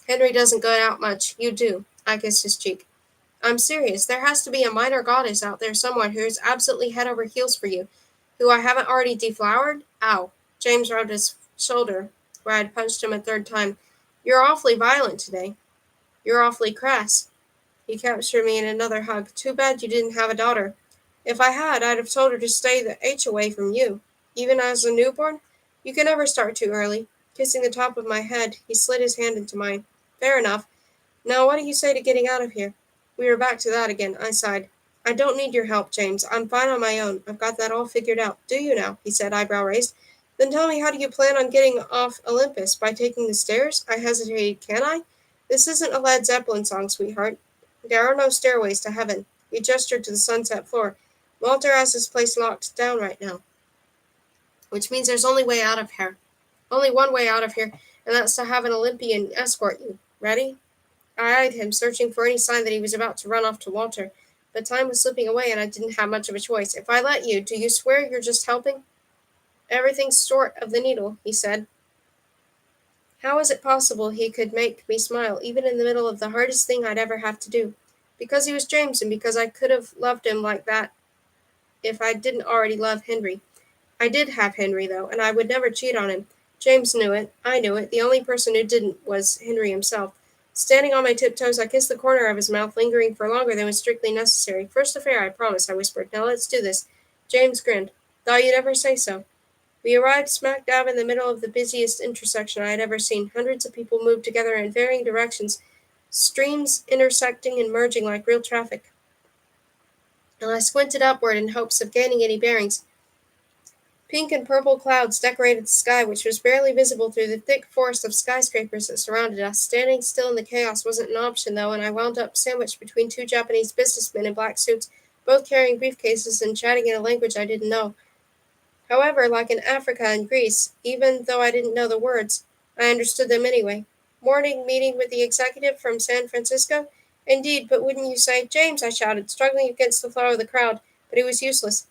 "Henry doesn't go out much. You do." I kissed his cheek. "I'm serious. There has to be a minor goddess out there somewhere who's absolutely head over heels for you. Who I haven't already deflowered? Ow. James rubbed his shoulder, where I'd punched him a third time. You're awfully violent today. You're awfully crass. He captured me in another hug. Too bad you didn't have a daughter. If I had, I'd have told her to stay the H away from you. Even as a newborn? You can never start too early. Kissing the top of my head, he slid his hand into mine. Fair enough. Now what do you say to getting out of here? We were back to that again. I sighed. I don't need your help, James. I'm fine on my own. I've got that all figured out. Do you now? He said, eyebrow raised. Then tell me, how do you plan on getting off Olympus? By taking the stairs? I hesitated. Can I? This isn't a Led Zeppelin song, sweetheart. There are no stairways to heaven. He gestured to the sunset floor. Walter has this place locked down right now. Which means there's only way out of here. Only one way out of here, and that's to have an Olympian escort you. Ready? I eyed him, searching for any sign that he was about to run off to Walter. But time was slipping away, and I didn't have much of a choice. If I let you, do you swear you're just helping? Everything's short of the needle, he said. How was it possible he could make me smile, even in the middle of the hardest thing I'd ever have to do? Because he was James, and because I could have loved him like that if I didn't already love Henry. I did have Henry, though, and I would never cheat on him. James knew it. I knew it. The only person who didn't was Henry himself. Standing on my tiptoes, I kissed the corner of his mouth, lingering for longer than was strictly necessary. First affair, I promise, I whispered. Now let's do this. James grinned. Thought you'd ever say so. We arrived smack dab in the middle of the busiest intersection I had ever seen. Hundreds of people moved together in varying directions, streams intersecting and merging like real traffic. And I squinted upward in hopes of gaining any bearings. Pink and purple clouds decorated the sky, which was barely visible through the thick forest of skyscrapers that surrounded us. Standing still in the chaos wasn't an option, though, and I wound up sandwiched between two Japanese businessmen in black suits, both carrying briefcases and chatting in a language I didn't know. However, like in Africa and Greece, even though I didn't know the words, I understood them anyway. Morning meeting with the executive from San Francisco? Indeed, but wouldn't you say, James, I shouted, struggling against the flow of the crowd, but it was useless.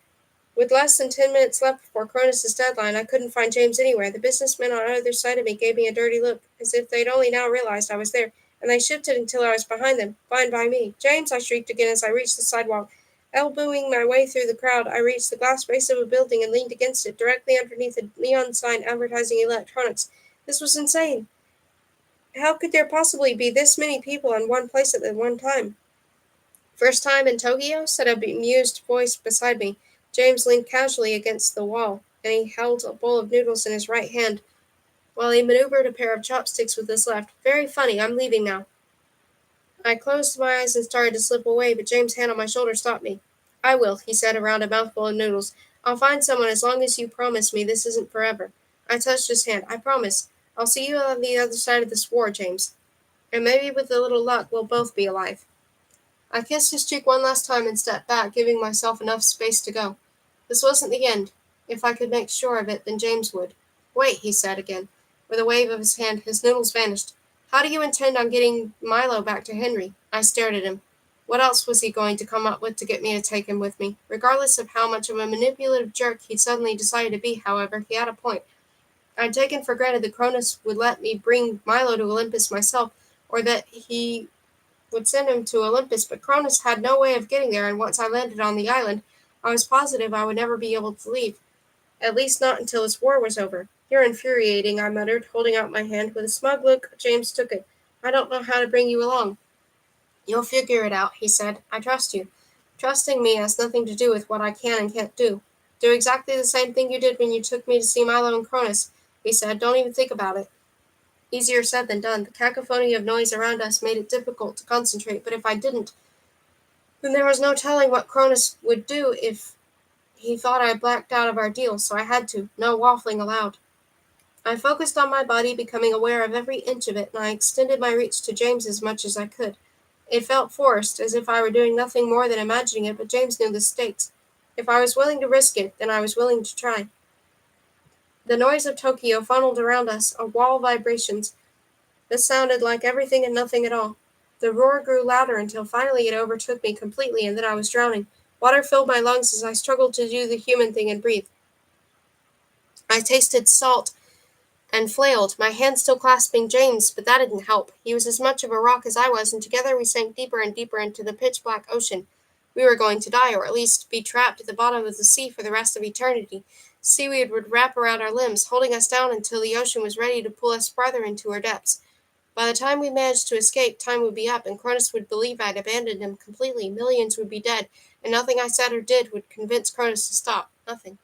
With less than 10 minutes left before Cronus's deadline, I couldn't find James anywhere. The businessmen on either side of me gave me a dirty look, as if they'd only now realized I was there, and they shifted until I was behind them. Fine by me. James, I shrieked again as I reached the sidewalk. Elbowing my way through the crowd, I reached the glass base of a building and leaned against it, directly underneath a neon sign advertising electronics. This was insane. How could there possibly be this many people in one place at the one time? First time in Tokyo? Said a bemused voice beside me. James leaned casually against the wall, and he held a bowl of noodles in his right hand, while he maneuvered a pair of chopsticks with his left. Very funny. I'm leaving now. I closed my eyes and started to slip away, but James' hand on my shoulder stopped me. I will, he said around a mouthful of noodles. I'll find someone as long as you promise me this isn't forever. I touched his hand. I promise. I'll see you on the other side of this war, James. And maybe with a little luck we'll both be alive. I kissed his cheek one last time and stepped back, giving myself enough space to go. This wasn't the end. If I could make sure of it, then James would. Wait, he said again. With a wave of his hand, his noodles vanished. How do you intend on getting Milo back to Henry? I stared at him. What else was he going to come up with to get me to take him with me? Regardless of how much of a manipulative jerk he'd suddenly decided to be, however, he had a point. I'd taken for granted that Cronus would let me bring Milo to Olympus myself, or that he would send him to Olympus, but Cronus had no way of getting there, and once I landed on the island, I was positive I would never be able to leave. At least not until this war was over. You're infuriating, I muttered, holding out my hand. With a smug look, James took it. I don't know how to bring you along. You'll figure it out, he said. I trust you. Trusting me has nothing to do with what I can and can't do. Do exactly the same thing you did when you took me to see Milo and Cronus, he said. Don't even think about it. Easier said than done. The cacophony of noise around us made it difficult to concentrate, but if I didn't, then there was no telling what Cronus would do if he thought I blacked out of our deal, so I had to. No waffling allowed. I focused on my body, becoming aware of every inch of it, and I extended my reach to James as much as I could. It felt forced, as if I were doing nothing more than imagining it, but James knew the stakes. If I was willing to risk it, then I was willing to try. The noise of Tokyo funneled around us, a wall of vibrations. This sounded like everything and nothing at all. The roar grew louder until finally it overtook me completely, and then I was drowning. Water filled my lungs as I struggled to do the human thing and breathe. I tasted salt and flailed, my hand still clasping James, but that didn't help. He was as much of a rock as I was, and together we sank deeper and deeper into the pitch-black ocean. We were going to die, or at least be trapped at the bottom of the sea for the rest of eternity. Seaweed would wrap around our limbs, holding us down until the ocean was ready to pull us farther into her depths. By the time we managed to escape, time would be up, and Cronus would believe I'd abandoned him completely. Millions would be dead, and nothing I said or did would convince Cronus to stop. Nothing.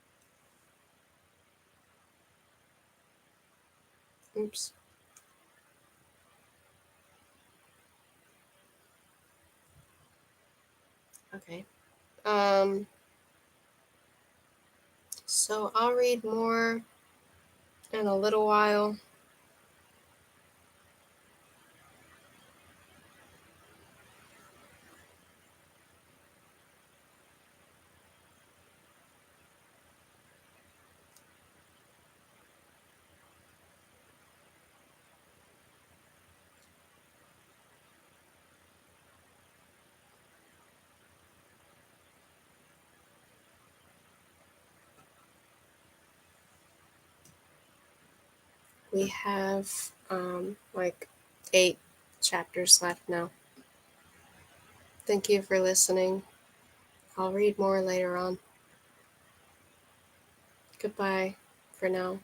Oops. Okay. So I'll read more in a little while. We have like 8 chapters left now. Thank you for listening. I'll read more later on. Goodbye for now.